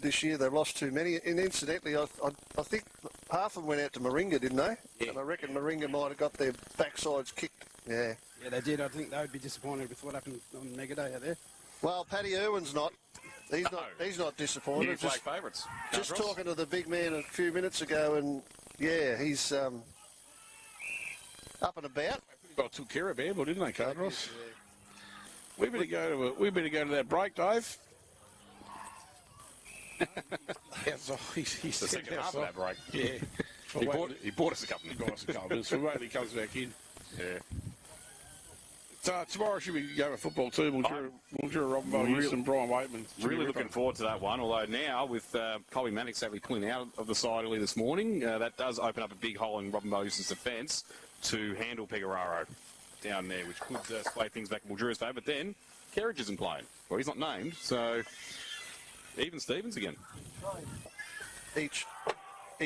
this year. They've lost too many. And incidentally, I think half of them went out to Moringa, didn't they? Yeah. And I reckon Moringa might have got their backsides kicked. Yeah. Yeah, they did. I think they would be disappointed with what happened on Mega Day out there. Well, Paddy Irwin's not. He's not disappointed. Flag favourites. Just talking to the big man a few minutes ago, and yeah, he's up and about. Got took care of Irymple, didn't they, Cardross? Yeah. We better go to that break, Dave. He's The second half of that break. Yeah. He bought us a couple. So wait till he comes back in. Yeah. So tomorrow should we go to football too? Mildura, Robin Bell, Houston, Brian Waitman. Really looking forward to that one. Although now with Colby Mannix sadly pulling out of the side early this morning, that does open up a big hole in Robin Bell Houston's defence to handle Pegararo down there, which could sway things back in Mildura's favour. But then Kerridge isn't playing. Well, he's not named, so even Stevens again. He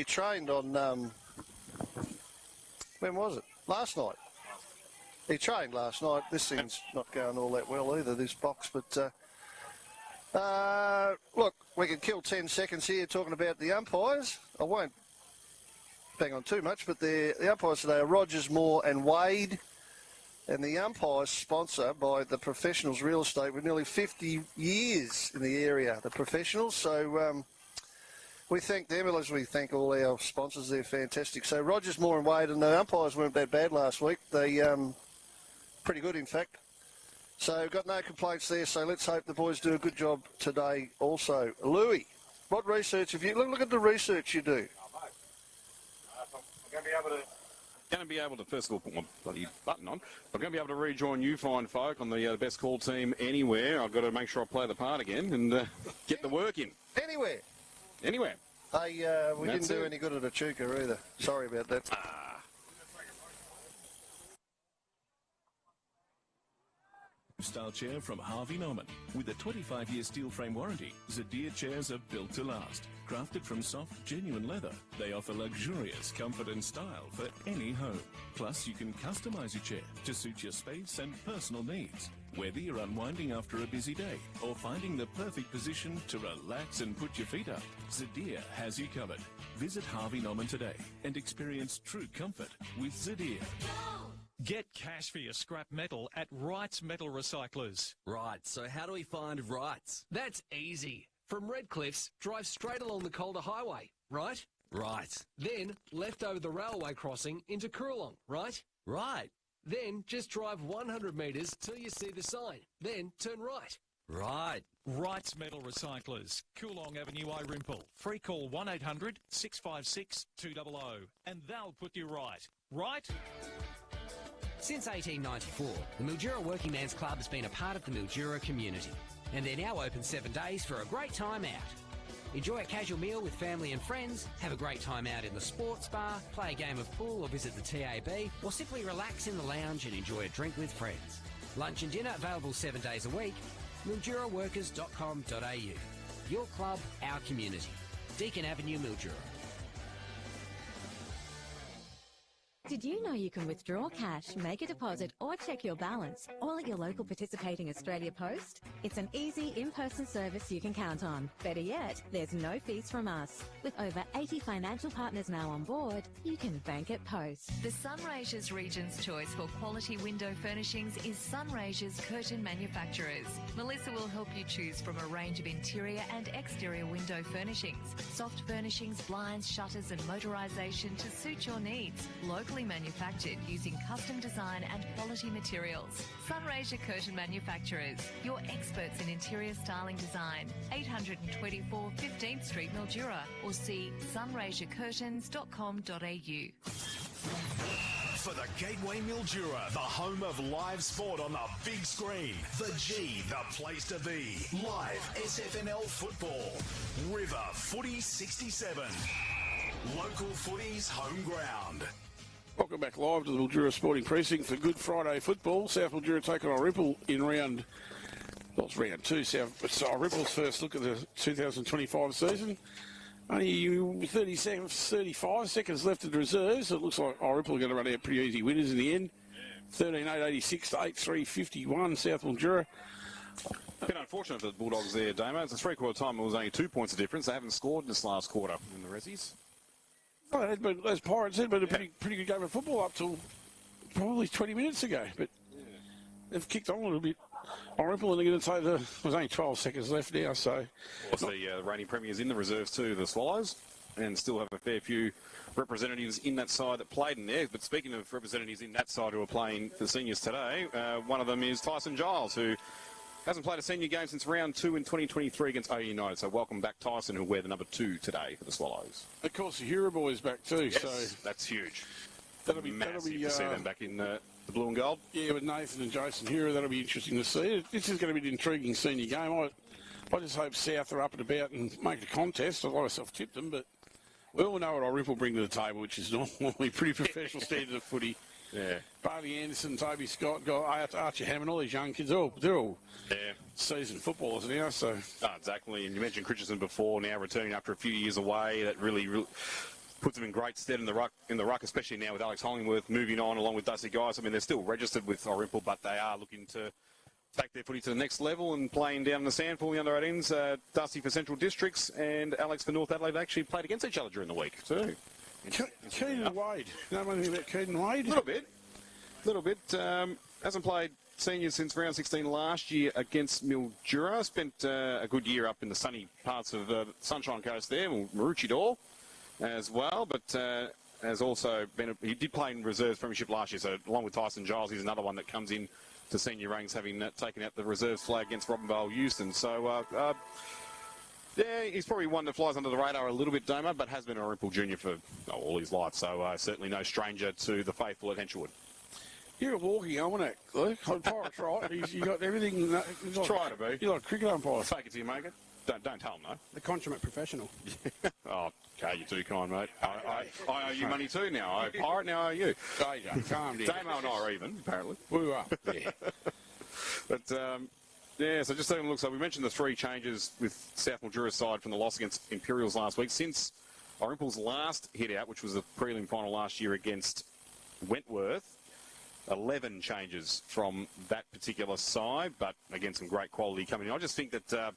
trained on when was it? Last night. He trained last night. This thing's not going all that well either, this box. But look, we can kill 10 seconds here talking about the umpires. I won't bang on too much, but the umpires today are Rogers, Moore and Wade. And the umpires sponsor by the Professionals Real Estate with nearly 50 years in the area, the Professionals. So we thank them as we thank all our sponsors. They're fantastic. So Rogers, Moore and Wade, and the umpires weren't that bad last week. They pretty good, in fact. So got no complaints there. So let's hope the boys do a good job today also. Louis, what research have you... Look at the research you do. Going to be able to, first of all, put my bloody button on. I'm going to be able to rejoin you fine folk on the best call team anywhere. I've got to make sure I play the part again and get the work in. Anywhere. Anywhere. Hey, we didn't do any good at Echuca either. Sorry about that. Style chair from Harvey Norman. With a 25-year steel frame warranty, Zadir chairs are built to last. Crafted from soft, genuine leather, they offer luxurious comfort and style for any home. Plus, you can customize your chair to suit your space and personal needs. Whether you're unwinding after a busy day or finding the perfect position to relax and put your feet up, Zadir has you covered. Visit Harvey Norman today and experience true comfort with Zadir. Get cash for your scrap metal at Wright's Metal Recyclers. Right, so how do we find Wright's? That's easy. From Redcliffs, drive straight along the Calder Highway, right? Right. Then left over the railway crossing into Coorong, right? Right. Then just drive 100 metres till you see the sign. Then turn right. Right. Wright's Metal Recyclers, Coorong Avenue, Irymple. Free call 1800 656 200 and they'll put you right. Right? Since 1894, the Mildura Working Man's Club has been a part of the Mildura community, and they're now open 7 days for a great time out. Enjoy a casual meal with family and friends, have a great time out in the sports bar, play a game of pool or visit the TAB, or simply relax in the lounge and enjoy a drink with friends. Lunch and dinner available 7 days a week. MilduraWorkers.com.au. Your club, our community. Deakin Avenue, Mildura. Did you know you can withdraw cash, make a deposit or check your balance all at your local participating Australia Post? It's an easy in-person service you can count on. Better yet, there's no fees from us. With over 80 financial partners now on board, you can bank at Post. The Sunraysia's Region's choice for quality window furnishings is Sunraysia's Curtain Manufacturers. Melissa will help you choose from a range of interior and exterior window furnishings, soft furnishings, blinds, shutters and motorisation to suit your needs. Locally manufactured using custom design and quality materials. Sunraysia Curtain Manufacturers, your experts in interior styling design. 824 15th Street, Mildura, or see sunraysiacurtains.com.au. For the Gateway Mildura, the home of live sport on the big screen. The G, the place to be. Live SFNL football. River Footy 67. Local footy's home ground. Welcome back live to the Mildura Sporting Precinct for Good Friday football. South Mildura taking on Irymple in round 2. Irymple's first look at the 2025 season. Only 35 seconds left in the reserves. It looks like Irymple are going to run out pretty easy winners in the end. 13-8, 86 to 8-3, 51. South Mildura. A bit unfortunate for the Bulldogs there, Damo. It's a three-quarter time. It was only 2 points of difference. They haven't scored in this last quarter in the Rezzies. Oh, those Pirates had been a pretty good game of football up till probably 20 minutes ago. But they've kicked on a little bit. Irymple, and they're going to take there's only 12 seconds left now, so... Of course, the reigning premiers in the reserves too, the Swallows, and still have a fair few representatives in that side that played in there. But speaking of representatives in that side who are playing for seniors today, one of them is Tyson Giles, who hasn't played a senior game since round 2 in 2023 against OU United. So welcome back, Tyson, who'll wear the number 2 today for the Swallows. Of course, the Hero Boys back too, Yes, so... that's huge. That'll be massive to see them back in the blue and gold. Yeah, with Nathan and Jason Hero, that'll be interesting to see. This is going to be an intriguing senior game. I just hope South are up and about and make a contest. I self-tipped them, but we all know what Irymple bring to the table, which is normally pretty professional standards of footy. Yeah. Barley Anderson, Toby Scott, Archie Hammond, all these young kids, they're all seasoned footballers now. So exactly. And you mentioned Christensen before, now returning after a few years away. That really puts them in great stead in the ruck, especially now with Alex Hollingworth moving on along with Dusty Guys. I mean, they're still registered with Irymple, but they are looking to take their footy to the next level and playing down in the SANFL, the under-18s. Dusty for Central Districts and Alex for North Adelaide actually played against each other during the week too. Keenan Wade. You know anything about Keenan Wade? A little bit. Hasn't played seniors since round 16 last year against Mildura. Spent a good year up in the sunny parts of the Sunshine Coast there, Maroochydore as well, but has also been... he did play in reserves premiership last year, so along with Tyson Giles, he's another one that comes in to senior ranks, having taken out the reserves flag against Robinvale Euston. So, yeah, he's probably one that flies under the radar a little bit, Damo, but has been a Irymple junior for all his life, so certainly no stranger to the faithful at Henshwood. You're a walking almanac, Luke. Pirates, right? You got everything... Try to be. You're like a cricket umpire. Fake it till you make it. Don't tell them, though. The consummate professional. Oh, okay, you're too kind, mate. I owe you money too now. I owe Pirate, now I owe you. Calm down. Damo and I are even, apparently. We are. Yeah. But, yeah, so just having a look. So we mentioned the 3 changes with South Mildura's side from the loss against Imperials last week. Since Irymple's last hit-out, which was the prelim final last year against Wentworth, 11 changes from that particular side, but again, some great quality coming in. I just think that...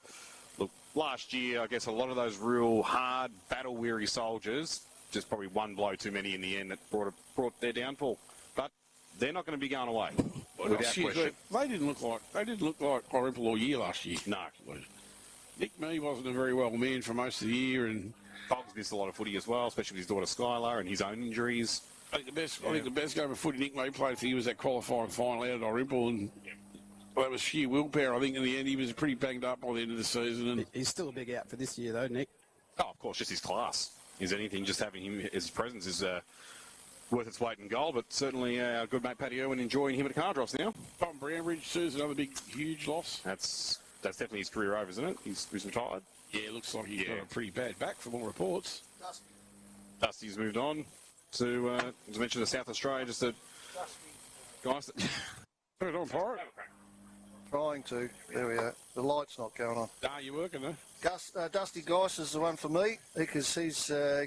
look, last year, I guess a lot of those real hard, battle-weary soldiers, just probably one blow too many in the end that brought their downfall. But they're not going to be going away, without question. They didn't look like Irymple all year last year. No. Nick Mee wasn't a very well man for most of the year, and Boggs missed a lot of footy as well, especially with his daughter Skylar and his own injuries. I think the best game of footy Nick Mee played for you was that qualifying final out at Irymple, and that was sheer willpower. I think in the end he was pretty banged up by the end of the season. And he's still a big out for this year, though, Nick. Oh, of course, just his class. Is anything, just having him, his presence is worth its weight in gold, but certainly our good mate Paddy Irwin enjoying him at Cardross now. Tom Brownbridge too is another big, huge loss. That's definitely his career over, isn't it? He's retired. Yeah, it looks like he's got a pretty bad back from all reports. Dusty's moved on to, as mentioned, to South Australia, just a... Guys... Put it on, Pirate. Trying to. There we are. The light's not going on. Nah, you're working, though. Dusty Geis is the one for me because he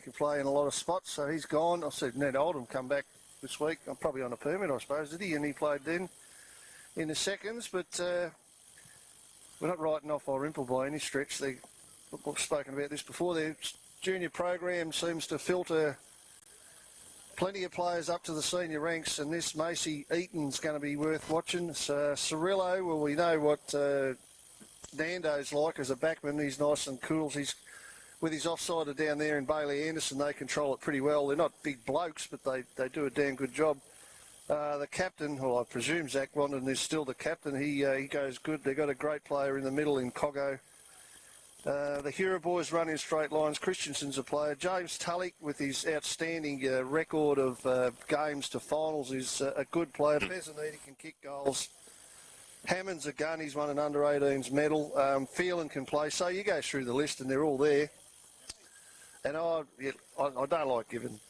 can play in a lot of spots, so he's gone. I said Ned Oldham come back this week. I'm probably on a permit, I suppose, did he? And he played then in the seconds, but we're not writing off Irymple by any stretch. We've spoken about this before. Their junior program seems to filter plenty of players up to the senior ranks, and this Macy Eaton's going to be worth watching. Cirillo, well, we know what Nando's like as a backman. He's nice and cool. He's with his offsider down there in Bailey Anderson. They control it pretty well. They're not big blokes, but they do a damn good job. The captain, well, I presume Zach Rondon is still the captain. He goes good. They've got a great player in the middle in Coggo. The Hero Boys run in straight lines. Christensen's a player. James Tulloch, with his outstanding record of games to finals, is a good player. Pezzaniti can kick goals. Hammond's a gun. He's won an under-18s medal. Phelan can play. So you go through the list and they're all there. And I don't like giving...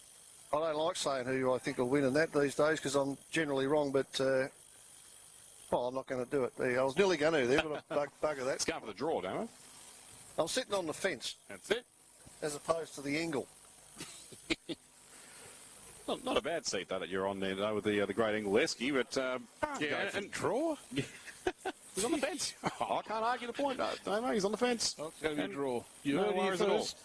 I don't like saying who I think will win in that these days because I'm generally wrong, but... well, I'm not going to do it. I was nearly going to there, but I bugger that. It's going for the draw, don't I? I'm sitting on the fence. That's it. As opposed to the angle. Not a bad seat, though, that you're on there, though, with the great Anglesky, but... yeah, and draw? He's on the fence. I can't argue the point, though. He's on the fence. Oh, it's going to be a draw. You No heard it worries at all. first.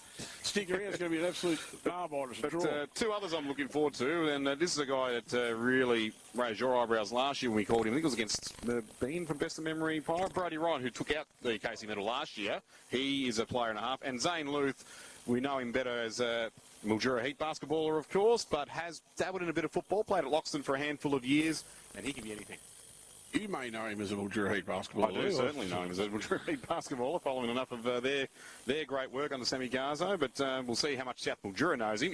Stick around. It's going to be an absolute bar-biter. It's a draw. But two others I'm looking forward to, and this is a guy that really raised your eyebrows last year when we called him. I think it was against the Bean from best of memory, Brody Ryan, who took out the Casey medal last year. He is a player and a half. And Zane Luth, we know him better as a Mildura Heat basketballer, of course, but has dabbled in a bit of football, played at Loxton for a handful of years, and he can be anything. You may know him as a Mildura Heat basketballer. I do certainly know him as a Mildura Heat basketballer, following enough of their great work under Sammy Garzo, but we'll see how much South Mildura knows him.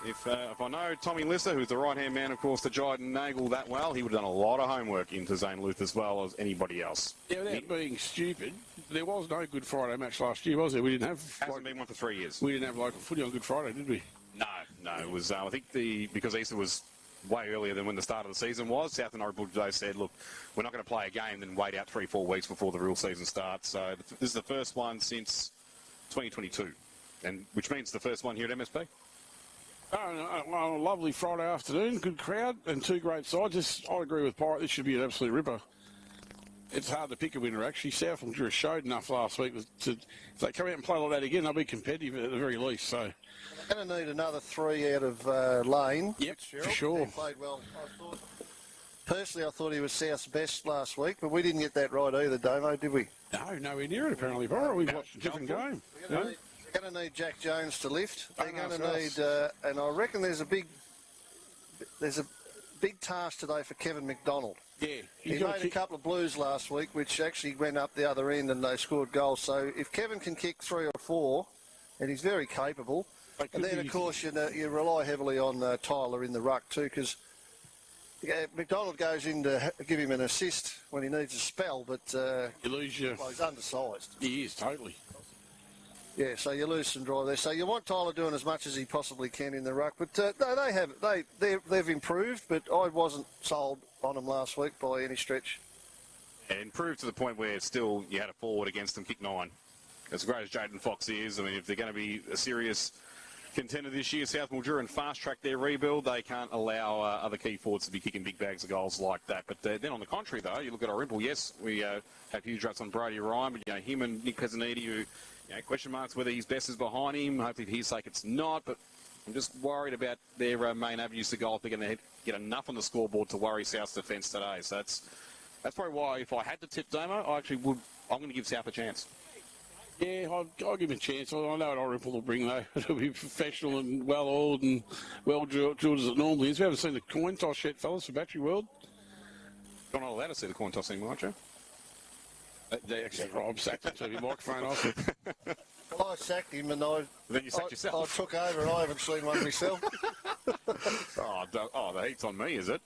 If I know Tommy Lisser, who's the right-hand man, of course, to Jiden Nagel that well, he would have done a lot of homework into Zane Luth as well as anybody else. Yeah, without being stupid, there was no Good Friday match last year, was there? We didn't have... Hasn't been one for 3 years. We didn't have local footy on Good Friday, did we? No. It was, I think, because Easter was way earlier than when the start of the season was, South and Irymple today said, look, we're not going to play a game, then wait out 3-4 weeks before the real season starts. So this is the first one since 2022, and which means the first one here at MSP. Well, a lovely Friday afternoon, good crowd, and two great sides. I agree with Pirate, this should be an absolute ripper. It's hard to pick a winner, actually. South Mildura showed enough last week if they come out and play like that again, they'll be competitive at the very least. So, they're going to need another 3 out of Lane. Yep, for sure. He played well. Personally, I thought he was South's best last week, but we didn't get that right either, Damo, did we? No, nowhere near it, apparently, Pirate. We've watched a different game. They're going to need Jack Jones to lift. They're going to need, and I reckon there's a big task today for Kevin McDonald. Yeah, he made a couple of blues last week, which actually went up the other end and they scored goals. So if Kevin can kick 3 or 4, and he's very capable, and then of course you rely heavily on Tyler in the ruck too, because McDonald goes in to give him an assist when he needs a spell, but you lose your... Well, he's undersized. He is, totally. Yeah, so you lose some drive there. So you want Tyler doing as much as he possibly can in the ruck. But no, they've improved, but I wasn't sold on them last week by any stretch. And improved to the point where still you had a forward against them kick 9. As great as Jaden Fox is, I mean, if they're going to be a serious contender this year, South Mildura, and fast-track their rebuild, they can't allow other key forwards to be kicking big bags of goals like that. But then on the contrary, though, you look at Irymple, yes, we have huge rats on Brody Ryan, but him and Nick Pezzaniti, who... question marks whether his best is behind him. Hopefully, for his sake, it's not. But I'm just worried about their main avenues to goal if they're going to get enough on the scoreboard to worry South's defence today. So that's probably why, if I had to tip Damo, I actually would. I'm going to give South a chance. Yeah, I'll give him a chance. I know what Irymple will bring, though. It'll be professional and well-oiled and well-drilled as it normally is. We haven't seen the coin toss yet, fellas, for Battery World. You're not allowed to see the coin toss anymore, aren't you? They actually, Rob sacked him, so your microphone off. Well, I sacked him and then you sacked yourself. I took over and I haven't seen one myself. The heat's on me, is it?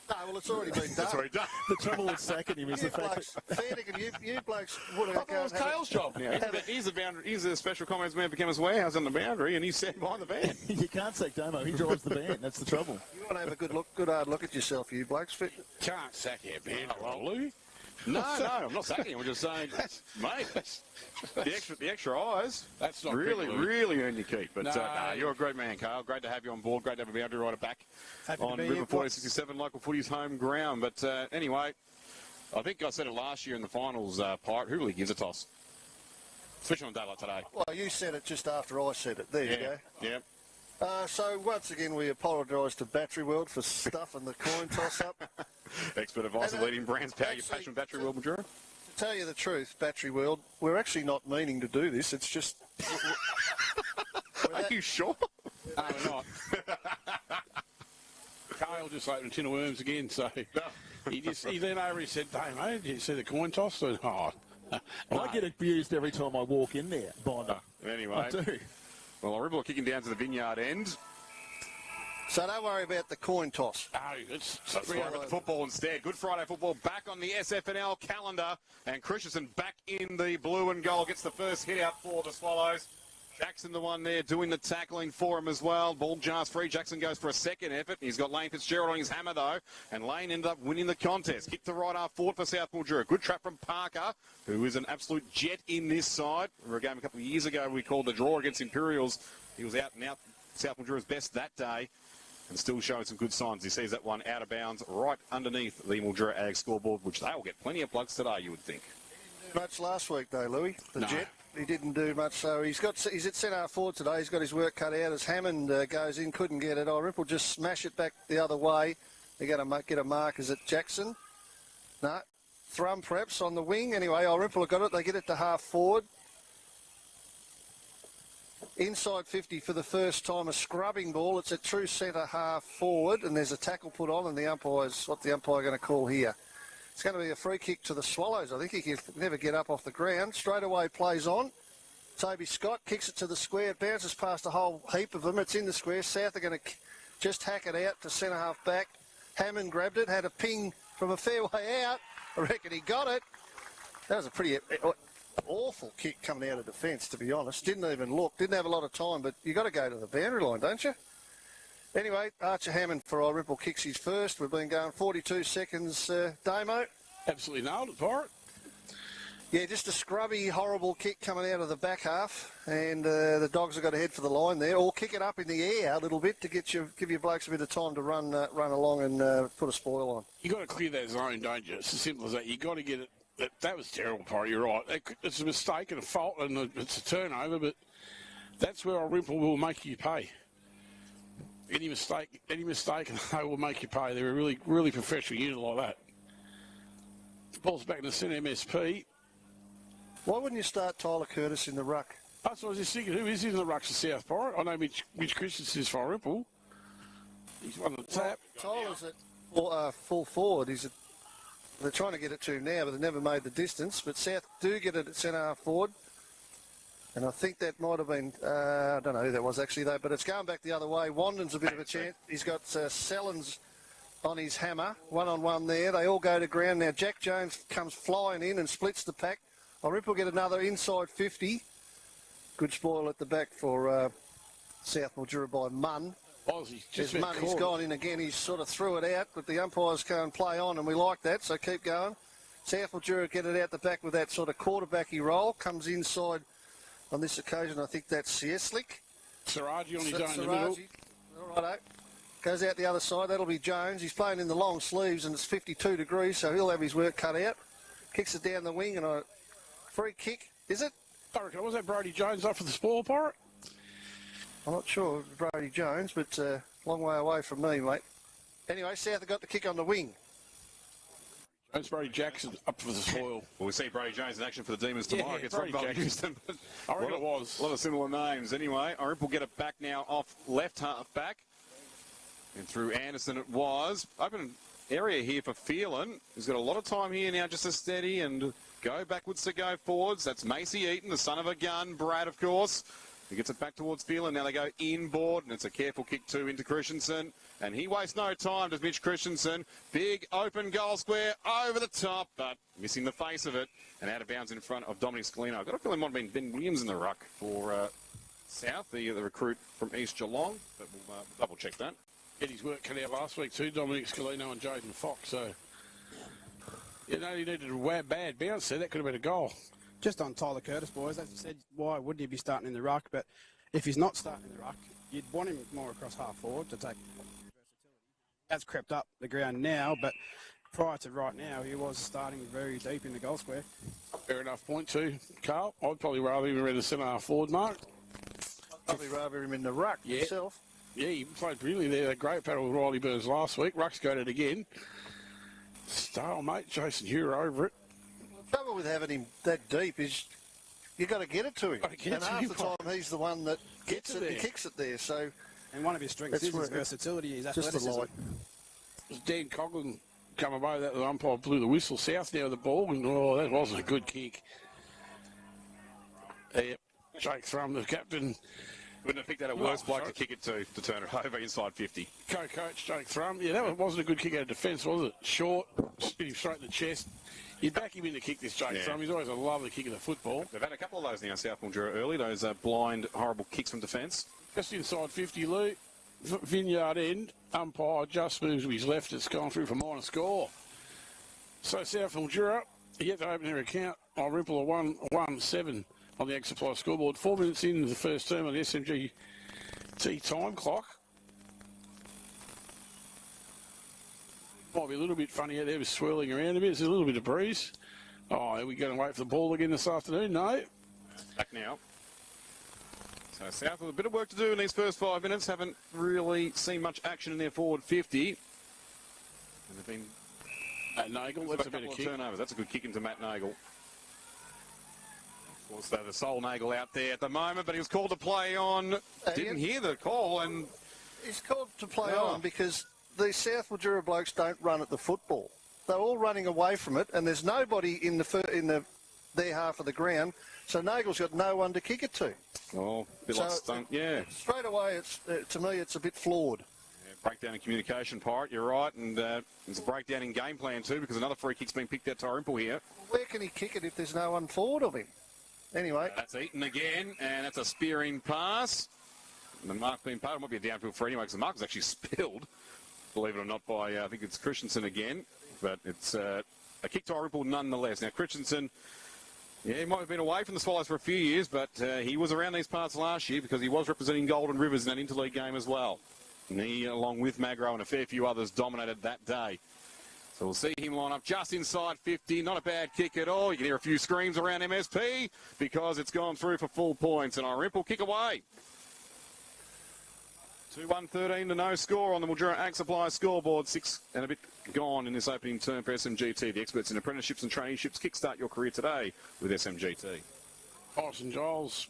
No, well, it's already been done. That's already done. The trouble with sacking him is the fact that... You blokes would have... It was Cale's job now. He's the boundary. He's the special comments man for Chemist Warehouse on the boundary, and he's sat behind the van. You can't sack Damo. He drives the van. That's the trouble. You want to have a good hard look at yourself, you blokes. Can't sack our van, Lou. No, I'm not sacking him. We're just saying, mate, the extra eyes. That's not really earn your keep. But you're a great man, Carl. Great to have you on board. Great to have a boundary rider back on River 4067, local footy's home ground. But anyway, I think I said it last year in the finals, Pirate. Who really gives a toss? Especially on daylight today. Well, you said it just after I said it. There you go. Yeah. So once again, we apologise to Battery World for stuffing the coin toss-up. Expert advice of leading brands. Power your passion, Battery World, Mildura. To tell you the truth, Battery World, we're actually not meaning to do this. It's just... Are you sure? No, we're not. Kyle just opened a tin of worms again, so he leaned over and he said, "Hey, mate, did you see the coin toss?" I said, I get abused every time I walk in there, Bondo. Anyway. I do. Well, Irymple are kicking down to the vineyard end. So don't worry about the coin toss. No, let's worry about the football instead. Good Friday football back on the SFNL calendar. And Christensen back in the blue and goal. Gets the first hit out for the Swallows. Jackson the one there doing the tackling for him as well. Ball jars free. Jackson goes for a second effort. He's got Lane Fitzgerald on his hammer though. And Lane ended up winning the contest. Kicked the right half forward for South Mildura. Good trap from Parker, who is an absolute jet in this side. For a game a couple of years ago we called the draw against Imperials. He was out and out South Mildura's best that day. and still showing some good signs. He sees that one out of bounds right underneath the Mildura Ag scoreboard, which they will get plenty of plugs today, you would think. Much last week though, Louis, the No. Jet. He didn't do much, so he's at centre forward today. He's got his work cut out as Hammond goes in, couldn't get it. Irymple just smash it back the other way. They're going to get a mark. Is it Jackson? No. Thrum perhaps on the wing. Anyway, Irymple have got it. They get it to half forward. Inside 50 for the first time, a scrubbing ball. It's a true centre half forward, and there's a tackle put on, and the umpire's what the umpire going to call here. It's going to be a free kick to the Swallows. I think he can never get up off the ground. Straight away plays on. Toby Scott kicks it to the square. It bounces past a whole heap of them. It's in the square. South are going to just hack it out to centre half back. Hammond grabbed it, had a ping from a fair way out. I reckon he got it. That was a pretty awful kick coming out of defence, to be honest. Didn't even look. Didn't have a lot of time, but you got to go to the boundary line, don't you? Anyway, Archer Hammond for Irymple kicks his first. We've been going 42 seconds, Damo. Absolutely nailed it, Pirate. Yeah, just a scrubby, horrible kick coming out of the back half, and the Dogs have got to head for the line there, or kick it up in the air a little bit to give your blokes a bit of time to run along and put a spoil on. You got to clear that zone, don't you? It's as simple as that. You got to get it. That was terrible, Pirate. You're right. It's a mistake and a fault, and it's a turnover, but that's where Irymple will make you pay. Any mistake, and they will make you pay. They're a really, really professional unit like that. The ball's back in the centre, MSP. Why wouldn't you start Tyler Curtis in the ruck? That's what I was just thinking. Who is in the rucks for South Pirate? I know Mitch Christensen is for Irymple. He's on the tap. Tyler's at full forward. They're trying to get it to him now, but they've never made the distance. But South do get it at centre half forward. And I think that might have been, I don't know who that was actually though, but it's going back the other way. Wanden's a bit of a chance. He's got Sellens on his hammer, one-on-one there. They all go to ground now. Jack Jones comes flying in and splits the pack. Irymple get another inside 50. Good spoil at the back for South Mildura by Munn. Just Munn, he's gone in again. He's sort of threw it out, but the umpires can't play on, and we like that, so keep going. South Mildura get it out the back with that sort of quarterbacky roll. Comes inside. On this occasion, I think that's Sieslik. Saraji on his own in the middle. All right, goes out the other side. That'll be Jones. He's playing in the long sleeves, and it's 52 degrees, so he'll have his work cut out. Kicks it down the wing, and a free kick. Is it? I reckon, was that Brody Jones up for the spoil, Pirate? I'm not sure, Brody Jones, but long way away from me, mate. Anyway, South have got the kick on the wing. Jones, Brody Jackson up for the spoil. Well, we see Brody Jones in action for the Demons tomorrow. Yeah, Gets Rob Houston. I reckon it was. A lot of similar names. Anyway, Irymple get it back now off left half back. And through Anderson it was. Open area here for Phelan. He's got a lot of time here now just to steady and go backwards to go forwards. That's Macy Eaton, the son of a gun. Brad, of course. He gets it back towards Phelan. Now they go inboard, and it's a careful kick too into Christensen. And he wastes no time, does Mitch Christensen. Big open goal square over the top, but missing the face of it. And out of bounds in front of Dominic Scalino. I've got a feeling it might have been Ben Williams in the ruck for South, the recruit from East Geelong. But we'll double check that. Get his work cut out last week too, Dominic Scalino and Jaden Fox. So, you know, he needed a bad bounce there. That could have been a goal. Just on Tyler Curtis, boys, as you said, why wouldn't he be starting in the ruck? But if he's not starting in the ruck, you'd want him more across half forward to take versatility. That's crept up the ground now, but prior to right now, he was starting very deep in the goal square. Fair enough point too, Carl. I'd probably rather him around the centre half forward mark. I'd probably rather him in the ruck himself. Yeah, he played brilliantly there. A great battle with Riley Burns last week. Ruck's got it again. Style, mate. Jason Hura over it. The trouble with having him that deep is you've got to get it to him. And half the time he's the one that gets it and kicks it there. So, and one of his strengths is his versatility, his athleticism. Dan Coughlin come away that the umpire blew the whistle. South now the ball, and that wasn't a good kick. Jake Thrum, the captain. Wouldn't have picked that a worse bloke to kick it to turn it over inside 50. Co-coach Jake Thrum. Yeah, that wasn't a good kick out of defence, was it? Short, spit him straight in the chest. You'd back him in to kick this Jake Thrum. He's always a lovely kick of the football. They've had a couple of those now, South Mildura early, those blind, horrible kicks from defence. Just inside 50, Lou. Vineyard end. Umpire just moves to his left. It's gone through for minor score. So South Mildura, yet to open their account. Irymple a 1-1-7 on the Ag Supply scoreboard. 4 minutes into the first term on the SMGT time clock. Might be a little bit funny out there with swirling around a bit. There's a little bit of breeze. Oh, are we going to wait for the ball again this afternoon? No. Back now. So South with a bit of work to do in these first 5 minutes. Haven't really seen much action in their forward 50. And they've been... Matt Nagle, that's a better kick. Turnovers. That's a good kick into Matt Nagle. Of course, the sole Nagle out there at the moment, but he was called to play on. Didn't hear the call, and he's called to play on because these South Mildura blokes don't run at the football. They're all running away from it, and there's nobody in their half of the ground. So Nagle's got no one to kick it to. Oh, a bit like stunt, yeah. Straight away, to me, it's a bit flawed. Breakdown in communication, Pirate, you're right, and there's a breakdown in game plan too, because another free kick's been picked out to Irymple here. Where can he kick it if there's no one forward of him? Anyway. That's Eaton again, and that's a spearing pass. And the mark being paid, it might be a downfield for anyway, because the mark was actually spilled, believe it or not, by, I think it's Christensen again. But it's a kick to Irymple nonetheless. Now, Christensen, yeah, he might have been away from the Swallows for a few years, but he was around these parts last year because he was representing Golden Rivers in that interleague game as well. And he, along with Magro and a fair few others, dominated that day. So we'll see him line up just inside 50. Not a bad kick at all. You can hear a few screams around MSP because it's gone through for full points. And Irymple kick away. 2-1-13 to no score on the Mildura Ag Supply scoreboard. 6 and a bit gone in this opening term for SMGT. The experts in apprenticeships and traineeships. Kickstart your career today with SMGT. Tyson Giles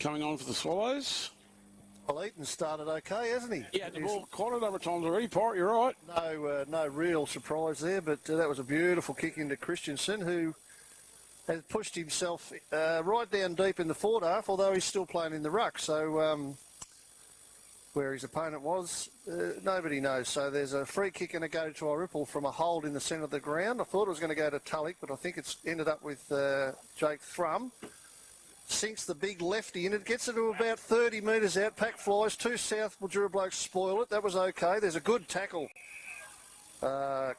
coming on for the Swallows. Well, Eaton started okay, hasn't he? Yeah, the ball quite a number of times already, Pirate, you're right. No real surprise there, but that was a beautiful kick into Christensen, who has pushed himself right down deep in the forward half, although he's still playing in the ruck. So where his opponent was, nobody knows. So there's a free kick and a go to Irymple from a hold in the centre of the ground. I thought it was going to go to Tulloch, but I think it's ended up with Jake Thrum. Sinks the big lefty in. It gets it to about 30 metres out. Pack flies. 2 South Mildura blokes spoil it. That was okay. There's a good tackle. Right,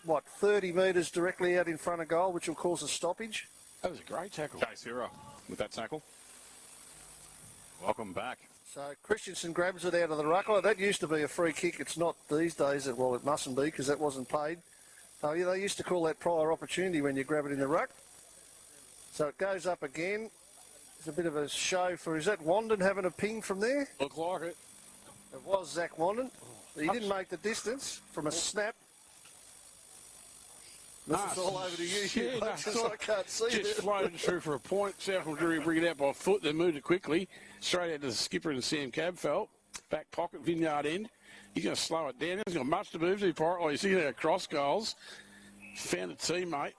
30 metres directly out in front of goal, which will cause a stoppage. That was a great tackle. Chase Hero with that tackle. Welcome back. So Christensen grabs it out of the ruck. Oh, that used to be a free kick. It's not these days. Well, it mustn't be because that wasn't paid. Oh, yeah, they used to call that prior opportunity when you grab it in the ruck. So it goes up again. It's a bit of a show for, is that Wandon having a ping from there? Look like it. It was Zach Wandon. He didn't make the distance from a snap. This is all over to you, I can't see just it. floated through for a point. South Mildura bring it out by foot. They moved it quickly. Straight out to the skipper and Sam Cabfelt. Back pocket, Vineyard end. He's going to slow it down. He's got much to move to. Oh, you see there, cross goals. Found a teammate.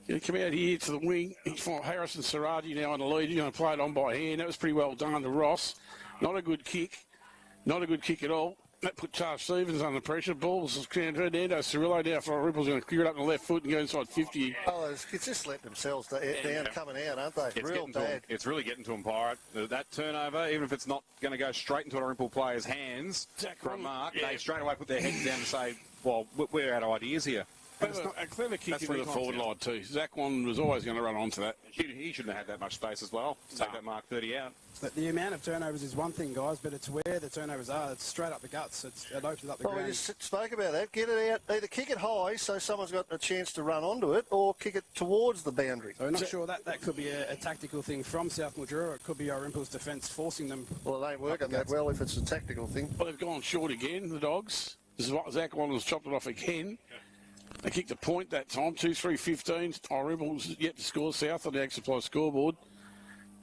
Going to come out here to the wing. He's fought Harrison Saraji now on the lead. He's going to play it on by hand. That was pretty well done to Ross. Not a good kick. Not a good kick at all. That put Charles Stevens under pressure. Balls was Fernando Cirillo down for Ripple's going to clear it up on the left foot and go inside 50. Oh, it's just letting themselves down coming out, aren't they? It's real bad. It's really getting to them, Pirate. That turnover, even if it's not going to go straight into a Irymple player's hands for a mark, they straight away put their heads down and say, well, we're out of ideas here. A clever kick into the forward line too. Zach Wand was always going to run onto that. He shouldn't have had that much space as well to take that mark 30 out. But the amount of turnovers is one thing, guys, but it's where the turnovers are. It's straight up the guts. It opens up the ground. We just spoke about that. Get it out. Either kick it high so someone's got a chance to run onto it, or kick it towards the boundary. So we're not sure that could be a tactical thing from South Mildura. It could be Irymple's defence forcing them. Well, it ain't working that well if it's a tactical thing. Well, they've gone short again, the Dogs. This is what Zach Wand has chopped it off again. They kicked a point that time, 2-3-15. Irymple's yet to score South on the Ag Supply scoreboard.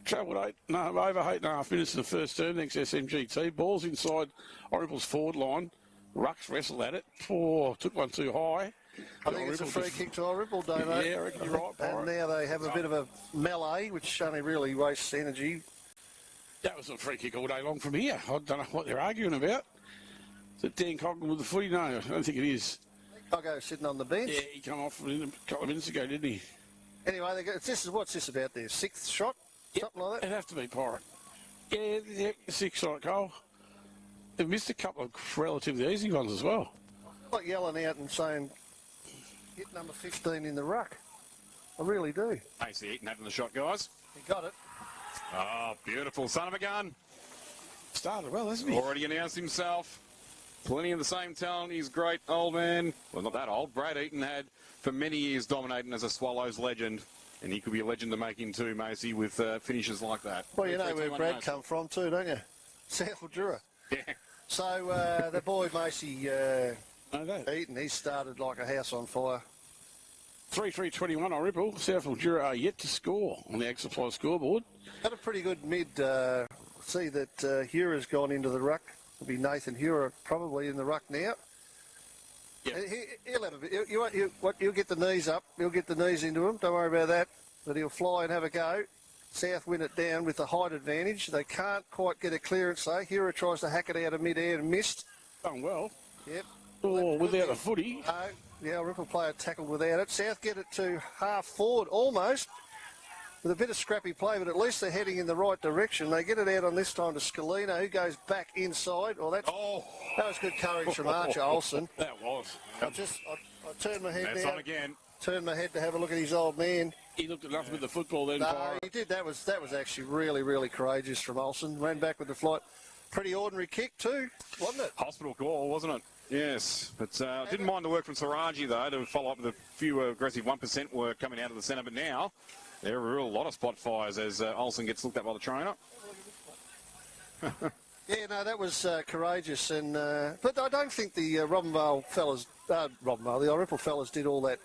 Travelled over 8.5 minutes in the first term, thanks to SMGT. Ball's inside Irymple's forward line. Rucks wrestled at it. Took one too high. I think it's a free kick to Irymple, don't they? Yeah, I reckon you're right, Pirate. And now they have a bit of a melee, which only really wastes energy. That was a free kick all day long from here. I don't know what they're arguing about. Is it Dan Coggan with the footy? No, I don't think it is. Coggo sitting on the bench. Yeah, he come off a couple of minutes ago, didn't he? Anyway, what's this about there? 6th shot? Something like that? It'd have to be Pirate. Yeah, 6th shot goal. They've missed a couple of relatively easy ones as well. I like yelling out and saying, get number 15 in the ruck. I really do. Casey Eaton having the shot, guys. He got it. Oh, beautiful. Son of a gun. Started well, hasn't he? Already announced himself. Plenty of the same talent. He's great, old man. Well, not that old. Brad Eaton had for many years dominating as a Swallows legend. And he could be a legend to make him too, Macy, with finishes like that. Well, you know where Brad come from too, don't you? South Mildura. Yeah. So the boy Macy Eaton, he started like a house on fire. 3-3-21 Irymple. South Mildura are yet to score on the Ag Supply scoreboard. Had a pretty good mid. See that Hura's gone into the ruck. It'll be Nathan Hura probably in the ruck now. Yep. He'll have a bit. He'll get the knees up. He'll get the knees into him. Don't worry about that. But he'll fly and have a go. South win it down with the height advantage. They can't quite get a clearance though. Hura tries to hack it out of mid-air and missed. Done well. Yep. Oh, without a footy. Yeah, Irymple player tackled without it. South get it to half forward almost. With a bit of scrappy play, but at least they're heading in the right direction. They get it out on this time to Scalino, who goes back inside. That was good courage from Archer Olsen. That was. I turned my head That's down. on again. Turned my head to have a look at his old man. He looked at nothing with the football then. No, he did. That was actually really, really courageous from Olsen. Ran back with the flight. Pretty ordinary kick too, wasn't it? Hospital call, wasn't it? Yes, but didn't mind the work from Sunraysia though to follow up with a few aggressive 1% work coming out of the centre. But now there are a lot of spot fires as Olsen gets looked at by the trainer. Yeah, no, that was courageous, and but I don't think the the Irymple fellas did all that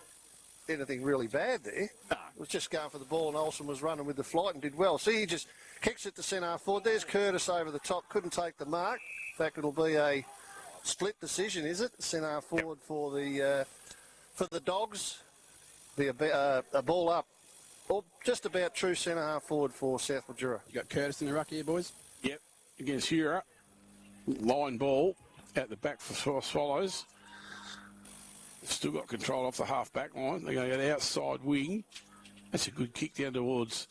anything really bad there. No. It was just going for the ball, and Olsen was running with the flight and did well. See, he just kicks it to centre half forward. There's Curtis over the top, couldn't take the mark. In fact, it'll be a split decision, is it? Centre half forward for the Dogs. Be a ball up, or just about true centre half forward for South Mildura. You got Curtis in the ruck here, boys. Yep. Against Hura. Line ball at the back for Swallows. Still got control off the half-back line. They're going to go outside wing. That's a good kick down towards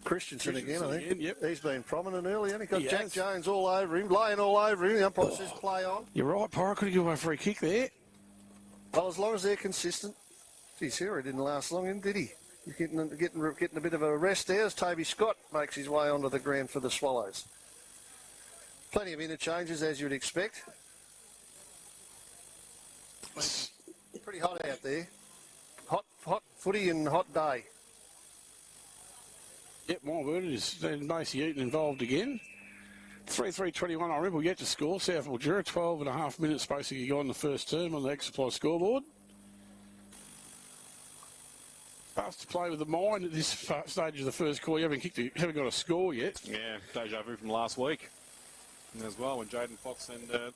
Christensen again, I think. Yep. He's been prominent early, hasn't he? Got He Jack has. Jones all over him, laying all over him. The umpire says play on. You're right, Pyro. Could have given away a free kick there. Well, as long as they're consistent. Geez, Hura didn't last long, did he? He's getting a bit of a rest there as Toby Scott makes his way onto the ground for the Swallows. Plenty of interchanges, as you'd expect. Pretty hot out there. Hot footy and hot day. Yep, my word, it is Macy Eaton involved again. 3-3-21 Irymple yet to score. South Mildura, 12 and a half minutes basically gone the first term on the Ag Supply scoreboard. Pass to play with the mind at this stage of the first quarter. You haven't got a score yet. Yeah, deja vu from last week as well when Jaden Fox and the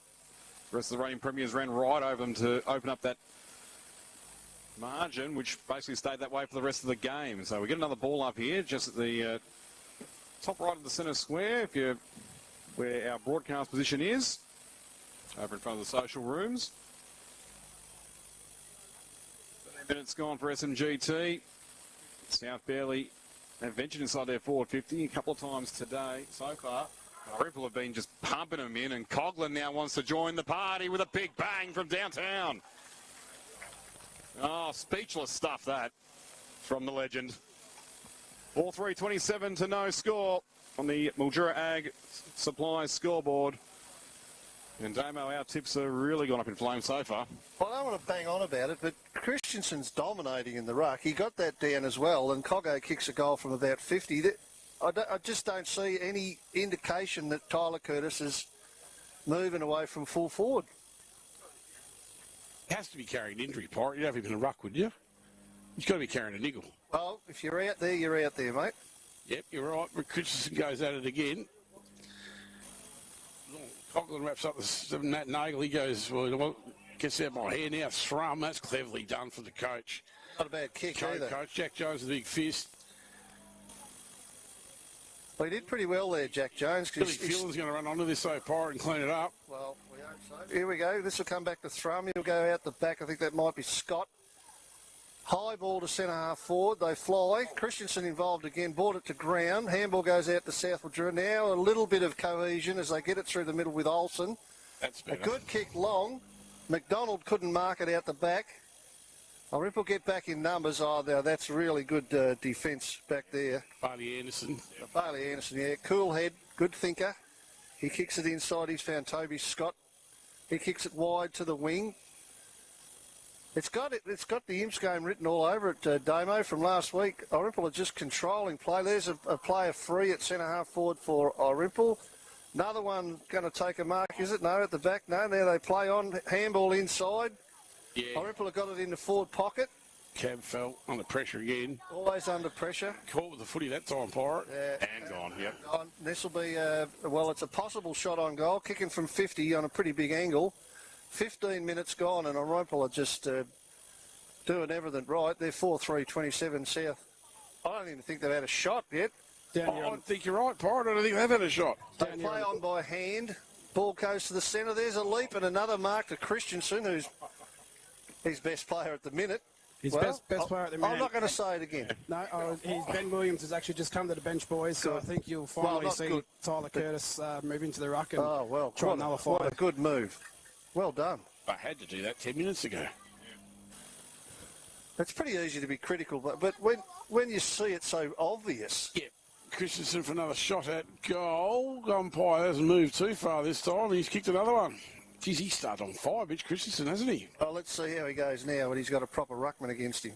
rest of the reigning premiers ran right over them to open up that margin, which basically stayed that way for the rest of the game. So we get another ball up here, just at the top right of the centre square, if you're where our broadcast position is, over in front of the social rooms. 13 minutes gone for SMGT. South barely have ventured inside their forward 50 a couple of times today so far. Irymple have been just pumping them in, and Coughlin now wants to join the party with a big bang from downtown. Oh, speechless stuff that from the legend. 4-3-27 to no score on the Mildura Ag Supply scoreboard. And Damo, our tips are really gone up in flames so far. Well, I don't want to bang on about it, but Christensen's dominating in the ruck. He got that down as well, and Coggo kicks a goal from about 50. I just don't see any indication that Tyler Curtis is moving away from full forward. Has to be carrying injury, Pirate. You'd have him in a ruck, would you? He's got to be carrying a niggle. Well, if you're out there, you're out there, mate. Yep, you're right. Christensen goes at it again. Coughlin wraps up the Nat Nagel. He goes, well, gets out my hair now. Thrum, that's cleverly done for the coach. Not a bad kick either. Coach Jack Jones with a big fist. Well, he did pretty well there, Jack Jones. Billy Phelan's going to run onto this so Pirate and clean it up. Well, we hope so. Here we go. This will come back to Thrum. He'll go out the back. I think that might be Scott. High ball to centre half forward. They fly. Christensen involved again. Brought it to ground. Handball goes out to South Mildura. Now a little bit of cohesion as they get it through the middle with Olsen. That's better. A good kick long. McDonald couldn't mark it out the back. Irymple get back in numbers. Oh, now that's really good defence back there. Bailey Anderson. Bailey Anderson, yeah. Cool head. Good thinker. He kicks it inside. He's found Toby Scott. He kicks it wide to the wing. It's got the Imps game written all over it, Damo, from last week. Irymple are just controlling play. There's a player free at centre-half forward for Irymple. Another one going to take a mark, is it? No, at the back. No, there they play on. Handball inside. Yeah. Irymple have got it in the forward pocket. Cab fell under pressure again. Always under pressure. Caught with the footy that time, Pirate. And gone, yep. This will be, well, it's a possible shot on goal. Kicking from 50 on a pretty big angle. 15 minutes gone, and Irymple are just doing everything right. They're 4-3-27 south. I don't even think they've had a shot yet. I think you're right, Pirate. I don't think they've had a shot. They play on by hand. Ball goes to the centre. There's a leap and another mark to Christensen, who's his best player at the minute. His best player at the minute. I'm not going to say it again. No, Ben Williams has actually just come to the bench, boys, so I think you'll finally see Tyler Curtis move into the ruck and try and nullify. What a good move. Well done. I had to do that 10 minutes ago. It's pretty easy to be critical, but when you see it so obvious. Yeah. Christensen for another shot at goal. Umpire hasn't moved too far this time. He's kicked another one. Geez, he started on fire, Mitch Christensen, hasn't he? Oh, let's see how he goes now when he's got a proper ruckman against him.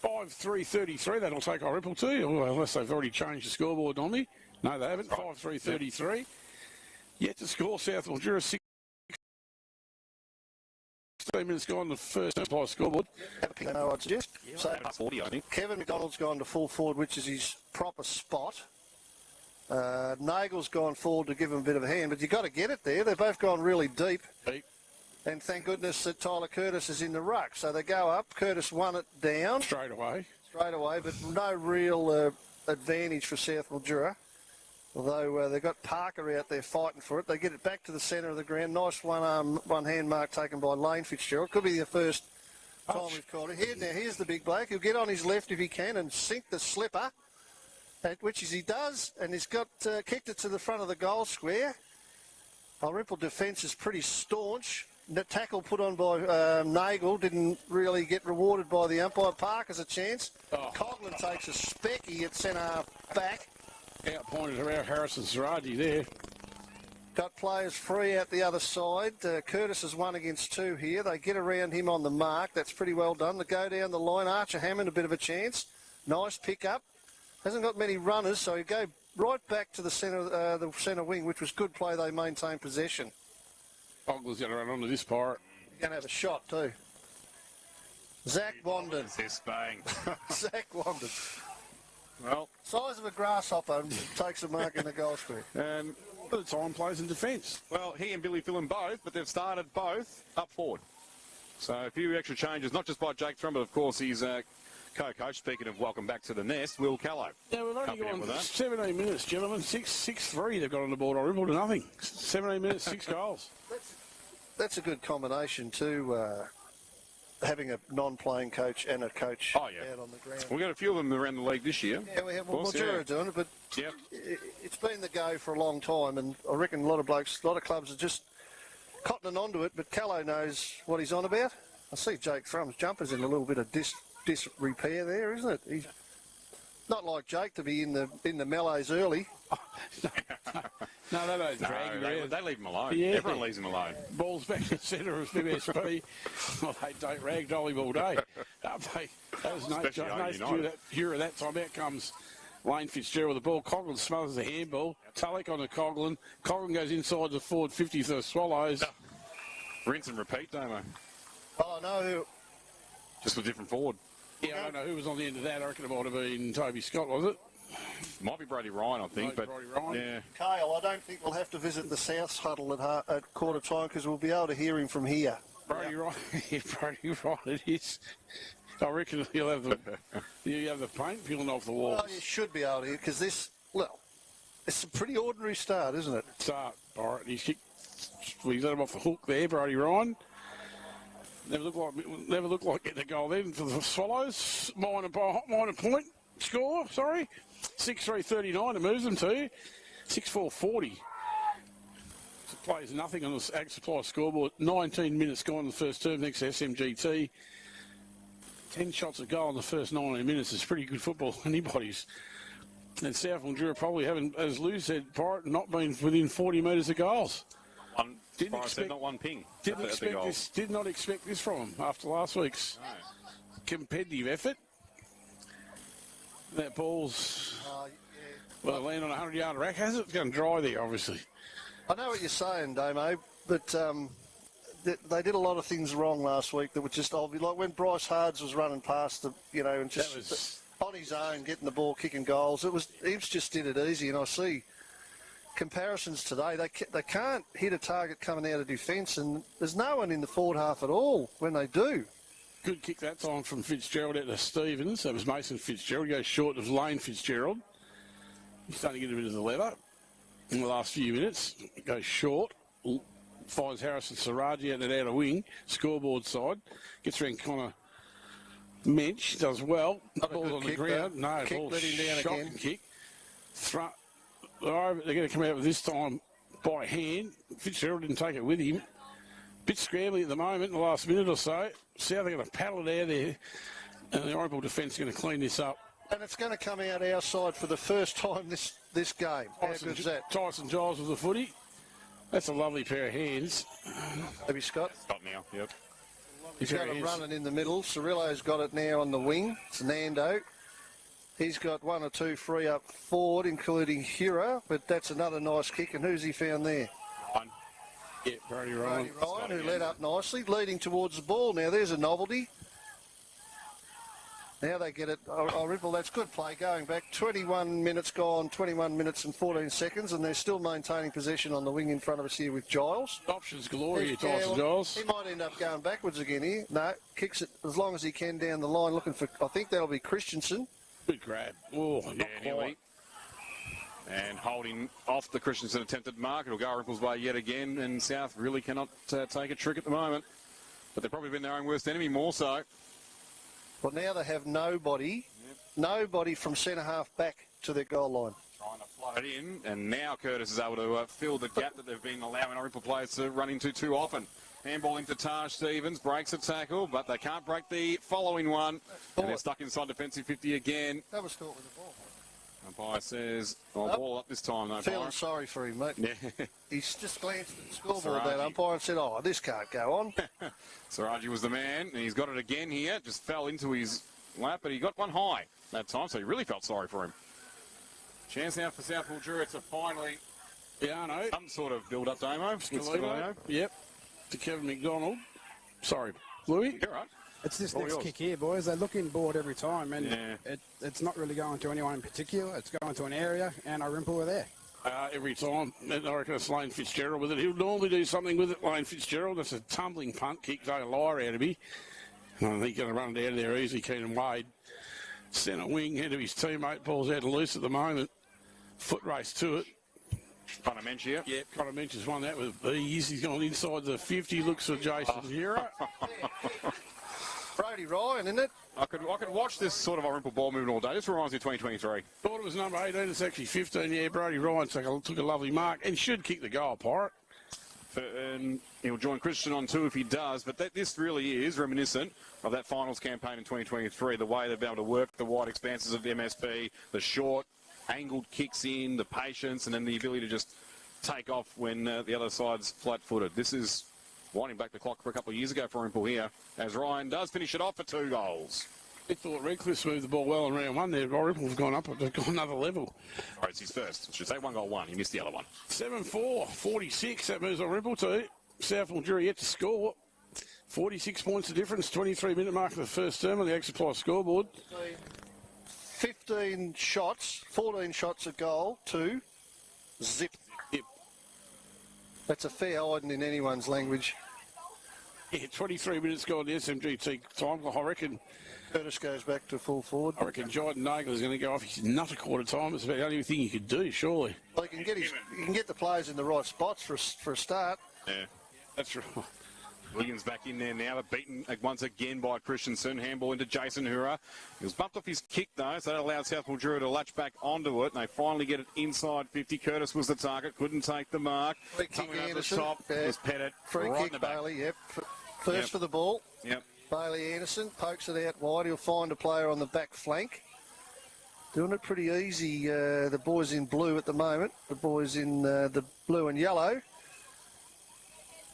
5-3-33, that'll take Irymple too, unless they've already changed the scoreboard on me. No, they haven't. 5-3-33. Yet to score, South Mildura 16 minutes gone, the first Empire scoreboard. No, I'd suggest. So, 40, I think. Kevin McDonald's gone to full forward, which is his proper spot. Nagel's gone forward to give him a bit of a hand, but you've got to get it there. They've both gone really deep. And thank goodness that Tyler Curtis is in the ruck. So they go up. Curtis won it down. Straight away, but no real advantage for South Mildura. Although they've got Parker out there fighting for it. They get it back to the centre of the ground. Nice one-hand mark taken by Lane Fitzgerald. Could be the first time we've caught it. Here's the big bloke. He'll get on his left if he can and sink the slipper, which is he does, and he's got kicked it to the front of the goal square. Irymple defence is pretty staunch. The tackle put on by Nagel didn't really get rewarded by the umpire. Parker's a chance. Coughlin takes a specky at centre-half back. Out-pointed around Harrison Saraji there. Got players free out the other side. Curtis is 1 against 2 here. They get around him on the mark. That's pretty well done. They go down the line. Archer Hammond, a bit of a chance. Nice pick-up. Hasn't got many runners, so you go right back to the centre wing, which was good play. They maintain possession. Ogler's going to run onto this Pirate. He's going to have a shot too. Zach Wandon. Bang. Zach Wandon. Well, size of a grasshopper takes a mark in the goal square. But the time plays in defence. Well, he and Billy Phillim both, but they've started both up forward. So a few extra changes, not just by Jake Thrum, but of course he's co-coach. Speaking of welcome back to the nest, Will Callow. Yeah, we've only gone 17 minutes, gentlemen. 6-3 they've got on the board. Irymple to nothing. 17 minutes, 6 goals. That's a good combination too. Having a non-playing coach and a coach out on the ground. We've got a few of them around the league this year. Yeah, we have. Mildura are doing it, but it's been the go for a long time, and I reckon a lot of clubs are just cottoning onto it, but Callow knows what he's on about. I see Jake Thrum's jumper's in a little bit of disrepair there, isn't it? He's not like Jake to be in the mellows early. No, they don't drag him around. They leave him alone. Yeah. Everyone leaves him alone. Ball's back to the centre of MSP. Well, they don't rag dolly all day. That was no Jura that time. Out comes Lane Fitzgerald with the ball. Coughlin smothers the handball. Tulloch on the Coughlin. Coughlin goes inside the forward 50 for the Swallows. Rinse and repeat, Damo. Oh, no. Just a different forward. Yeah, I don't know who was on the end of that. I reckon it might have been Toby Scott, was it? Might be Brody Ryan, I think. Brody Ryan. Yeah. Kale, I don't think we'll have to visit the South huddle at quarter time because we'll be able to hear him from here. Brody Ryan. Yeah, Brody Ryan it is. I reckon you'll have the paint peeling off the walls. Well, you should be able to hear because it's a pretty ordinary start, isn't it? Start. All right, he's let him off the hook there, Brody Ryan. Never looked like getting a goal then for the Swallows. Minor point score, sorry. 6-3-39 it moves them to 6-4-40. Plays nothing on the Ag Supply scoreboard. 19 minutes gone in the first term next to SMGT. 10 shots a goal in the first 19 minutes is pretty good football. Anybody's. And South Mildura probably haven't, as Lou said, Pirate not been within 40 metres of goals. Didn't Brian said expect, not one ping. didn't at the expect goal. this. Did not expect this from him after last week's competitive effort. That ball's well, land on a 100-yard rack, has it? It's going to dry there, obviously. I know what you're saying, Damo, but they did a lot of things wrong last week that were just obvious. Like when Bryce Hards was running past the, and just on his own, getting the ball, kicking goals. Eames just did it easy, and I see comparisons today. They can't hit a target coming out of defence, and there's no one in the forward half at all when they do. Good kick that time from Fitzgerald out to Stevens. That was Mason Fitzgerald. Goes short of Lane Fitzgerald. He's starting to get a bit of the lever in the last few minutes. Goes short. Finds Harrison Saraji out that outer wing. Scoreboard side. Gets around Connor Mensch. Does well. Ball's on the ground. No, kick ball let him down shocking again. Kick. They're going to come out with this time by hand. Fitzgerald didn't take it with him. Bit scrambly at the moment in the last minute or so. See how they're going to paddle it out there. And the Irymple defence is going to clean this up. And it's going to come out our side for the first time this game. How good is that? Tyson Giles with the footy. That's a lovely pair of hands. Maybe Scott? Scott now, yep. He's got it running in the middle. Cirillo's got it now on the wing. It's Nando. He's got one or two free up forward, including Hira, but that's another nice kick. And who's he found there? One. Yeah, Brody Ryan. Who led up nicely, leading towards the ball. Now there's a novelty. Now they get it. Irymple, that's good play going back. 21 minutes gone, 21 minutes and 14 seconds, and they're still maintaining possession on the wing in front of us here with Giles. Options galore here, Tyson Giles. He might end up going backwards again here. No, kicks it as long as he can down the line, looking for, I think that'll be Christensen. Good grab. Oh, not nearly. And holding off the Christensen attempted mark. It'll go Irymple's way yet again, and South really cannot take a trick at the moment. But they've probably been their own worst enemy more so. Well, now they have nobody from centre half back to their goal line. Trying to float it in, and now Curtis is able to fill the gap that they've been allowing Irymple players to run into too often. Handball into Taj Stevens, breaks a tackle, but they can't break the following one. And they're stuck inside defensive 50 again. That was caught with the ball. Umpire says, ball up this time, though. Feeling sorry for him, mate. Yeah. He's just glanced at the scoreboard, that umpire, and said, this can't go on. Saraji was the man, and he's got it again here. Just fell into his lap, but he got one high that time, so he really felt sorry for him. Chance now for South Mildura to finally some sort of build-up, Damo. Yep. To Kevin McDonald. Sorry, Louis. You're right. It's this next kick here, boys. They look in board every time, and it's not really going to anyone in particular. It's going to an area, and Irymple are there. Every time. And I reckon it's Lane Fitzgerald with it. He'll normally do something with it, Lane Fitzgerald. That's a tumbling punt kick. Don't lie out of me. I think he's going to run it out of there easy. Keenan Wade. Centre wing, head of his teammate. Ball's out loose at the moment. Foot race to it. Connor Mensch here. Yeah, Connor Mensch has won that with ease. He's gone inside the 50. Looks for Jason Hira. Brody Ryan, isn't it? I could watch this sort of Irymple ball movement all day. This reminds me of 2023. Thought it was number 18. It's actually 15. Yeah, Brody Ryan took a lovely mark and should kick the goal, Pirate. And he'll join Christian on two if he does. But this really is reminiscent of that finals campaign in 2023. The way they've been able to work the wide expanses of the MSP, the short, angled kicks in, the patience, and then the ability to just take off when the other side's flat-footed. This is winding back the clock for a couple of years ago for Irymple here, as Ryan does finish it off for 2 goals. I thought Redcliffe moved the ball well in round 1 there. Irymple's gone up. They've gone another level. All right, it's his first. I should say 1 goal 1. He missed the other one. 7-4, 46. That moves Irymple to. South Mildura yet to score. 46 points of difference. 23-minute mark of the first term on the Ag Supply scoreboard. 15 shots, 14 shots a goal, 2 zip. Yep. That's a fair hiding in anyone's language. Yeah, 23 minutes gone the SMGT time. I reckon Curtis goes back to full forward. I reckon Jordan Nagler's going to go off his nut a quarter time. It's about the only thing he could do, surely. Well, he can get the players in the right spots for a start. Yeah, that's right. Williams back in there now. They're beaten once again by Christensen. Handball into Jason Hura. He was bumped off his kick, though, so that allowed South Mildura to latch back onto it. And they finally get it inside 50. Curtis was the target. Couldn't take the mark. Free kick, Coming over the Anderson. top was Pettit. Free right in kick, the back. Bailey, yep. First for the ball. Yep. Bailey Anderson pokes it out wide. He'll find a player on the back flank. Doing it pretty easy. The boys in blue at the moment. The boys in the blue and yellow.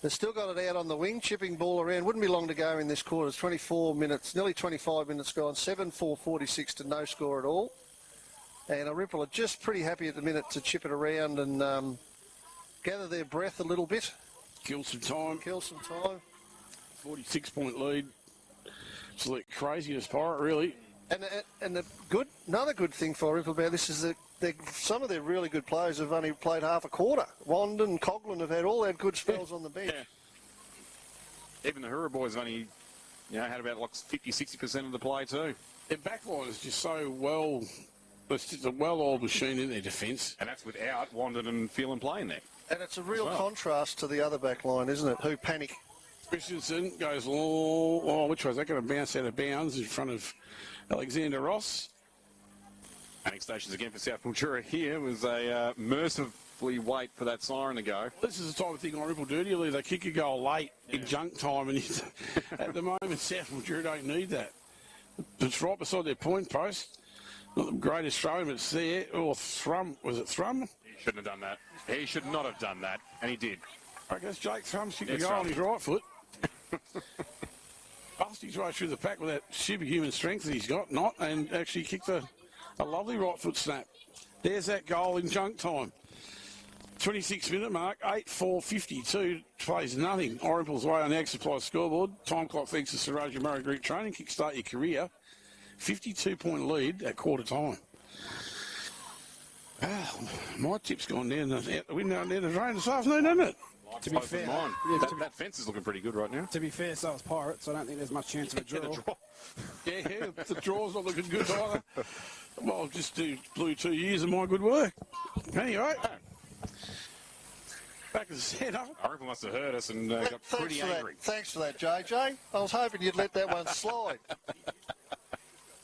They've still got it out on the wing, chipping ball around. Wouldn't be long to go in this quarter. It's 24 minutes, nearly 25 minutes gone. 7-4-46 to no score at all. And Irymple are just pretty happy at the minute to chip it around and gather their breath a little bit. Kill some time. 46-point lead. Absolute craziness, Pirate, really. And another good thing for Irymple about this is that some of their really good players have only played half a quarter. Wandon and Coughlin have had good spells on the bench. Yeah. Even the Hura boys have only had about 50-60% of the play too. Their backline is just so well. It's just a well-oiled machine in their defence. And that's without Wandon and Phelan playing there. And it's a real contrast to the other back line, isn't it? Who panic. Christensen goes, which way is that going to bounce out of bounds in front of Alexander Ross? Panic stations again for South Mildura here was a mercifully wait for that siren to go. This is the type of thing Irymple do to you. They kick a goal late in junk time, and at the moment South Mildura don't need that. It's right beside their point post. Not the greatest throw, but it's there. Or Thrum. Was it Thrum? He shouldn't have done that. He should not have done that, and he did. I guess Jake Thrum's kicked a goal on his right foot. Bust his way through the pack with that superhuman strength that he's got, and actually kicked a lovely right foot snap. There's that goal in junk time. 26-minute mark, 8-4-52, plays nothing. Irymple's way on the Ag Supply scoreboard. Time clock thanks to Sunraysia Murray Group Training. Kickstart your career. 52-point lead at quarter time. My tip's gone down the window down the drain this afternoon, hasn't it? To be fair, that fence is looking pretty good right now. To be fair, so is Pirates, so I don't think there's much chance of a draw. The draw's not looking good either. Well, I'll just blew 2 years of my good work. Anyway, back to the centre. Irymple must have heard us and got pretty angry. Thanks for that, JJ. I was hoping you'd let that one slide.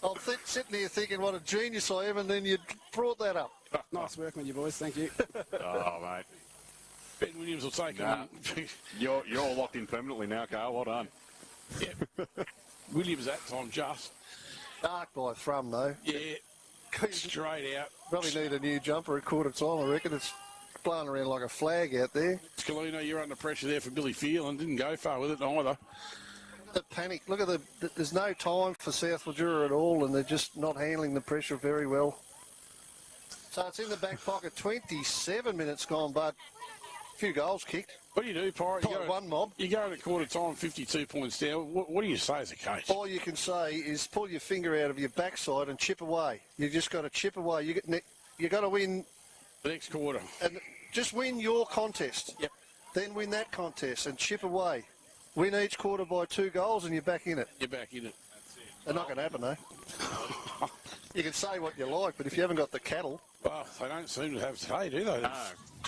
I'm sitting here thinking what a genius I am, and then you brought that up. Nice work with you boys, thank you. Oh, mate. Ben Williams will take him. You're locked in permanently now, Carl. Well done. Yeah. Williams that time just. Dark by Thrum, though. Yeah. Straight out. Probably need a new jumper at quarter time, I reckon. It's blowing around like a flag out there. Scalino, you're under pressure there for Billy Phelan. Didn't go far with it either. The panic. Look at there's no time for South Mildura at all, and they're just not handling the pressure very well. So it's in the back pocket. 27 minutes gone, but a few goals kicked. What do you do, Pirate? One mob. You go at quarter time, 52 points down. What do you say as a coach? All you can say is pull your finger out of your backside and chip away. You just got to chip away. You got to win the next quarter, and just win your contest. Yep. Then win that contest and chip away. Win each quarter by 2 goals and you're back in it. You're back in it. They're not going to happen, though. You can say what you like, but if you haven't got the cattle... Well, they don't seem to have today, do they? No.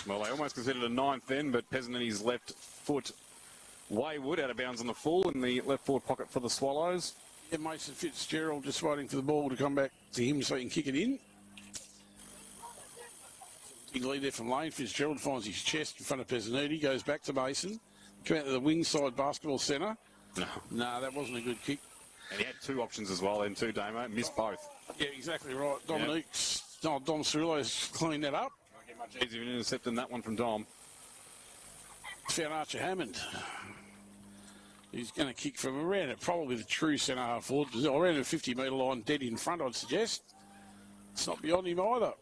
Well, they almost considered a ninth then, but Peasant and his left foot wayward out of bounds on the full in the left forward pocket for the Swallows. Yeah, Mason Fitzgerald just waiting for the ball to come back to him so he can kick it in. Big lead there from Lane. Fitzgerald finds his chest in front of Pesanuti, goes back to Mason. Come out to the wing side basketball centre. No, that wasn't a good kick. And he had 2 options as well then too, Damo. Missed both. Yeah, exactly right. Dom Cirillo's cleaned that up. Can't get much easier of an intercept than that one from Dom. Found Archer Hammond. He's going to kick from around it, probably the true centre half forward, around the 50-metre line, dead in front, I'd suggest. It's not beyond him either.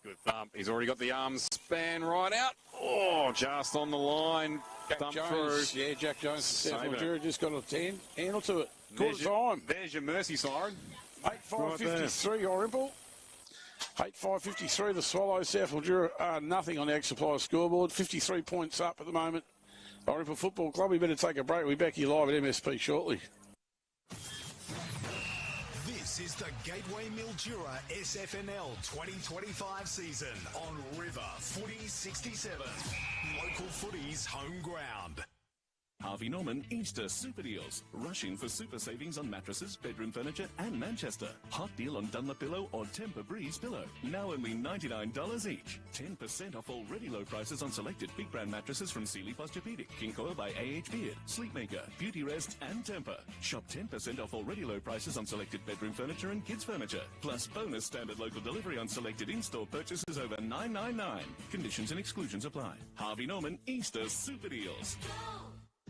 Good thump. He's already got the arms span right out. Oh, just on the line. Jack Jones. Through. Yeah, Jack Jones. South Mildura just got a handle to it. Quarter time. There's your mercy siren. 8-5-53, Irymple. 8-5-53, the Swallows. South Mildura are nothing on the Ag Supply scoreboard. 53 points up at the moment. Irymple Football Club, we better take a break. We'll be back here live at MSP shortly. This is the Gateway Mildura SFNL 2025 season on River Footy 67. Local footy's home ground. Harvey Norman Easter Super Deals. Rush in for super savings on mattresses, bedroom furniture and Manchester. Hot deal on Dunlop Pillow or Temper Breeze Pillow. Now only $99 each. 10% off already low prices on selected big brand mattresses from Sealy Posturepedic, King Coil by A.H. Beard, Sleepmaker, Beauty Rest and Temper. Shop 10% off already low prices on selected bedroom furniture and kids furniture. Plus bonus standard local delivery on selected in-store purchases over $9.99. Conditions and exclusions apply. Harvey Norman Easter Super Deals.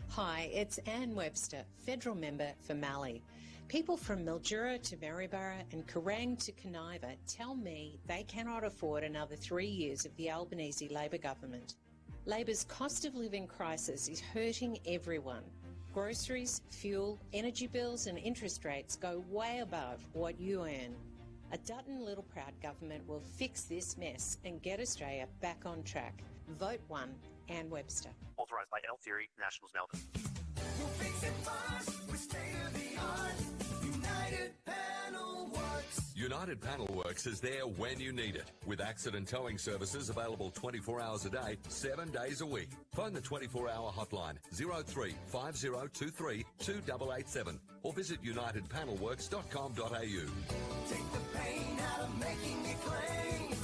Hi, it's Anne Webster, federal member for Mallee. People from Mildura to Maryborough and Kerrang to Coniva tell me they cannot afford another 3 years of the Albanese Labor government. Labor's cost of living crisis is hurting everyone. Groceries, fuel, energy bills and interest rates go way above what you earn. A Dutton Little Proud government will fix this mess and get Australia back on track. Vote 1, Anne Webster. Authorised by L Theory, Nationals Melbourne. We'll fix it fast with state-of-the-art United Panel Works. United Panel Works is there when you need it, with accident towing services available 24 hours a day, 7 days a week. Phone the 24-hour hotline 03 5023 2887 or visit unitedpanelworks.com.au. Take the pain out of making it clean.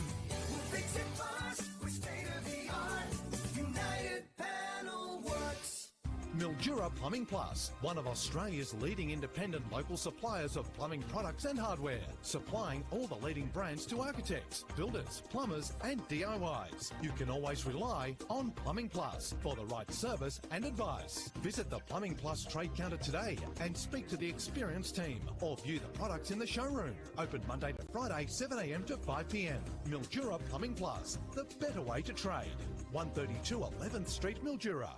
We'll fix it fast with state-of-the-art United Panel Works. Mildura Plumbing Plus, one of Australia's leading independent local suppliers of plumbing products and hardware, supplying all the leading brands to architects, builders, plumbers and DIYs. You can always rely on Plumbing Plus for the right service and advice. Visit the Plumbing Plus trade counter today and speak to the experienced team or view the products in the showroom. Open Monday to Friday, 7 a.m. to 5 p.m. Mildura Plumbing Plus, the better way to trade. 132 11th Street, Mildura.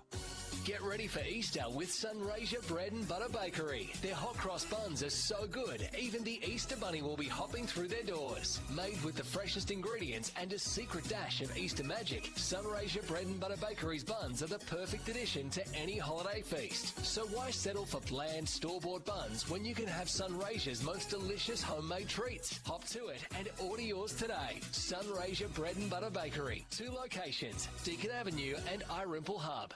Get ready for Easter with Sunraysia Bread and Butter Bakery. Their hot cross buns are so good, even the Easter Bunny will be hopping through their doors. Made with the freshest ingredients and a secret dash of Easter magic, Sunraysia Bread and Butter Bakery's buns are the perfect addition to any holiday feast. So why settle for bland store-bought buns when you can have Sunraysia's most delicious homemade treats? Hop to it and order yours today. Sunraysia Bread and Butter Bakery. 2 locations, Deakin Avenue and Irymple Hub.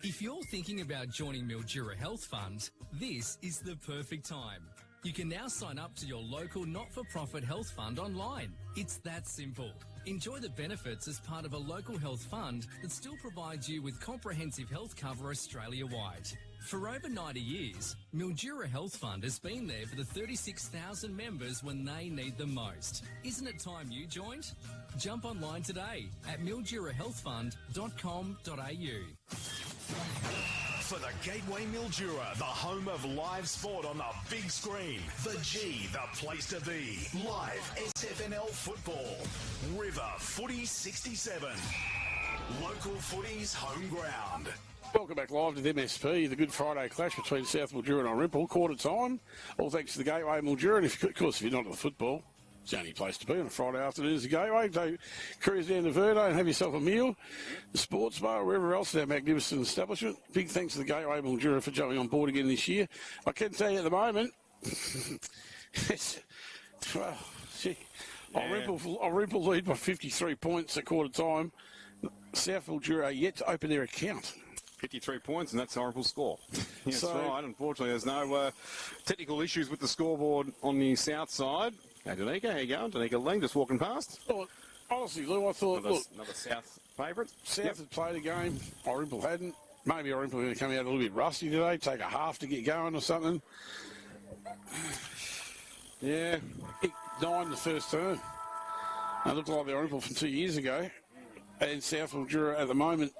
If you're thinking about joining Mildura Health Fund, this is the perfect time. You can now sign up to your local not-for-profit health fund online. It's that simple. Enjoy the benefits as part of a local health fund that still provides you with comprehensive health cover Australia-wide. For over 90 years, Mildura Health Fund has been there for the 36,000 members when they need them most. Isn't it time you joined? Jump online today at mildurahealthfund.com.au. For the Gateway Mildura, the home of live sport on the big screen. The G, the place to be. Live SFNL football. River Footy 67. Local footy's home ground. Welcome back live to the MSP, the Good Friday clash between South Mildura and Irymple. Quarter time. All thanks to the Gateway Mildura. And, of course, if you're not into the football, it's the only place to be on a Friday afternoon is the Gateway. Take cruise down to Verde and have yourself a meal. The sports bar, wherever else, our magnificent establishment. Big thanks to the Gateway Mildura for jumping on board again this year. I can tell you at the moment, Irymple lead by 53 points at quarter time. South Mildura yet to open their account. 53 points, and that's Irymple's score. Yes, so, right. Unfortunately, there's no technical issues with the scoreboard on the south side. Hey, Danica, how you going? Danica Ling just walking past. Oh, honestly, Lou, I thought, another South favourite. South had played a game, Irymple hadn't. Maybe Irymple are going to come out a little bit rusty today, take a half to get going or something. Yeah. 9 the first term. They looked like the Irymple from 2 years ago. And South Mildura at the moment,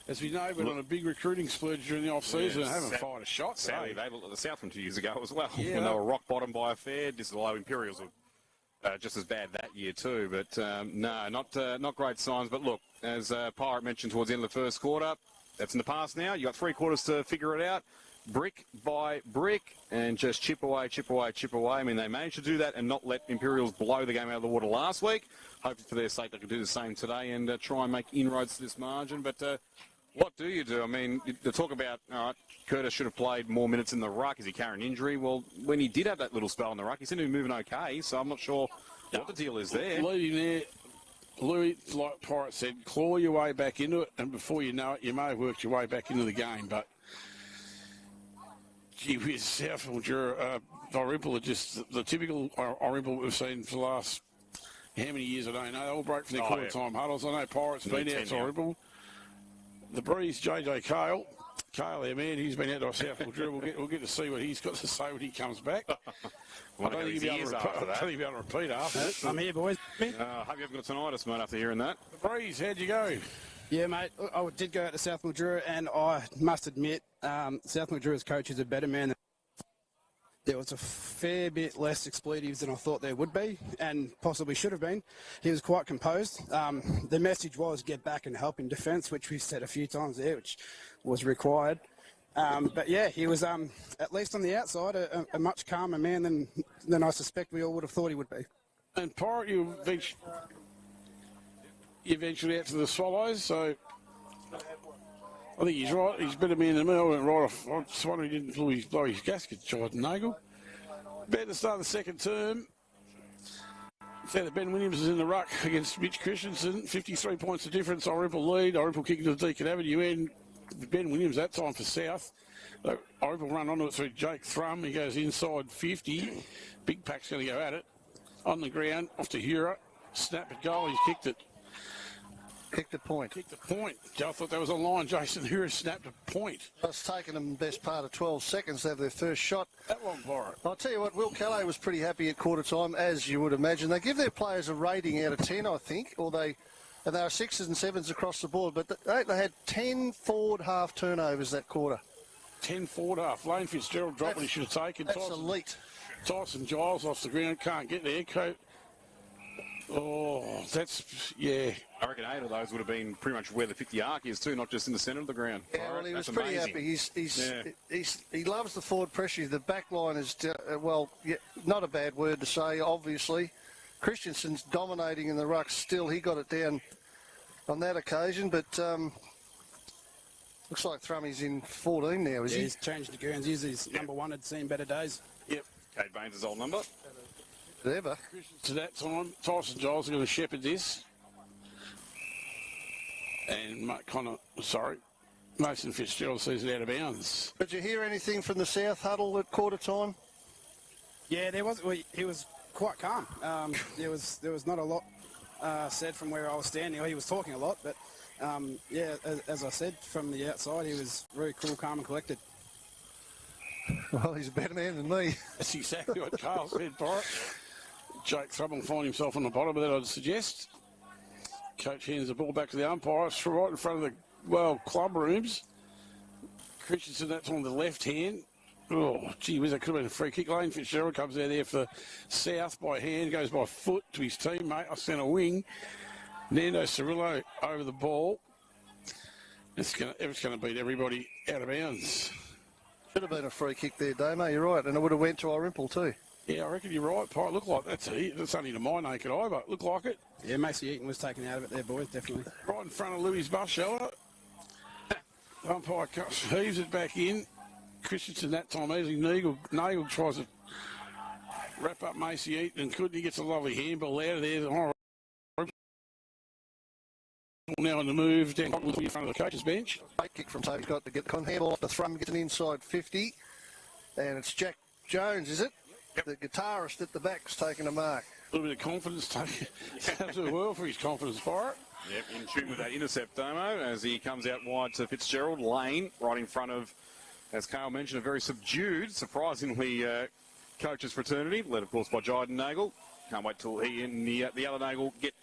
as we know, went on a big recruiting splurge during the off-season and haven't fired a shot. Sadly, they looked at the South from 2 years ago as well. Yeah, when they were rock bottom by a fair. Dislow Imperials were just as bad that year too. But no, not great signs. But look, as Pirate mentioned towards the end of the first quarter, that's in the past now. You got 3 quarters to figure it out. Brick by brick and just chip away, chip away, chip away. I mean, they managed to do that and not let Imperials blow the game out of the water last week. Hopefully for their sake they can do the same today and try and make inroads to this margin. But what do you do? I mean, to talk about, all right, Curtis should have played more minutes in the ruck. Is he carrying injury? Well, when he did have that little spell in the ruck, he seemed to be moving okay, so I'm not sure what the deal is there. Leading there, Louis, like Pirate said, claw your way back into it, and before you know it, you may have worked your way back into the game. But Gee whiz, South Mildura, Irymple are just the typical Irymple we've seen for the last how many years, I don't know. They all broke from their quarter time huddles. I know Pirates been out to Irymple. The Breeze, JJ Cale, their man, he's been out to South Mildura. We'll get to see what he's got to say when he comes back. I don't think he'll be able to repeat after that. I'm here, boys. I hope you haven't got tinnitus, mate, after hearing that. The Breeze, how'd you go? Yeah, mate, I did go out to South Mildura, and I must admit, South Mildura's coach is a better man than there was a fair bit less expletives than I thought there would be, and possibly should have been. He was quite composed. The message was get back and help in defence, which we've said a few times there, which was required. But yeah, he was, at least on the outside, a much calmer man than I suspect we all would have thought he would be. And Pirate, you ventured out to the Swallows, so I think he's right. He's a better man than me. I went right off. I just wonder he didn't blow his gasket, Jordan Nagel. About to start the second term. So that Ben Williams is in the ruck against Mitch Christensen. 53 points of difference. Irymple lead. Irymple kicking to the Deacon Avenue end. Ben Williams that time for South. Irymple run onto it through Jake Thrum. He goes inside 50. Big Pack's going to go at it. On the ground, off to Hura. Snap at goal. He's kicked it. Kicked a point. Kicked a point. I thought that was a line. Jason Hura snapped a point. It's taken them the best part of 12 seconds to have their first shot. That one, Pirate. I'll tell you what, Will Calais was pretty happy at quarter time, as you would imagine. They give their players a rating out of 10, I think, and they are 6s and 7s across the board, but they had 10 forward half turnovers that quarter. 10 forward half. Lane Fitzgerald dropped what he should have taken. That's elite. Tyson Giles off the ground, can't get there. Oh, that's, yeah. I reckon 8 of those would have been pretty much where the 50 arc is too, not just in the centre of the ground. Yeah, well, he was that's pretty amazing. happy. He loves the forward pressure. The back line is, not a bad word to say, obviously. Christensen's dominating in the ruck still. He got it down on that occasion, but looks like Thrummy's in 14 now, is he? He's changed to Guernsey's. He's number one. Had seen better days. Yep. Kate Baines' old number. Ever. To that time, Tyson Giles are going to shepherd this. And Mason Fitzgerald sees it out of bounds. Did you hear anything from the South huddle at quarter time? Yeah, he was quite calm. There was not a lot said from where I was standing. He was talking a lot, but as I said, from the outside, he was very cool, calm and collected. Well, he's a better man than me. That's exactly what Carl said, Pirate. Jake Thrum will find himself on the bottom of that, I'd suggest. Coach hands the ball back to the umpires, right in front of the, club rooms. Christensen, that's on the left hand. Oh, gee whiz, that could have been a free kick. Lane Fitzgerald comes out there for South by hand, goes by foot to his teammate. I sent a wing. Nando Cirillo over the ball. It's going to beat everybody out of bounds. Should have been a free kick there, Damo. You're right, and it would have went to Irymple too. Yeah, I reckon you're right, Pirate. Look like that's only to my naked eye, but look like it. Yeah, Macy Eaton was taken out of it there, boys, definitely. Right in front of Louis' bus shelter. Umpire heaves it back in. Christensen that time easily. Nagel tries to wrap up Macy Eaton and couldn't. He gets a lovely handball out of there. Now on the move down in front of the coach's bench. Great kick from Toby Scott to get the handball off the Thrum, gets an inside 50. And it's Jack Jones, is it? Yep. The guitarist at the back's taking a mark. A little bit of confidence taken absolutely well for his confidence for it. Yep, in tune with that intercept, Domo, as he comes out wide to Fitzgerald. Lane right in front of, as Carl mentioned, a very subdued, surprisingly, coaches fraternity, led, of course, by Jiden Nagel. Can't wait till he and the other Nagel get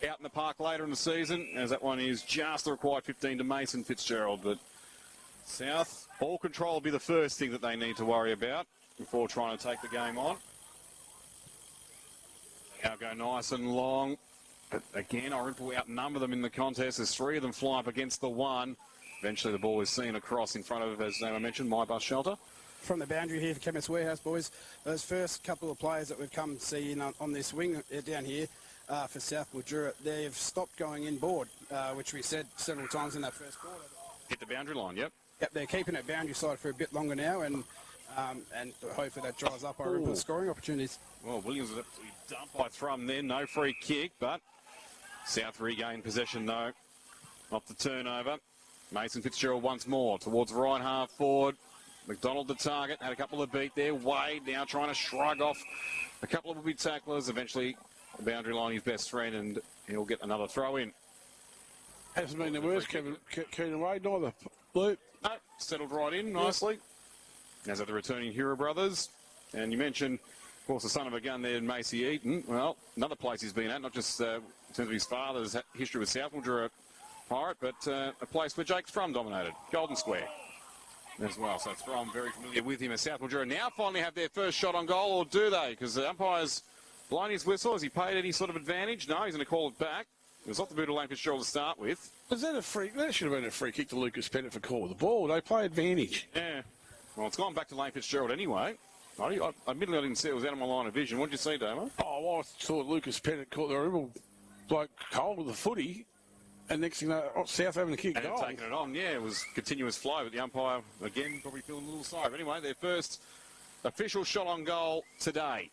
out in the park later in the season, as that one is just the required 15 to Mason Fitzgerald. But South, ball control will be the first thing that they need to worry about before trying to take the game on. Now go nice and long. But again, Irymple outnumber them in the contest. There's 3 of them fly up against the 1. Eventually the ball is seen across in front of, as I mentioned, my bus shelter. From the boundary here for Chemist Warehouse, boys, those first couple of players that we've come see in on this wing down here for South Mildura, they've stopped going inboard, which we said several times in that first quarter. Hit the boundary line, yep. Yep, they're keeping it boundary side for a bit longer now, and hopefully that dries up our scoring opportunities. Well, Williams was absolutely dumped by Thrum then. No free kick, but South regained possession, though, off the turnover. Mason Fitzgerald once more towards right half forward. McDonald the target, had a couple of beat there. Wade now trying to shrug off a couple of big tacklers. Eventually, the boundary line, his best friend, and he'll get another throw in. Hasn't been the worst, Keenan Wade, neither. Luke. No, settled right in nicely. As are the returning Hero brothers. And you mentioned, of course, the son of a gun there, Macy Eaton. Well, another place he's been at, not just in terms of his father's history with South Mildura Pirate, but a place where Jake Thrum dominated, Golden Square as well. So Thrum very familiar with him as South Mildura now finally have their first shot on goal, or do they? Because the umpire's blowing his whistle. Has he paid any sort of advantage? No, he's going to call it back. It was off the boot of Lane Fitzgerald to start with. Was that a free? That should have been a free kick to Lucas Pennant for call of the ball. They play advantage. Yeah. Well, it's gone back to Lane Fitzgerald anyway. Admittedly, I didn't see it. It was out of my line of vision. What did you see, Damo? Oh, well, I thought Lucas Pennant caught the Irymple bloke hold with the footy, and next thing South having a kick and goal. Taking it on, yeah, it was continuous flow, but the umpire, again, probably feeling a little sorry. But anyway, their first official shot on goal today.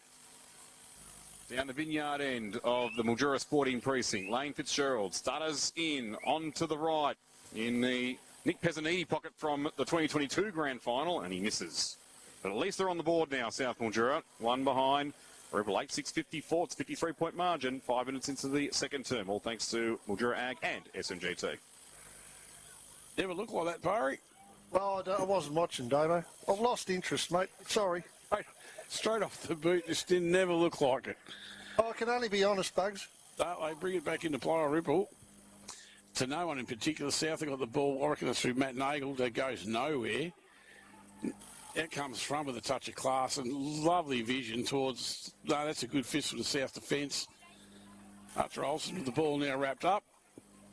Down the vineyard end of the Mildura Sporting Precinct. Lane Fitzgerald stutters in, on to the right in the Nick Pezzaniti pocket from the 2022 Grand Final, and he misses. But at least they're on the board now, South Mildura. One behind. Irymple 8-6-54. It's a 53-point margin. 5 minutes into the second term. All thanks to Mildura Ag and SMGT. Never looked like that, Barry. Well, I wasn't watching, Damo. I've lost interest, mate. Sorry. Mate, straight off the boot, just didn't never look like it. Oh, I can only be honest, Bugs. They bring it back into play on Irymple. To no one in particular. South have got the ball. I reckon it's through Matt Nagel. That goes nowhere. Out comes Thrum with a touch of class and lovely vision towards... No, that's a good fist for the South defence. Archer Olsen with the ball now wrapped up.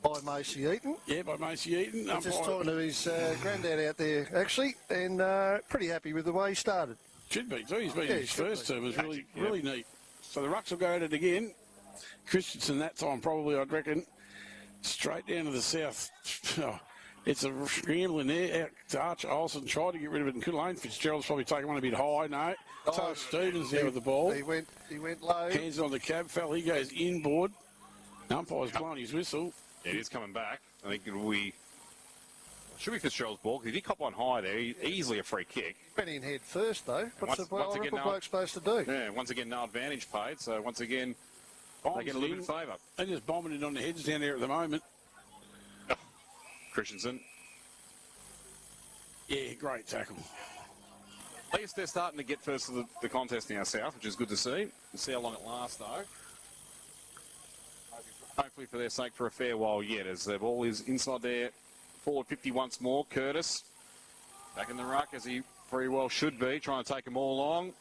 By Macy Eaton. Yeah, by Macy Eaton. I'm just talking to his granddad out there, actually, and pretty happy with the way he started. Should be, too. He's been in his first term. It was really neat. So the Rucks will go at it again. Christensen that time probably, I'd reckon. Straight down to the South. Oh, it's a scrambling there. Out to Archer Olsen. Tried to get rid of it and couldn't. Lane Fitzgerald's probably taken one a bit high. No. So Stevens there with the ball. He went low. Hands on the cab fell. He goes inboard. Umpire's blowing his whistle. It is coming back. I think should be Fitzgerald's ball, because he did cop one high there. Easily a free kick. Went in head first, though. What's the Irymple bloke supposed to do? Yeah, once again, no advantage paid. So once again, they get a little bit of favour. They're just bombing it on the heads down there at the moment. Oh, Christensen. Yeah, great tackle. At least they're starting to get first of the contest now, South, which is good to see. We'll see how long it lasts, though. Hopefully for their sake for a fair while yet, as the ball is inside there. Forward 50 once more. Curtis back in the ruck, as he very well should be, trying to take them all along.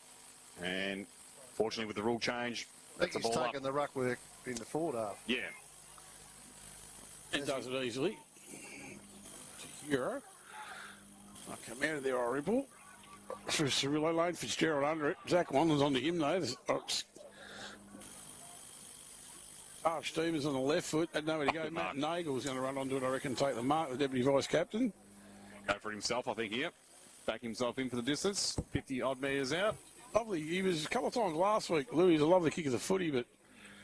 And fortunately with the rule change, I think he's taking the ruck in the forward half. Yeah. It does it easily. Hero. I come out of there, Irymple. Through Cirillo Lane, Fitzgerald under it. Zach Wanlon's onto him, though. Stevens on the left foot. Had nowhere to go. Matt Nagel was going to run onto it, I reckon, take the mark, the deputy vice captain. Go for himself, I think, here. Back himself in for the distance. 50-odd metres out. Lovely. He was a couple of times last week. Louis was a lovely kick of the footy, but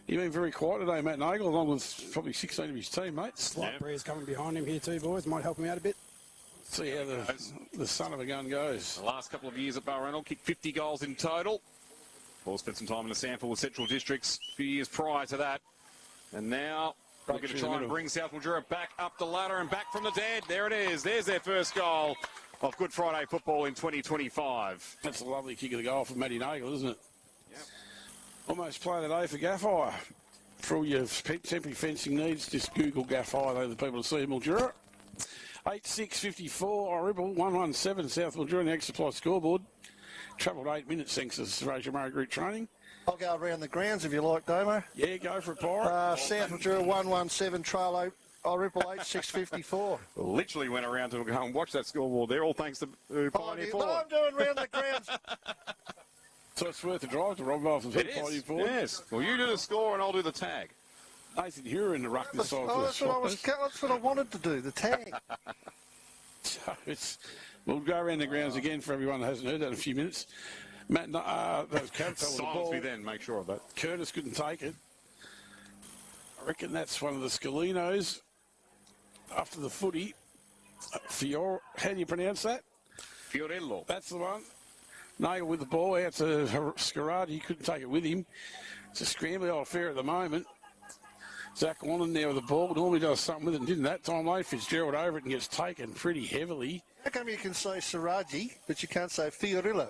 he's been very quiet today, Matt Nagel, along with probably 16 of his teammates. Slight breeze coming behind him here too, boys. Might help him out a bit. See how the son of a gun goes. The last couple of years at Balranald, kicked 50 goals in total. Paul spent some time in the sample with Central Districts a few years prior to that. And now we're going to try and bring South Mildura back up the ladder and back from the dead. There it is. There's their first goal of Good Friday football in 2025. That's a lovely kick of the goal from Matty Nagel, isn't it? Yep. Almost play of the day for Gaffire. For all your temporary fencing needs, just Google Gaffire. They're the people to see Mildura. 8-6-54, Irymple, 1-1-7, South Mildura, the extra supply scoreboard. Travelled 8 minutes thanks to Sunraysia Murray Group training. I'll go around the grounds if you like, Damo. Yeah, go for it, Pirate. South Mildura 1-1-7, Tralo, Irymple 8-6-54. Literally went around to go and watch that scoreboard there, all thanks to Pioneer Ford. I'm doing round the grounds. So it's worth a drive to Rob Wilson's Pioneer Ford. Yes. Well, you do the score and I'll do the tag. Nathan Hura in the ruck this side. That's what I wanted to do, the tag. So we'll go around the grounds again for everyone that hasn't heard that in a few minutes. Matt, that was Cab fell with the ball. Silence me then, make sure of that. Curtis couldn't take it. I reckon that's one of the Scalinos after the footy. How do you pronounce that? Fiorello. That's the one. Nagle with the ball out to Scarradi. He couldn't take it with him. It's a scrambling old affair at the moment. Zach Wannon there with the ball. Normally does something with it and didn't that time. Lane Fitzgerald over it and gets taken pretty heavily. How come you can say Saraji, but you can't say Fiorillo?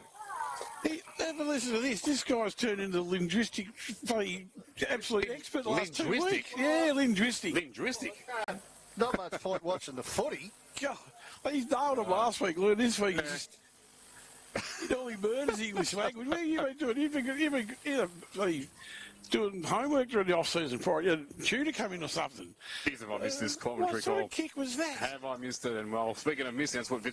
Have a listen to this. This guy's turned into linguistic, bloody absolute expert the last 2 weeks. Yeah, linguistic. Not much point watching the footy. God, he's nailed him last week. Look, this week he's just... all he murders English language. What have you been doing? You've been bloody doing homework during the off-season for it. You had a tutor come in or something. Jeez, have I missed this commentary what sort call? of kick was that? Have I missed it? And, well, speaking of missing, that's what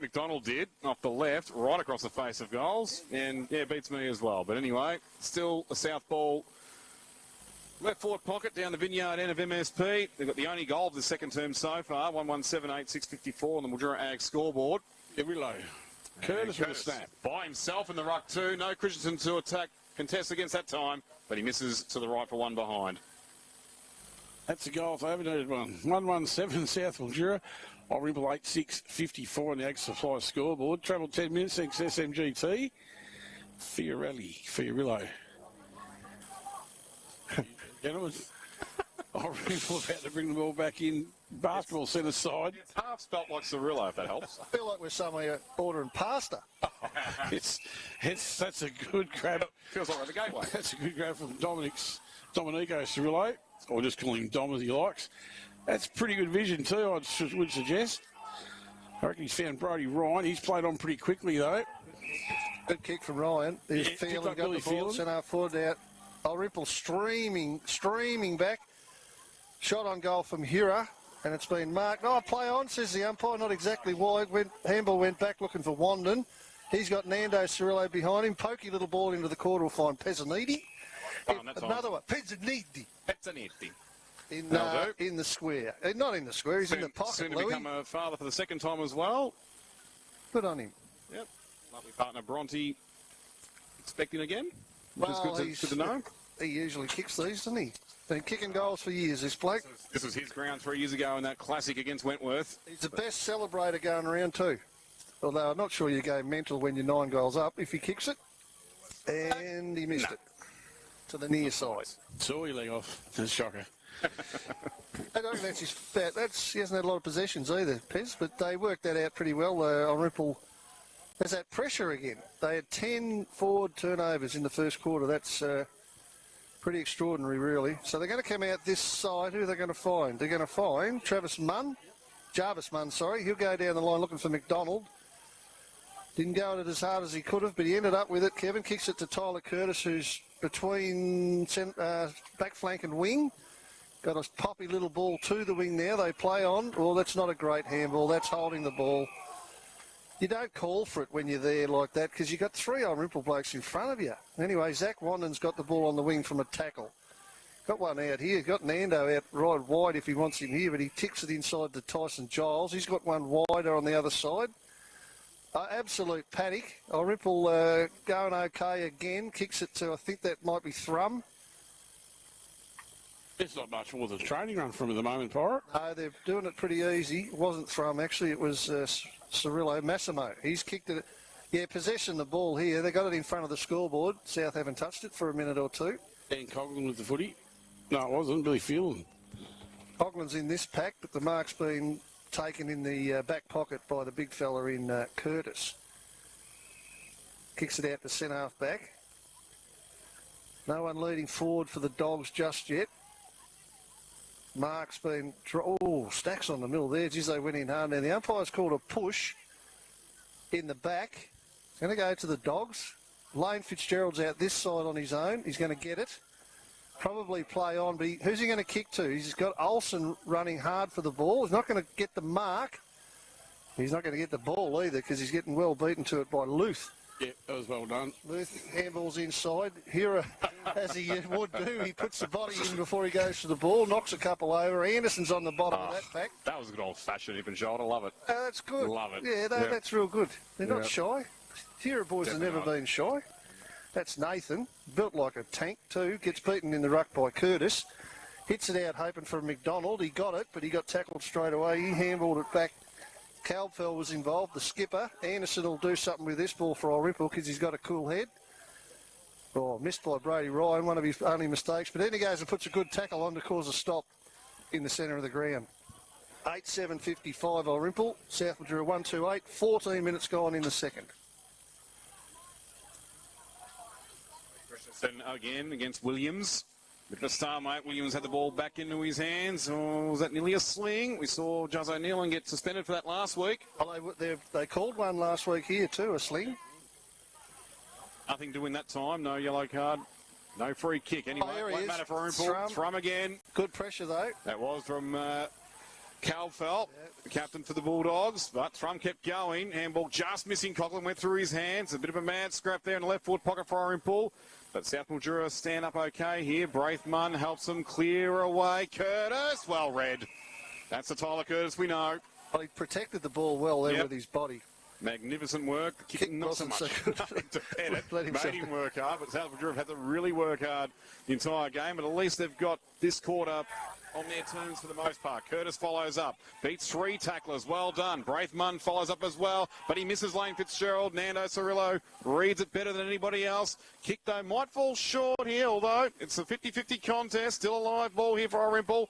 McDonald did off the left, right across the face of goals. And, yeah, beats me as well. But anyway, still a south ball. Left forward pocket down the Vineyard end of MSP. They've got the only goal of the second term so far, 117.86.54 on the Mildura Ag scoreboard. Every low. Curtis with a snap. By himself in the ruck too. No Christensen to attack. Contests against that time, but he misses to the right for one behind. That's a goal. They haven't needed one. 117 South Mildura. Irymple 86.54 on the Ag Supply scoreboard. Travelled 10 minutes thanks to SMGT. Fiorillo. Gentlemen, Irymple about to bring the ball back in. Basketball centre side. It's half spelt like Cirillo, if that helps. I feel like we're somewhere ordering pasta. That's a good grab. Feels like we're at the gateway. That's a good grab from Domenico Cirillo, or just call him Dom as he likes. That's pretty good vision too, I would suggest. I reckon he's found Brodie Ryan. He's played on pretty quickly though. Good kick from Ryan. He's feeling, got the ball, centre half forward out. Irymple streaming back. Shot on goal from Hura. And it's been marked. Oh, play on, says the umpire. Not exactly wide. Handball went back looking for Wandon. He's got Nando Cirillo behind him. Pokey little ball into the corner will find Pezzaniti. Another one. Pezzaniti. In the square. Not in the square. He's in the pocket, Soon to Louis. become a father for the second time as well. Good on him. Yep. Lovely partner Bronte. Expecting again. Which Well, is good to know. He usually kicks these, doesn't he? Been kicking goals for years, this bloke. This was his ground 3 years ago in that classic against Wentworth. He's the best celebrator going around too. Although I'm not sure you go mental when you're 9 goals up if he kicks it. And he missed it. To the near side. Saw your leg off. That's a shocker. I don't think that's his fat. He hasn't had a lot of possessions either, Pez, but they worked that out pretty well. Irymple has that pressure again. They had 10 forward turnovers in the first quarter. That's pretty extraordinary, really. So they're going to come out this side. Who are they going to find? They're going to find Jarvis Munn. He'll go down the line looking for McDonald. Didn't go at it as hard as he could have, but he ended up with it. Kevin kicks it to Tyler Curtis, who's between back flank and wing. Got a poppy little ball to the wing now. They play on. Well, that's not a great handball. That's holding the ball. You don't call for it when you're there like that because you've got 3 Irymple blokes in front of you. Anyway, Zach Wandon's got the ball on the wing from a tackle. Got one out here. Got Nando out right wide if he wants him here, but he ticks it inside to Tyson Giles. He's got one wider on the other side. Absolute panic. Irymple going okay again. Kicks it to, I think that might be Thrum. It's not much more than a training run from at the moment, Pirate. No, they're doing it pretty easy. It wasn't Thrum, actually. It was Cirillo. Massimo. He's kicked it. Yeah, possession the ball here. They got it in front of the scoreboard. South haven't touched it for a minute or two. Dan Coughlin with the footy. No, it wasn't. Billy Phelan. Coughlin's in this pack, but the mark's been taken in the back pocket by the big fella in Curtis. Kicks it out to centre half back. No one leading forward for the Dogs just yet. Mark's been... stacks on the middle there. Geez, they went in hard. Now, the umpire's called a push in the back. It's going to go to the Dogs. Lane Fitzgerald's out this side on his own. He's going to get it. Probably play on, but who's he going to kick to? He's got Olsen running hard for the ball. He's not going to get the mark. He's not going to get the ball either because he's getting well beaten to it by Luth. Yeah, that was well done. Luth handballs inside. Hira, as he would do, he puts the body in before he goes to the ball, knocks a couple over. Anderson's on the bottom of that pack. That was a good old-fashioned hip and shoulder. Love it. That's good. Love it. Yeah, that's real good. They're not shy. Hira boys have never been shy. That's Nathan, built like a tank too. Gets beaten in the ruck by Curtis. Hits it out hoping for McDonald. He got it, but he got tackled straight away. He handballed it back Calfell was involved, the skipper. Anderson will do something with this ball for Irymple because he's got a cool head. Oh, missed by Brady Ryan, one of his only mistakes. But then he goes and puts a good tackle on to cause a stop in the centre of the ground. 8-7-55 Irymple. South Mildura 1-2-8. 14 minutes gone in the second. Christensen again against Williams. Bit of a stalemate. Williams had the ball back into his hands. Oh, was that nearly a sling? We saw Juz O'Neill get suspended for that last week. Well, they called one last week here too, a sling. Nothing to win that time. No yellow card. No free kick. Anyway, won't matter for Irymple. Thrum again. Good pressure though. That was from Calfell, the captain for the Bulldogs. But Thrum kept going. Handball just missing. Coughlin went through his hands. A bit of a mad scrap there in the left forward pocket for Irymple. But South Mildura stand up okay here. Braithman helps them clear away. Curtis, well read. That's the Tyler Curtis we know. Well, he protected the ball well there with his body. Magnificent work. The kicking not so much. So good. to pen it. Made him work hard, but South Mildura have had to really work hard the entire game. But at least they've got this quarter on their terms for the most part. Curtis follows up. Beats 3 tacklers. Well done. Braithman follows up as well, but he misses Lane Fitzgerald. Nando Cirillo reads it better than anybody else. Kick, though, might fall short here, although it's a 50-50 contest. Still a live ball here for Irymple.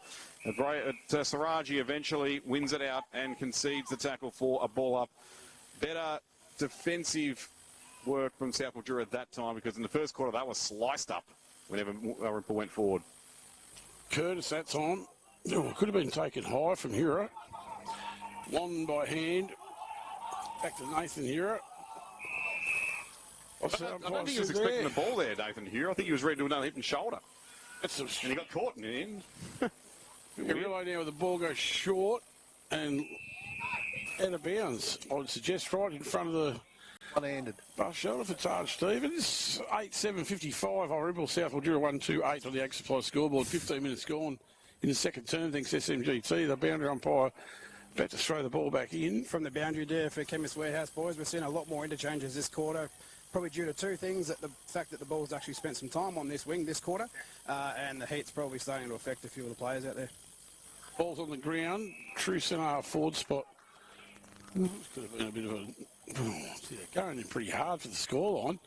Sunraysia eventually wins it out and concedes the tackle for a ball up. Better defensive work from South Mildura at that time, because in the first quarter that was sliced up whenever Irymple went forward. Curtis that time. Oh, could have been taken high from Hero. One by hand. Back to Nathan Hero. I don't think he was expecting the ball there, Nathan Hero. I think he was ready to do another hip and shoulder. And he got caught in the end. You realise now the ball goes short and out of bounds. I would suggest right in front of the one-handed bus shoulder for Taj Stevens. 8-7-55. Irymple South Mildura 1-2-8 on the Ag Supply scoreboard. 15 minutes gone in the second term. Thanks SMGT. The boundary umpire about to throw the ball back in. From the boundary there for Chemist Warehouse boys, we're seeing a lot more interchanges this quarter. Probably due to two things: that the fact that the ball's actually spent some time on this wing this quarter, and the heat's probably starting to affect a few of the players out there. Ball's on the ground. True centre forward spot. Could have been a bit of a... they're going in pretty hard for the scoreline,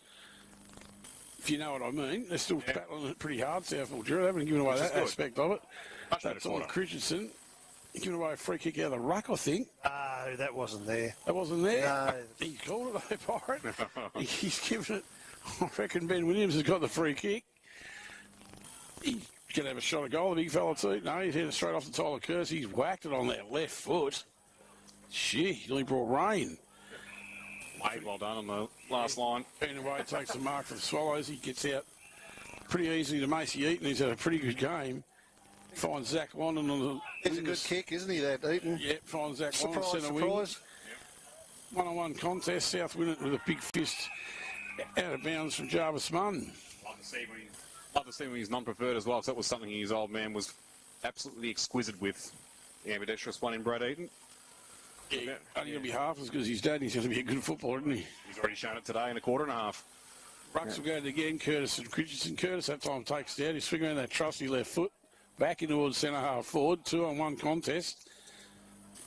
if you know what I mean. They're still battling it pretty hard, South Mildura. They haven't given away that aspect of it. That's on Christensen. Giving away a free kick out of the ruck, I think. No, that wasn't there. That wasn't there? No. He called it, though, Pirate. He's given it... I reckon Ben Williams has got the free kick. He's going to have a shot at goal, the big fella, too. No, he's headed straight off to Tyler Curse. He's whacked it on that left foot. Gee, he only brought rain. Wade, well done on the last line. Anyway, takes the mark for the Swallows. He gets out pretty easily to Macy Eaton. He's had a pretty good game. Finds Zach London on the... He's a good kick, isn't he, that Eaton? Yep, finds Zach London centre wing. Surprise. One-on-one contest. South win it with a big fist out of bounds from Jarvis Munn. Love to see when he's non-preferred as well, because that was something his old man was absolutely exquisite with. The ambidextrous one in Brad Eaton. Yeah, only going to be half as good as his dad. He's going to be a good footballer, isn't he? He's already shown it today in a quarter and a half. Rucks will go to again. Curtis and Christensen. Curtis that time takes it out. He's swinging around that trusty left foot. Back in towards centre half forward. 2-on-1 contest.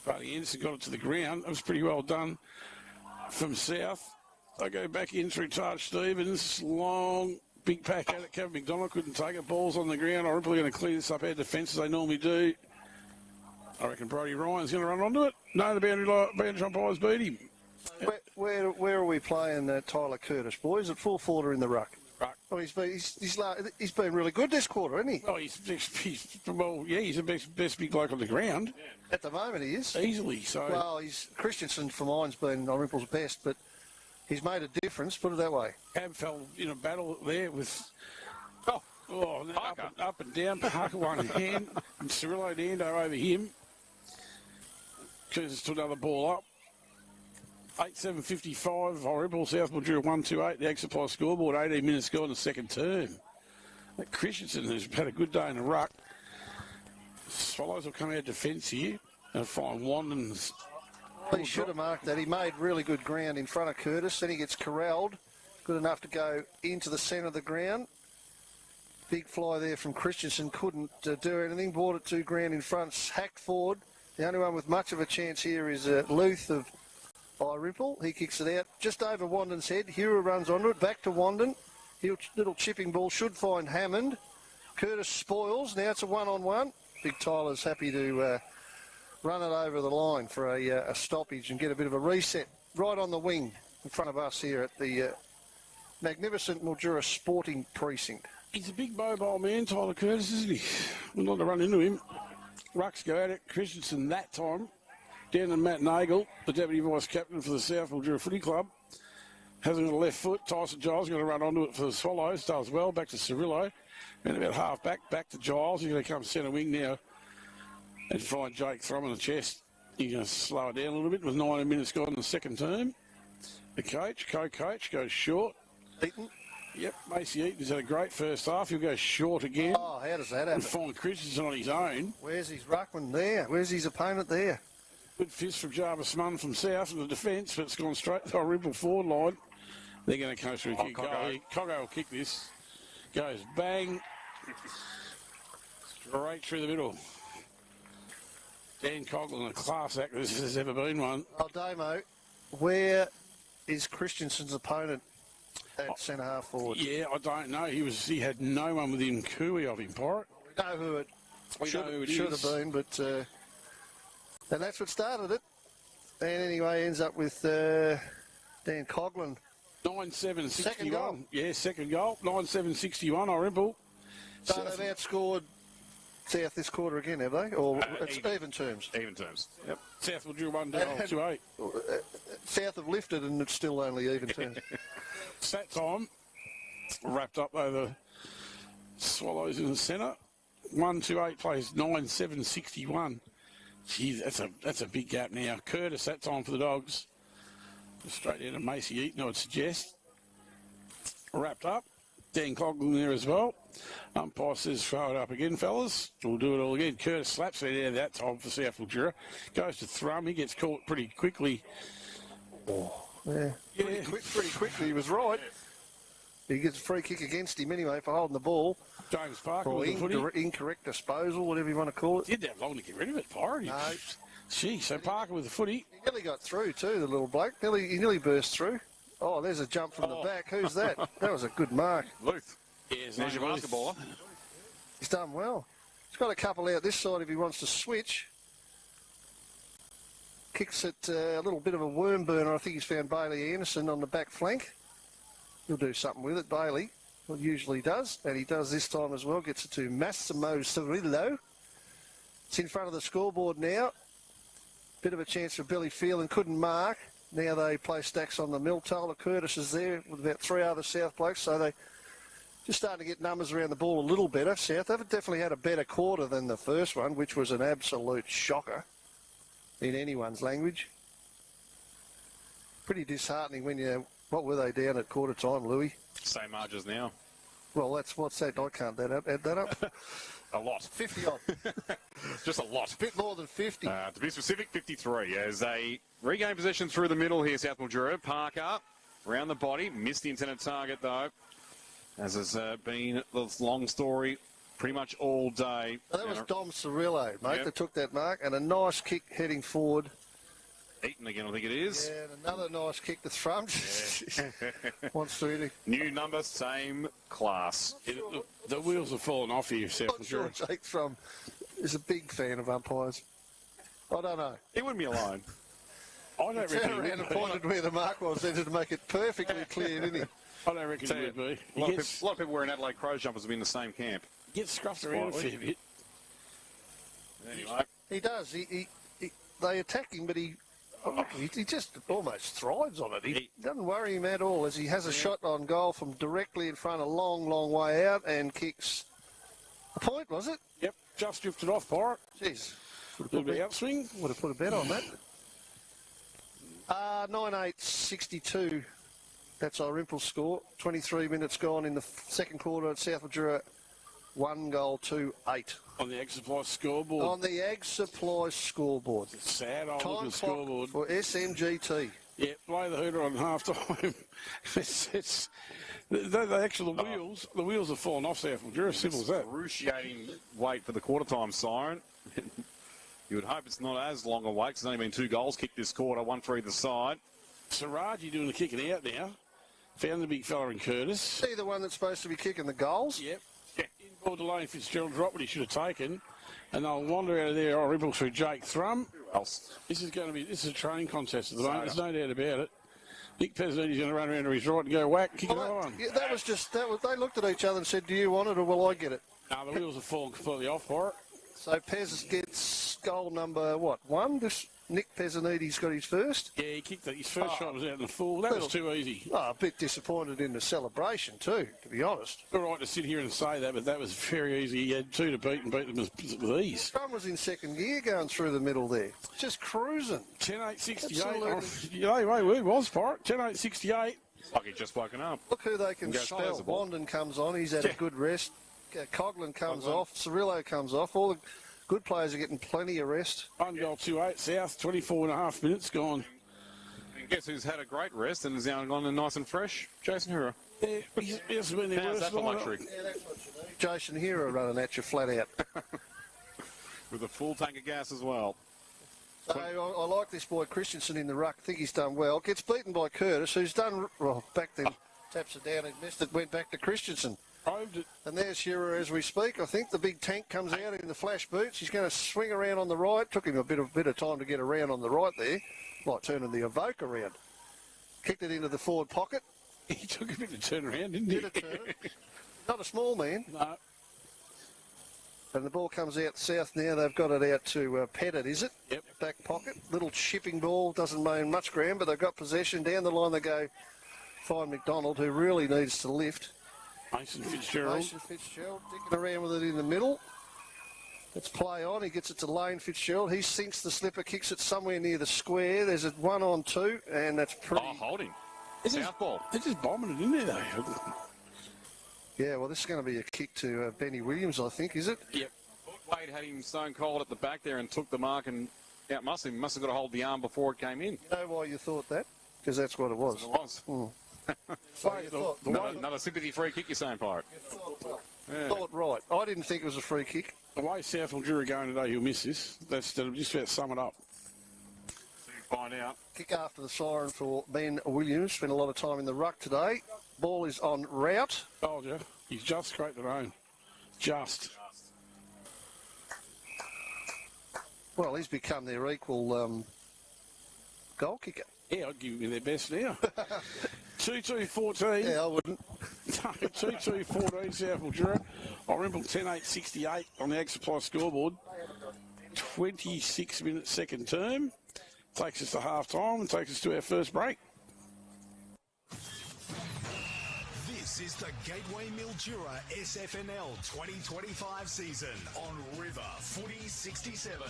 Barney Anderson got it to the ground. That was pretty well done from South. They go back in through Taj Stevens. Long, big pack at it. Kevin McDonald couldn't take it. Ball's on the ground. Irymple going to clear this up our defence as they normally do. I reckon Brody Ryan's going to run onto it. No, the boundary umpires beat him. Where are we playing Tyler Curtis, boys? At full forward in the ruck. Oh, he's been really good this quarter, hasn't he? Oh, he's the best big bloke on the ground. Yeah. At the moment, he is. Easily, so... Well, Christensen, for mine's been Irymple's best, but he's made a difference, put it that way. Cab fell in a battle there with... up and down. Parker one hand. And Cirillo Nando over him. Curtis took another ball up. 8-7-55. Irymple South Mildura 1-2-8. The Ag Supply scoreboard. 18 minutes gone in the second term. That Christensen has had a good day in the ruck. Swallows will come out defence here and find Wandon's. He should have marked that. He made really good ground in front of Curtis. Then he gets corralled. Good enough to go into the centre of the ground. Big fly there from Christensen. Couldn't do anything. Brought it to ground in front. Hacked forward. The only one with much of a chance here is Luth of Irymple. He kicks it out just over Wandon's head. Hura runs onto it, back to Wandon. Little chipping ball should find Hammond. Curtis spoils. Now it's a one-on-one. Big Tyler's happy to run it over the line for a stoppage and get a bit of a reset right on the wing in front of us here at the magnificent Mildura Sporting Precinct. He's a big mobile man, Tyler Curtis, isn't he? We'll not to run into him. Rucks go at it. Christensen that time. Down to Matt Nagel, the Deputy Vice Captain for the South Mildura Footy Club. Hasn't got a left foot. Tyson Giles going to run onto it for the Swallows. Does well. Back to Cirillo. And about half back to Giles. He's going to come centre wing now and find Jake Thrum in the chest. He's going to slow it down a little bit with 90 minutes gone in the second term. The co-coach goes short. Eaton. Yep, Macy Eaton's had a great first half. He'll go short again. Oh, how does that happen? And find Christensen on his own. Where's his ruckman there? Where's his opponent there? Good fist from Jarvis Munn from South in the defence, but it's gone straight to a Irymple forward line. They're going to come through. Coggo will kick this. Goes bang. Straight through the middle. Dan Coughlin, a class act. This has ever been one. Oh, Damo, where is Christensen's opponent at centre half forward? Yeah, I don't know. He had no one within cooey of him, Pirate. We know who it should have been, but and that's what started it. And anyway, ends up with Dan Coughlin. 9-7-61. Second goal. Yeah, second goal. 9-7-61, Irymple. So they've outscored South this quarter again, have they? Or it's even terms? Even terms. Yep. South will do 1-2-8. South have lifted and it's still only even terms. Sat time. Wrapped up over Swallows in the centre. 1-2-8 plays 9-7-61. Gee, that's a big gap now. Curtis, that time for the Dogs. Straight into Macy Eaton, I would suggest. Wrapped up. Dan Coughlin there as well. Umpire says throw it up again, fellas. We'll do it all again. Curtis slaps it out that time for South Mildura. Goes to Thrum. He gets caught pretty quickly. Yeah. Pretty quickly, he was right. He gets a free kick against him anyway for holding the ball. James Parker or with the footy. Incorrect disposal, whatever you want to call it. Did that long to get rid of it, Pirate. No. Gee, so Parker with the footy. He nearly got through too, the little bloke. He nearly burst through. Oh, there's a jump from the back. Who's that? That was a good mark. Luth. Yeah, there's your basketballer. He's done well. He's got a couple out this side if he wants to switch. Kicks it a little bit of a worm burner. I think he's found Bailey Anderson on the back flank. He'll do something with it, Bailey. Well, usually does, and he does this time as well. Gets it to Massimo Cirillo. It's in front of the scoreboard now. Bit of a chance for Billy Phelan, couldn't mark. Now they play stacks on the mill. Tyler Curtis is there with about three other South blokes, so they just starting to get numbers around the ball a little better. South have definitely had a better quarter than the first one, which was an absolute shocker in anyone's language. Pretty disheartening when you... What were they down at quarter time, Louis? Same margins now. Well, what's that? I can't add that up. A lot. 50 odd. Just a lot. A bit more than 50. To be specific, 53. As they regain possession through the middle here, South Mildura. Parker around the body. Missed the intended target, though. As has been the long story pretty much all day. Well, that was Dom Cirillo, mate, Yep. that took that mark. And a nice kick heading forward. Eaton again, I think it is. Yeah, and another nice kick to Thrum. Wants to. New number, same class. The wheels have fallen off here, South Not sure Mildura. Jake Thrum is a big fan of umpires. I don't know. He wouldn't be alone. I don't reckon Turned he around and would be. pointed where the mark was then to make it perfectly clear, didn't he? I don't reckon he would be. A lot of people wearing Adelaide Crows jumpers have been in the same camp. Gets scruffed around a fair bit. Anyway. He does. They attack him, but he just almost thrives on it. He doesn't worry him at all as he has a shot on goal from directly in front, a long, long way out, and kicks a point, was it? Yep, just drifted off, Pirate. Jeez. Little bit outswing. Would have put a bet on that. 9-8-62. That's our Irymple score. 23 minutes gone in the second quarter at South Mildura. 1 goal to 8. On the Ag Supply scoreboard. On the Ag Supply scoreboard. Sad old Time looking clock scoreboard. for SMGT. Yeah, blow the hooter on half time. The wheels have fallen off South Mildura. Simple as that. Excruciating wait for the quarter time siren. You would hope it's not as long a wait, 'cause there's only been 2 goals kicked this quarter, 1 for either side. Sunraysia doing the kicking out now. Found the big fella in Curtis. See the one that's supposed to be kicking the goals? Yep. In ball to Lane Fitzgerald dropped what he should have taken. And they'll wander out of there, Irymple through Jake Thrum. Who else? This is a training contest at the moment. There's no doubt about it. Nick Pezzanini's going to run around to his right and go whack, kick it on. Yeah, they looked at each other and said, do you want it or will I get it? No, the wheels have fallen completely off for it. So Pez gets goal number, 1? Nick Pezzanini's got his first? Yeah, he kicked it. His first shot was out in the full. That was too easy. A bit disappointed in the celebration too, to be honest. All right to sit here and say that, but that was very easy. He had 2 to beat and beat them with ease. Strum was in second gear going through the middle there. Just cruising. 10-8-68. Yeah, where was Pirate? 10-8-68. Like he'd just woken up. Look who they can spell. Wandon comes on. He's had a good rest. Coughlin comes off. Cirillo comes off. All the good players are getting plenty of rest. 1 goal, 2-8 South. 24.5 minutes gone. And guess who's had a great rest and is now gone and nice and fresh? Jason Hura. Yeah, he's been there. How's that for luxury? Yeah, that's what you need. Jason Hura running at you flat out. With a full tank of gas as well. So I like this boy Christensen in the ruck. I think he's done well. Gets beaten by Curtis, who's done well back then. Taps it down and missed it. Went back to Christensen. And there's Hura as we speak. I think the big tank comes out in the flash boots. He's going to swing around on the right. Took him a bit of time to get around on the right there. Like turning the Evoke around. Kicked it into the forward pocket. He took a bit of turn around, didn't he? Not a small man. No. And the ball comes out south now. They've got it out to Pettit, is it? Yep. Back pocket. Little chipping ball. Doesn't mean much ground, but they've got possession. Down the line they go. Find McDonald, who really needs to lift. Mason Fitzgerald dicking around with it in the middle. Let's play on. He gets it to Lane Fitzgerald. He sinks the slipper, kicks it somewhere near the square. There's a 1-on-2, and that's pretty. Oh, holding. Southball. They're just bombing it in there, though. Yeah, well, this is going to be a kick to Benny Williams, I think, is it? Yep. Wade had him stone cold at the back there and took the mark and outmuscled him. Must have got to hold the arm before it came in. You know why you thought that? Because that's what it was. It was. Another sympathy free kick, you're saying, Pirate? Thought right. I didn't think it was a free kick. The way South Mildura going today, he'll miss this. That's just about to sum it up. So you find out. Kick after the siren for Ben Williams. Spent a lot of time in the ruck today. Ball is on route. Told you. He's just scraped it home. Just. Well, he's become their equal goal kicker. Yeah, I'd give him their best now. 2-2-14. Yeah, I wouldn't. 2-2-14 South Mildura. Irymple 10-8-68 on the Ag Supply scoreboard. 26 minutes second term. Takes us to half time and takes us to our first break. This is the Gateway Mildura SFNL 2025 season on River Footy 67.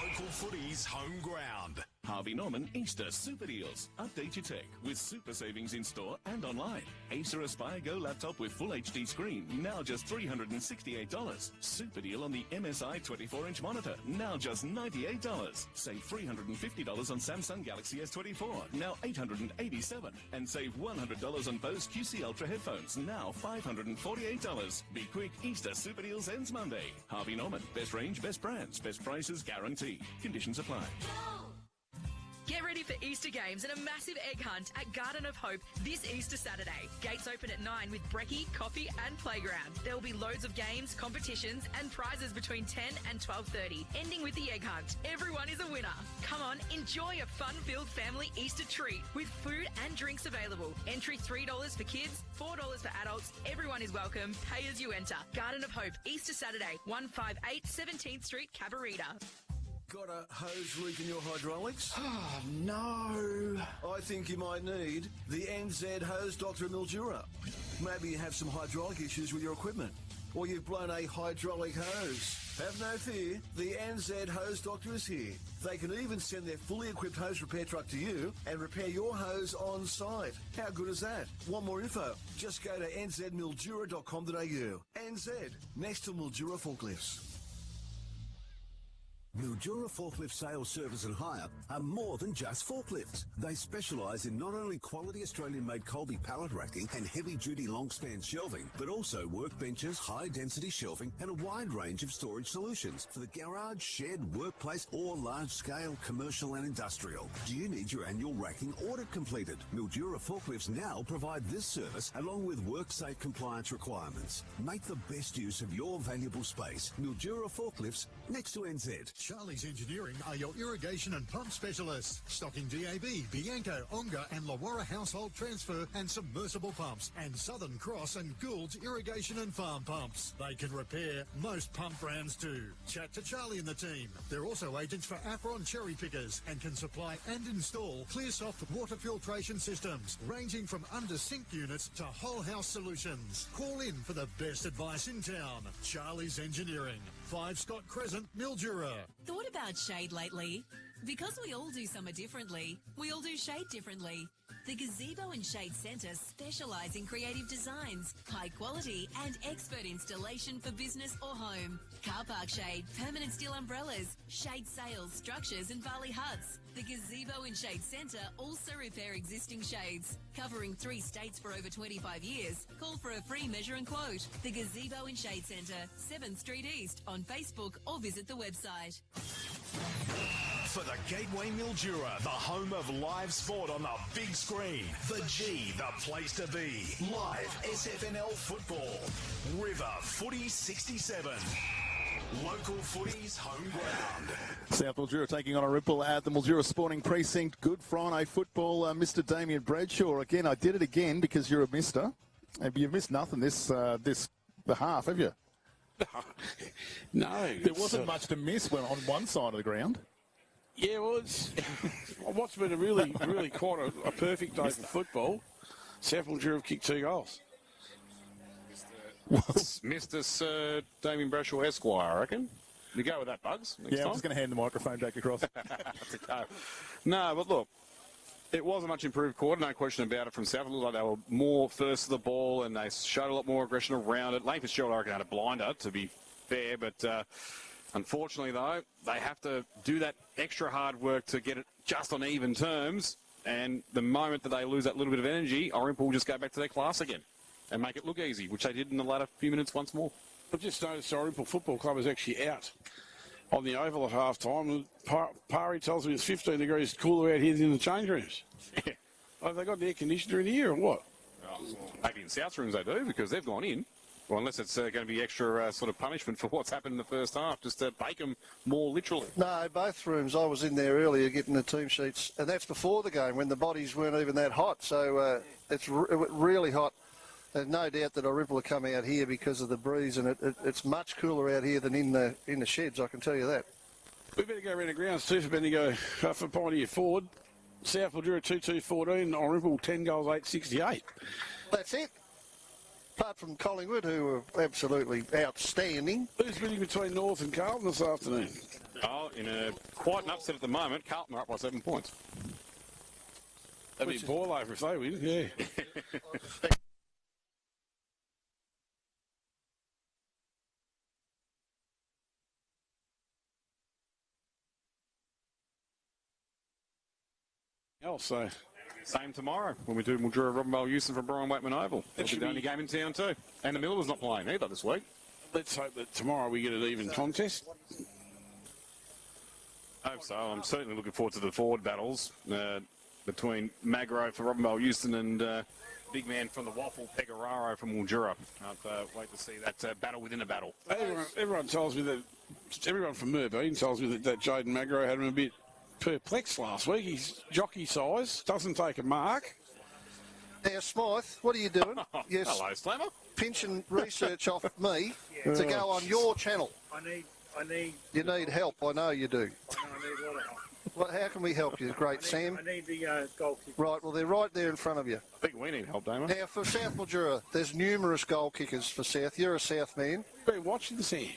Local footy's home ground. Harvey Norman Easter Super Deals. Update your tech with super savings in store and online. Acer Aspire Go laptop with full HD screen, now just $368. Super deal on the MSI 24-inch monitor, now just $98. Save $350 on Samsung Galaxy S24, now $887. And save $100 on Bose QC Ultra headphones, now $548. Be quick, Easter Super Deals ends Monday. Harvey Norman, best range, best brands, best prices guaranteed. Conditions apply. Get ready for Easter games and a massive egg hunt at Garden of Hope this Easter Saturday. Gates open at 9 with brekkie, coffee and playground. There will be loads of games, competitions and prizes between 10 and 12:30, ending with the egg hunt. Everyone is a winner. Come on, enjoy a fun-filled family Easter treat with food and drinks available. Entry $3 for kids, $4 for adults. Everyone is welcome. Pay as you enter. Garden of Hope, Easter Saturday, 158 17th Street, Cabarita. Got a hose leak in your hydraulics? Oh, no. I think you might need the NZ Hose Doctor in Mildura. Maybe you have some hydraulic issues with your equipment, or you've blown a hydraulic hose. Have no fear, the NZ Hose Doctor is here. They can even send their fully equipped hose repair truck to you and repair your hose on site. How good is that? Want more info? Just go to nzmildura.com.au. NZ, next to Mildura forklifts. Mildura Forklift Sales, Service and Hire are more than just forklifts. They specialise in not only quality Australian-made Colby pallet racking and heavy-duty long-span shelving, but also workbenches, high-density shelving and a wide range of storage solutions for the garage, shed, workplace or large-scale commercial and industrial. Do you need your annual racking audit completed? Mildura Forklifts now provide this service along with WorkSafe compliance requirements. Make the best use of your valuable space. Mildura Forklifts next to NZ. Charlie's Engineering are your irrigation and pump specialists, stocking DAB, Bianco, Onga and Lawara household transfer and submersible pumps, and Southern Cross and Gould's irrigation and farm pumps. They can repair most pump brands too. Chat to Charlie and the team. They're also agents for Apron cherry pickers and can supply and install ClearSoft water filtration systems, ranging from under sink units to whole house solutions. Call in for the best advice in town. Charlie's Engineering, 5 Scott Crescent, Mildura. Thought about shade lately? Because we all do summer differently, we all do shade differently. The Gazebo and Shade Centre specialise in creative designs, high quality and expert installation for business or home. Car park shade, permanent steel umbrellas, shade sails, structures and Bali huts. The Gazebo and Shade Centre also repair existing shades. Covering 3 states for over 25 years. Call for a free measure and quote. The Gazebo and Shade Centre, 7th Street East on Facebook or visit the website. For the Gateway Mildura, the home of live sport on the big screen. The G, the place to be. Live SFNL football. River Footy 67. Local footy's home ground. South Mildura taking on Irymple at the Mildura Sporting Precinct. Good Friday football. Mr. Damien Bradshaw. Again, I did it again because you're a mister. You've missed nothing the half, have you? No. There wasn't much to miss on one side of the ground. Yeah, well, it's what's been a really quite a perfect day for football. South Mildura have kicked 2 goals. Mr. Sir Damien Bradshaw Esquire, I reckon. You go with that, Bugs? Yeah, I'm just going to hand the microphone back across. No, but look, it was a much improved quarter, no question about it, from South. It looked like they were more first to the ball and they showed a lot more aggression around it. Lane Fitzgerald, I reckon, had a blinder, to be fair, but unfortunately, though, they have to do that extra hard work to get it just on even terms, and the moment that they lose that little bit of energy, Irymple will just go back to their class again and make it look easy, which they did in the latter few minutes once more. I've just noticed Irymple Football Club is actually out on the oval at half-time. Pari tells me it's 15 degrees cooler out here than in the change rooms. Yeah. Have they got the air conditioner in here or what? Maybe in South rooms they do, because they've gone in. Well, unless it's going to be extra sort of punishment for what's happened in the first half, just to bake them more literally. No, both rooms. I was in there earlier getting the team sheets, and that's before the game when the bodies weren't even that hot. So it's really hot. There's no doubt that Irymple will come out here because of the breeze, and it's much cooler out here than in the sheds, I can tell you that. We better go around the grounds too for Bendigo for Pioneer Ford. South Mildura 2-2-14, Irymple 10 goals, 8-68. That's it. Apart from Collingwood, who were absolutely outstanding. Who's winning between North and Carlton this afternoon? Oh, in quite an upset at the moment, Carlton are up by 7 points. That'd be a ball over if they win, yeah. So same tomorrow when we do Mildura Robinvale Euston from Brian Wakeman Oval. It'll be the only game in town too. And the Miller's not playing either this week. Let's hope that tomorrow we get an even contest. I hope so. I'm certainly looking forward to the forward battles between Magro for Robinvale Euston and big man from the Waffle, Pecoraro from Mildura. I'd wait to see that battle within a battle. Everyone tells me that, everyone from Merbeen tells me that Jaden Magro had him a bit perplexed last week. He's jockey size, doesn't take a mark. Now, Smythe, what are you doing? Yes. Hello, Slammer. Pinching research off me to go on your channel. I need. You need help, I know you do. I need a lot of help. Well, how can we help you, great Sam? I need the goal kick. Right, well, they're right there in front of you. I think we need help, Damon. Now, for South Mildura, there's numerous goal kickers for South. You're a South man. You've been watching Sam.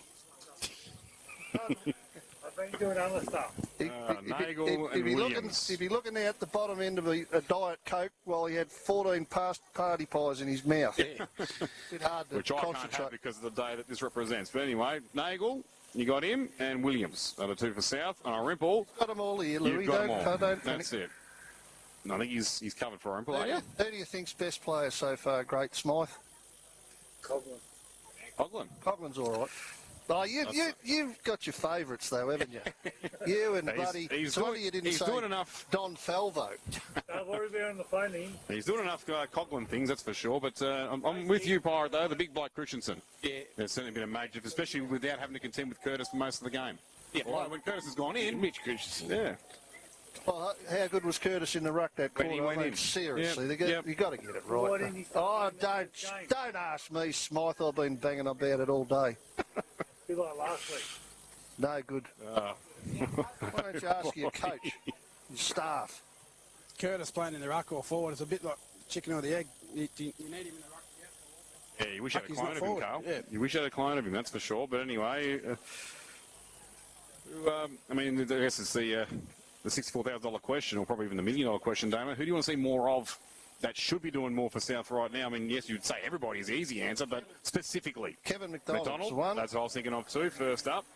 I've been doing other stuff. Nagel and Williams. He'd be looking out the bottom end of a Diet Coke while he had 14 party pies in his mouth. Yeah. Bit hard to Which I concentrate. can't have because of the day that this represents. But anyway, Nagel, You got him and Williams. Are the two for South. On Irymple. Got them all here, Louis. You've got them all. Don't That's it. I think he's covered for Irymple, are you? Who do you think's best player so far? Great Smythe? Coughlin. Coglin's all right. Oh, you've got your favourites, though, haven't you? You and bloody... He's doing, you didn't he's say doing enough. Don Falvo. Don't worry about on the phone, Ian. He's doing enough Coughlin things, that's for sure. But I'm with you, Pirate, though. The big bloke Christensen. Yeah. There's certainly been a major, especially without having to contend with Curtis for most of the game. Yeah. Well, when Curtis has gone in. Mitch Christensen. Yeah. Well, how good was Curtis in the ruck that When quarter? he went in. Seriously, Yep. you got to get it right. Why didn't he Oh, start don't ask me, Smythe. I've been banging about it all day. Be like last week. No good. Why don't you ask your coach, your staff? Curtis playing in the ruck or forward is a bit like chicken or the egg. You need him in the ruck. Yeah, you wish you had a He's clone not of him, forward. Carl. Yeah. You wish you had a clone of him, that's for sure. But anyway, I mean, I guess it's the $64,000 question, or probably even the $1 million question, Damon. Who do you want to see more of that should be doing more for South right now? I mean, yes, you'd say everybody's the easy answer, but specifically. Kevin McDonald's one. That's what I was thinking of too, first up.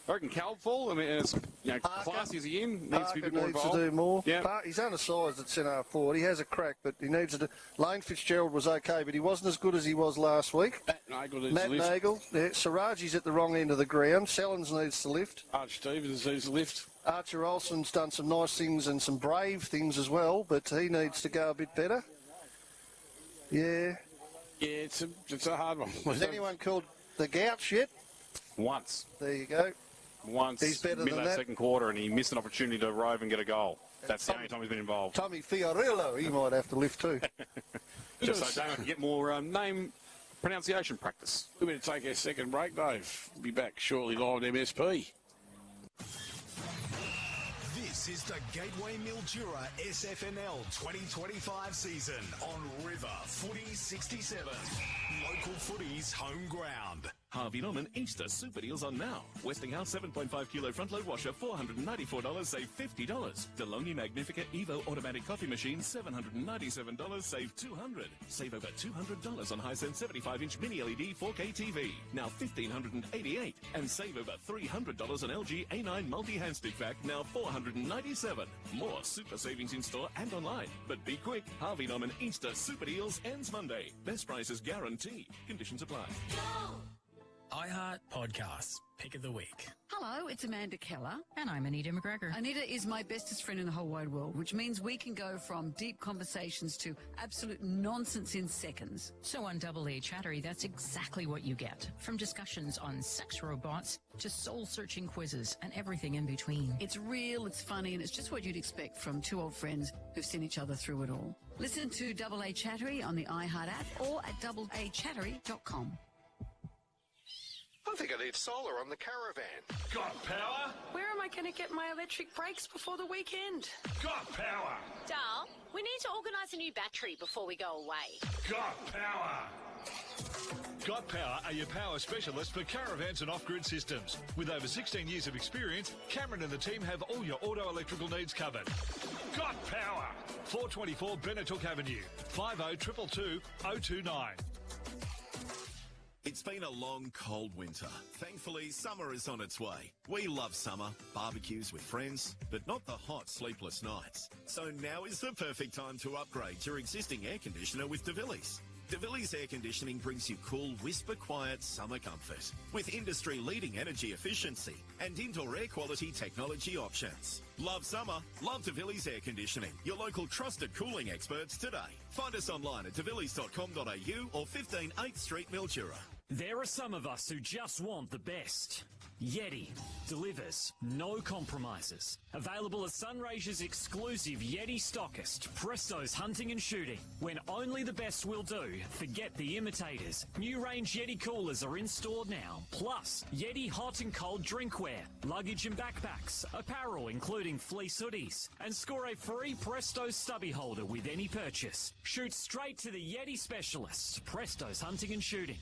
I reckon Caldfall, I mean, as classy as he in, needs to be a bit more needs involved. to do more. Yeah. He's undersized at centre forward. He has a crack, but he needs to do... Lane Fitzgerald was okay, but he wasn't as good as he was last week. Matt Nagel. Yeah, Saraji's at the wrong end of the ground. Sellens needs to lift. Arch Stevens needs to lift. Archer Olsen's done some nice things and some brave things as well, but he needs to go a bit better. Yeah. Yeah, it's a hard one. Has anyone called the Gouch yet? Once. There you go. Once. He's better middle than of that. Second quarter, and he missed an opportunity to rove and get a goal. That's the only time he's been involved. Tommy Fiorillo, he might have to lift too. Just so Damon can get more name pronunciation practice. We better take our second break, Dave. We'll be back shortly live on MSP. This is the Gateway Mildura SFNL 2025 season on River Footy 67. Local footy's home ground. Harvey Norman Easter super deals on now. Westinghouse 7.5 kilo front load washer, $494, save $50. DeLonghi Magnifica Evo automatic coffee machine, $797, save $200. Save over $200 on Hisense 75-inch mini LED 4K TV, now $1,588. And save over $300 on LG A9 multi handstick vac, now $497. More super savings in store and online. But be quick, Harvey Norman Easter super deals ends Monday. Best prices guaranteed. Conditions apply. iHeart Podcasts, Pick of the Week. Hello, it's Amanda Keller. And I'm Anita McGregor. Anita is my bestest friend in the whole wide world, which means we can go from deep conversations to absolute nonsense in seconds. So on Double A Chattery, that's exactly what you get. From discussions on sex robots to soul-searching quizzes and everything in between. It's real, it's funny, and it's just what you'd expect from two old friends who've seen each other through it all. Listen to Double A Chattery on the iHeart app or at doubleachattery.com. I think I need solar on the caravan. Got power? Where am I going to get my electric brakes before the weekend? Got power? Darl, we need to organise a new battery before we go away. Got power? Got Power are your power specialists for caravans and off-grid systems. With over 16 years of experience, Cameron and the team have all your auto electrical needs covered. Got Power! 424 Benetook Avenue, 50 029. It's been a long, cold winter. Thankfully, summer is on its way. We love summer, barbecues with friends, but not the hot, sleepless nights. So now is the perfect time to upgrade your existing air conditioner with DeVillies. DeVillies Air Conditioning brings you cool, whisper-quiet summer comfort with industry-leading energy efficiency and indoor air quality technology options. Love summer? Love DeVillies Air Conditioning, your local trusted cooling experts today. Find us online at devillies.com.au or 15 8th Street, Mildura. There are some of us who just want the best. Yeti delivers no compromises. Available as Sunraysia's exclusive Yeti stockist, Presto's Hunting and Shooting. When only the best will do, forget the imitators. New range Yeti coolers are in store now. Plus, Yeti hot and cold drinkware, luggage and backpacks, apparel including fleece hoodies, and score a free Presto stubby holder with any purchase. Shoot straight to the Yeti specialist, Presto's Hunting and Shooting.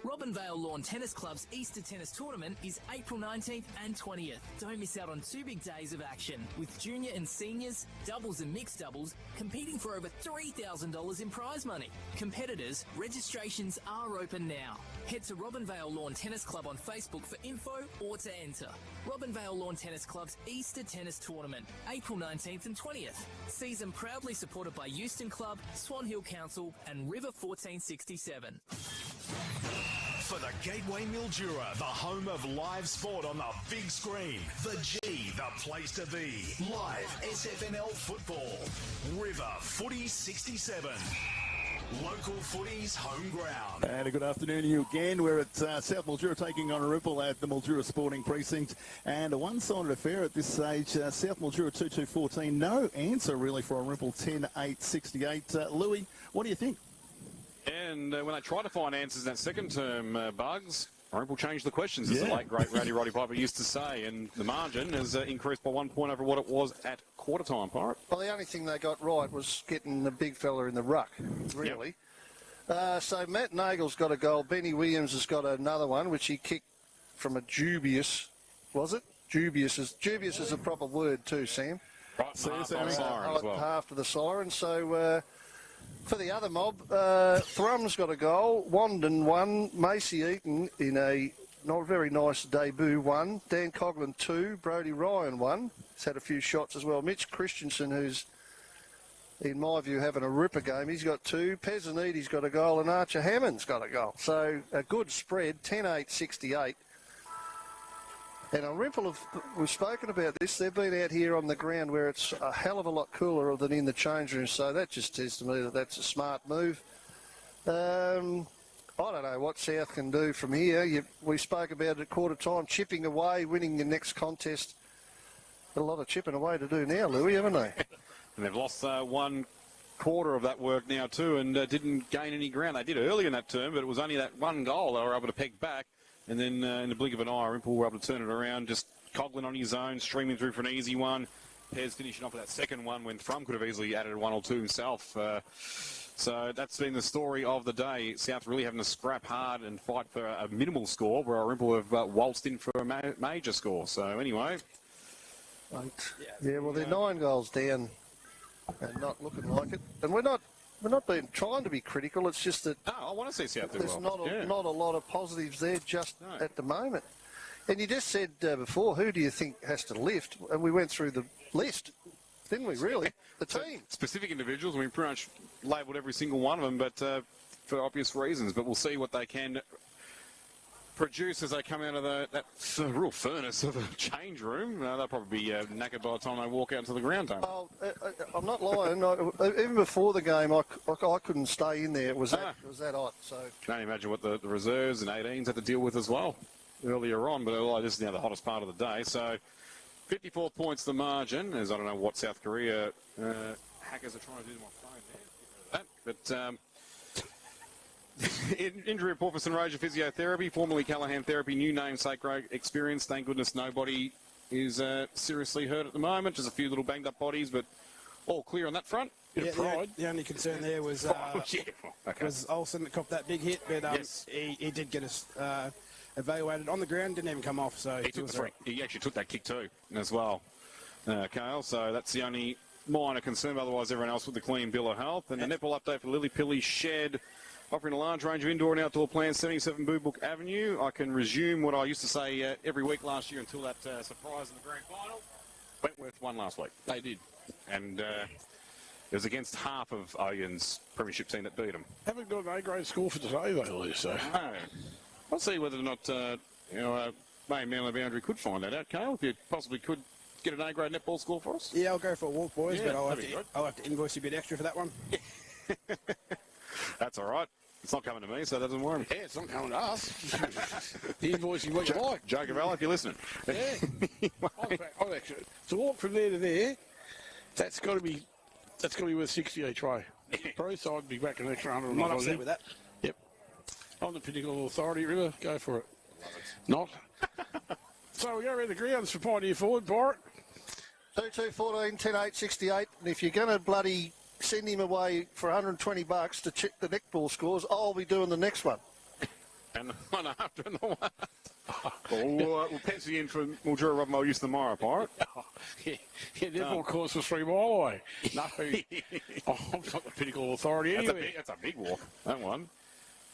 Robinvale Lawn Tennis Club's Easter Tennis Tournament is April 19th and 20th. Don't miss out on 2 big days of action, with junior and seniors, doubles and mixed doubles, competing for over $3,000 in prize money. Competitors, registrations are open now. Head to Robinvale Lawn Tennis Club on Facebook for info or to enter. Robinvale Lawn Tennis Club's Easter Tennis Tournament, April 19th and 20th. Season proudly supported by Euston Club, Swan Hill Council and River 1467. For the Gateway Mildura, the home of live sport on the big screen. The G, the place to be. Live SFNL football. River Footy 67. Local footy's home ground. And a good afternoon to you again. We're at South Mildura taking on Irymple at the Mildura Sporting Precinct. And a one-sided affair at this stage. South Mildura 2-2-14. No answer really for Irymple 10-8-68. Louis, what do you think? And when they tried to find answers in that second term, Bugs, Irymple changed the questions, as the late great Roddy Piper used to say, and the margin has increased by 1 point over what it was at quarter time, Pirate. Well, the only thing they got right was getting the big fella in the ruck, really. Yep. So Matt Nagel's got a goal. Benny Williams has got another one, which he kicked from a dubious, was it? Dubious is a proper word too, Sam. Right, half to the siren. So for the other mob, Thrum's got a goal. Wandon won. Macy Eaton in a not very nice debut won. Dan Coughlin 2. Brodie Ryan 1. He's had a few shots as well. Mitch Christensen, who's in my view having a ripper game, he's got 2. Pezzaniti's got a goal and Archer Hammond's got a goal. So a good spread, 10-8-68. And Irymple, we've spoken about this, they've been out here on the ground where it's a hell of a lot cooler than in the change room, so that just says to me that that's a smart move. I don't know what South can do from here. We spoke about it at quarter time, chipping away, winning the next contest. Got a lot of chipping away to do now, Louis, haven't they? And they've lost 1 quarter of that work now too, and didn't gain any ground. They did early in that term, but it was only that 1 goal they were able to peg back. And then in the blink of an eye, Irymple were able to turn it around. Just Coughlin on his own, streaming through for an easy one. Pez finishing off with that second one when Thrum could have easily added 1 or 2 himself. So that's been the story of the day. South really having to scrap hard and fight for a minimal score, where Irymple have waltzed in for a major score. So anyway. Yeah, well, they're 9 goals down and not looking like it. And we're not trying to be critical. It's just that I want to see South do there's well. not a lot of positives there just at the moment. And you just said before, who do you think has to lift? And we went through the list, didn't we, really? The team. Specific individuals, we pretty much labelled every single one of them, but for obvious reasons. But we'll see what they can produce as they come out of that real furnace of a change room. They'll probably be knackered by the time they walk out to the ground. I'm not lying. Even before the game, I couldn't stay in there. It was that hot. So can only imagine what the reserves and 18s had to deal with as well earlier on. But this is now the hottest part of the day. So 54 points the margin, as I don't know what South Korea hackers are trying to do to my phone there. But injury report for Sunraysia Physiotherapy, formerly Callaghan Therapy, new namesake experience. Thank goodness nobody is seriously hurt at the moment. Just a few little banged up bodies, but all clear on that front. The only concern there was was Olsen that copped that big hit, but he did get us evaluated on the ground, didn't even come off. So he actually took that kick too as well, Kale. So that's the only minor concern. Otherwise, everyone else with the clean bill of health. And the netball update for Lily Pilly Shed, offering a large range of indoor and outdoor plans, 77 Boo Book Avenue. I can resume what I used to say every week last year until that surprise in the grand final. Wentworth won last week. They did. And it was against half of Oyen's premiership team that beat them. Haven't got an A-grade score for today, though, Lee, so. No. I'll see whether or not, May and Manly Boundary could find that out, Kale, if you possibly could get an A-grade netball score for us. Yeah, I'll go for a walk, boys, but I'll have to invoice you a bit extra for that one. That's all right. It's not coming to me, so that doesn't worry. Yeah, it's not coming to us. The invoice you what you like. Joe Gavello, if you're listening. Yeah. I'll actually, to walk from there to there, that's got to be worth 60 each way. Pro side would be back an extra 100. I'm not upset with that. Yep. On the pinnacle authority, River, go for it. Not. So we go around the grounds for Pioneer Forward, Bart. 2-2-14, 10-8-68. And if you're going to bloody send him away for $120 to check the netball scores, I'll be doing the next one. And the one after and the one. We'll pencil you in for Mildura Robbo use tomorrow, Pirate. Yeah, Netball course was 3 mile away. No, I'm not the pinnacle authority anyway. That's a big walk, that one.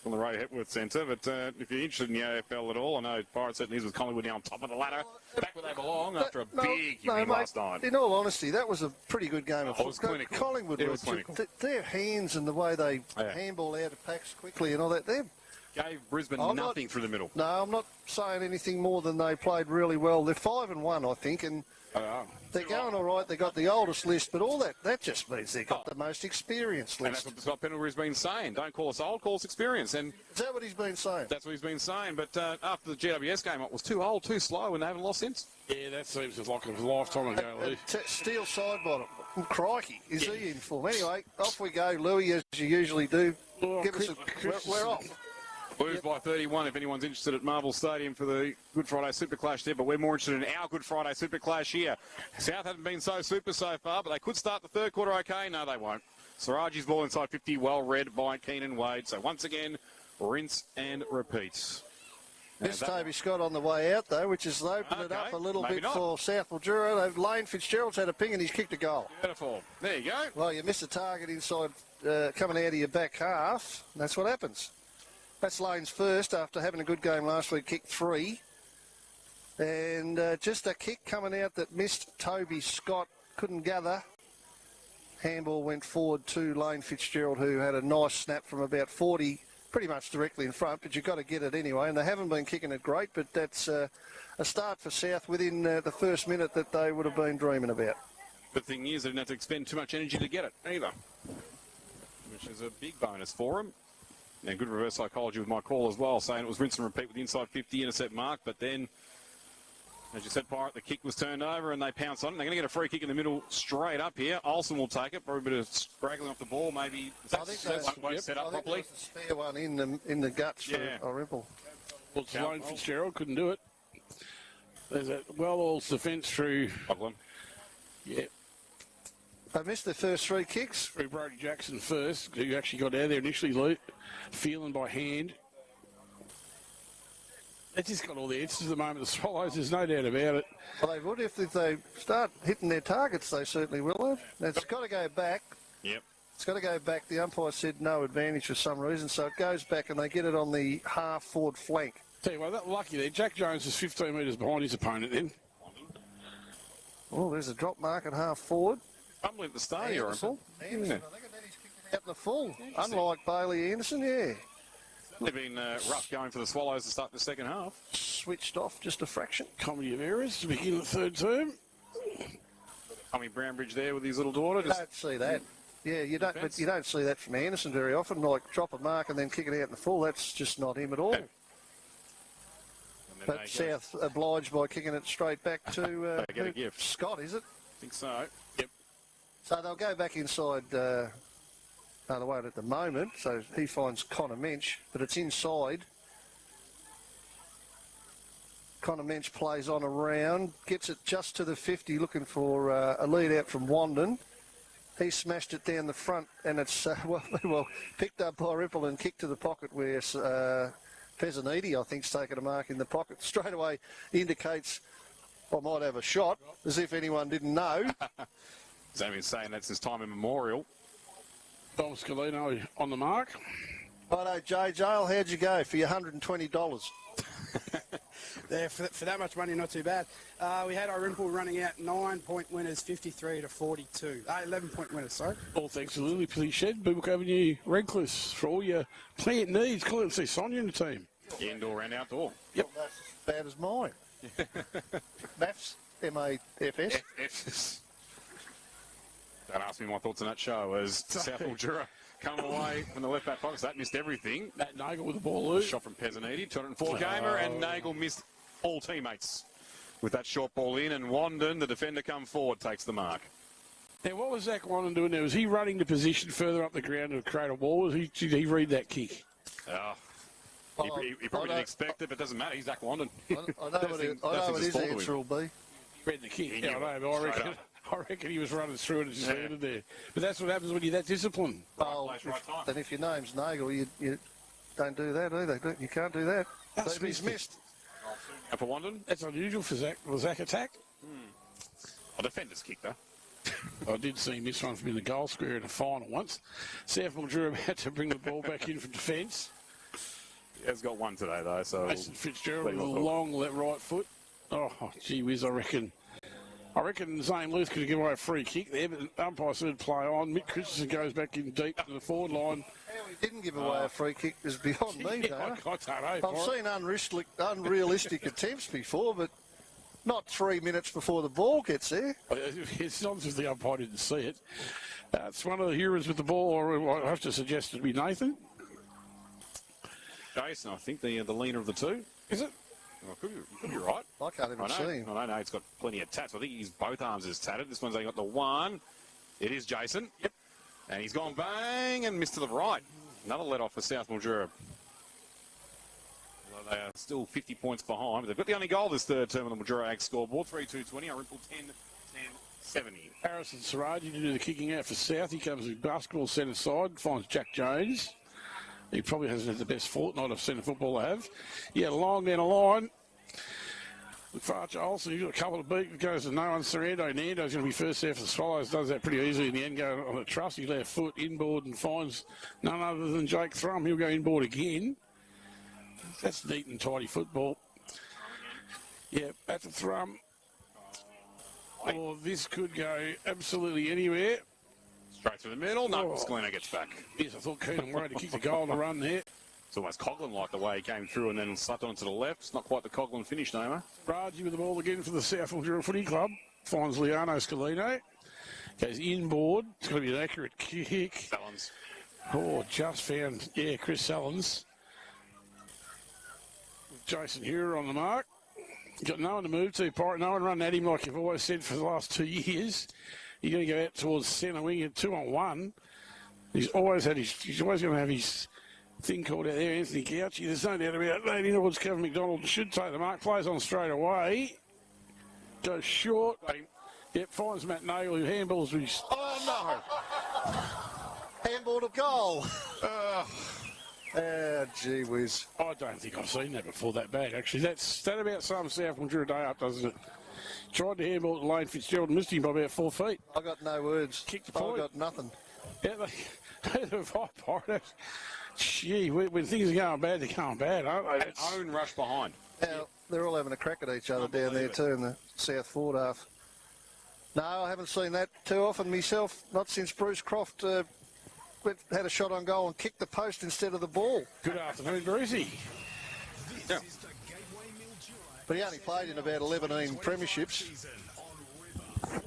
On the Ray Hepworth Centre, but if you're interested in the AFL at all, I know Pirates certainly is with Collingwood now on top of the ladder, back where they belong after a big win last night. In all honesty, that was a pretty good game of It was football. clinical. Collingwood It was clinical. Their hands and the way they handball out of packs quickly and all that, gave Brisbane nothing through the middle. No, I'm not saying anything more than they played really well. They're 5-1, I think, and they're going all right. They got the oldest list, but all that just means they got the most experienced And list. that's what Scott Pendlebury's been saying. Don't call us old, call us experienced. And is that what he's been saying? That's what he's been saying. But after the GWS game, it was too old, too slow, and they haven't lost since. Yeah, that seems like a lifetime ago, Lee. Steel side bottom. Crikey, is he in form? Anyway, off we go, Louis, as you usually do. Give us we're off. Blues by 31 if anyone's interested at Marvel Stadium for the Good Friday Super Clash there, but we're more interested in our Good Friday Super Clash here. South haven't been so super so far, but they could start the third quarter okay. No, they won't. Saraji's ball inside 50, well read by Keenan Wade. So once again, rinse and repeat. This Toby Scott on the way out, though, which has opened it up a little bit for South Mildura. Lane Fitzgerald's had a ping and he's kicked a goal. Beautiful. There you go. Well, you miss a target inside coming out of your back half. That's what happens. That's Lane's first after having a good game last week, kicked 3. And just a kick coming out that missed Toby Scott, couldn't gather. Handball went forward to Lane Fitzgerald, who had a nice snap from about 40, pretty much directly in front, but you've got to get it anyway. And they haven't been kicking it great, but that's a start for South within the first minute that they would have been dreaming about. The thing is, they didn't have to expend too much energy to get it either, which is a big bonus for them. And good reverse psychology with my call as well, saying it was rinse and repeat with the inside 50 intercept mark. But then, as you said, Pirate, the kick was turned over and they pounced on it. They're going to get a free kick in the middle straight up here. Olsen will take it. Probably a bit of scraggling off the ball. Maybe I think won't set up properly. A spare one in the guts for Irymple. Well, Lane Fitzgerald couldn't do it. There's a well-oiled defence through. Yeah. They missed their first 3 kicks. Through Brody Jackson first, who actually got out there initially, feeling by hand. They just got all the answers at the moment. The Swallows, there's no doubt about it. Well, they would if they start hitting their targets. They certainly will have. It's got to go back. Yep. It's got to go back. The umpire said no advantage for some reason, so it goes back and they get it on the half-forward flank. Tell you what, that lucky there. Jack Jones is 15 metres behind his opponent then. Oh, there's a drop mark at half-forward. Fumbling at the start here, Irymple. Anderson, I think he's kicked it out in the full. Unlike Bailey Anderson, They've been rough going for the Swallows to start the second half. Switched off just a fraction. Comedy of errors to begin the third term. Tommy Brownbridge there with his little daughter. You don't see that. Yeah, you don't. But you don't see that from Anderson very often. Like drop a mark and then kick it out in the full. That's just not him at all. But South obliged by kicking it straight back to get a gift. Scott, is it? I think so. Yep. So they'll go back inside. They won't at the moment. So he finds Connor Mensch, but it's inside. Connor Mensch plays on around, gets it just to the 50, looking for a lead out from Wandon. He smashed it down the front, and it's well picked up by Irymple and kicked to the pocket where Pezzaniti, I think, has taken a mark in the pocket. Straight away indicates I might have a shot, as if anyone didn't know. He's been saying that since time immemorial. Dom Scalino on the mark. Righto, JJ, how'd you go for your $120? There, for that much money, not too bad. We had Irymple running out 9-point winners, 53 to 42. 11-point winners, sorry. All thanks to Lily Pilly Shed, Boobrook Avenue, Redcliffe, for all your plant needs. Call it and see Sonia in the team. Indoor and outdoor. Yep. Well, that's as bad as mine. Maths, M-A-F-S. Don't ask me my thoughts on that show as South Mildura come away from the left back box. That missed everything. That Nagel with the ball loose. Shot from Pezzaniti, 204 gamer, and Nagel missed all teammates with that short ball in. And Wandon, the defender, come forward, takes the mark. Now, what was Zach Wandon doing there? Was he running the position further up the ground to create a wall? Did he read that kick? He probably didn't expect it, but it doesn't matter. He's Zach Wandon. I know what his answer will be. He read the kick. Yeah, I know, but I reckon he was running through it and just landed there. But that's what happens when you're that disciplined. Then if your name's Nagel, you don't do that either. You can't do that. That's He's missed. And for Wandon? That's unusual for Zach attack. A defender's kick, though. I did see him miss one from in the goal square in the final once. South Mildura had to bring the ball back in from defence. He has got one today, though. So Mason Fitzgerald with a long right foot. Oh, gee whiz, I reckon Zane Luth could give away a free kick there, but the umpire said play on. Mick Christensen goes back in deep to the forward line. How he didn't give away a free kick is beyond me, I don't know. I've seen unrealistic attempts before, but not 3 minutes before the ball gets there. It's not as if the umpire didn't see it. It's one of the heroes with the ball, or I have to suggest it would be Nathan. Jason, I think, the leaner of the two. Is it? Well, could be right. I can't even see him. I know he's got plenty of tats. I think he's both arms is tatted. This one's only got the one. It is Jason. Yep. And he's gone bang and missed to the right. Another let off for South Mildura. Well, they are still 50 points behind. They've got the only goal this third term on the Mildura Ag scoreboard. 3-2-20. Irymple 10-10-70. Harrison Saraji to do the kicking out for South. He comes with basketball centre side. Finds Jack Jones. He probably hasn't had the best fortnight of centre football they have. Yeah, long down the line. With Farcher Olsen, he's got a couple of beats. Goes to no one. Sorrento Nando's going to be first there for the Swallows. Does that pretty easily in the end. Go on a trusty left foot inboard and finds none other than Jake Thrum. He'll go inboard again. That's neat and tidy football. Yeah, at the Thrum. Oh, this could go absolutely anywhere. Straight through the middle. No, Scalino gets back. Yes, I thought Keenan wanted to kick the goal on the run there. It's almost Coughlin-like the way he came through and then slapped on to the left. It's not quite the Coughlin finish, Noma. Raji with the ball again for the South Mildura Footy Club. Finds Leano Scalino. Goes inboard. It's going to be an accurate kick. Sallins. Oh, just found, Chris Sallins. Jason Hura on the mark. Got no one to move to, Pirate. No one running at him like you've always said for the last 2 years. He's going to go out towards centre wing at 2-on-1. He's always going to have his thing called out there, Anthony Gauci. There's no doubt about that. In towards Kevin McDonald should take the mark. Plays on straight away. Goes short. Yep, finds Matt Nagle who handballs his... Oh, no. Handball to goal. Gee whiz. I don't think I've seen that before that bad, actually. That about sums South Mildura day up, doesn't it? Tried to handball to Lane Fitzgerald and missed him by about 4 feet. I got no words. Kicked the point. I got nothing. Yeah, gee, when things are going bad, they're going bad, aren't they? An own rush behind. Now, they're all having a crack at each other down there too in the South forward half. No, I haven't seen that too often myself. Not since Bruce Croft had a shot on goal and kicked the post instead of the ball. Good afternoon, Brucey. Yeah. But he only played in about 11 premierships.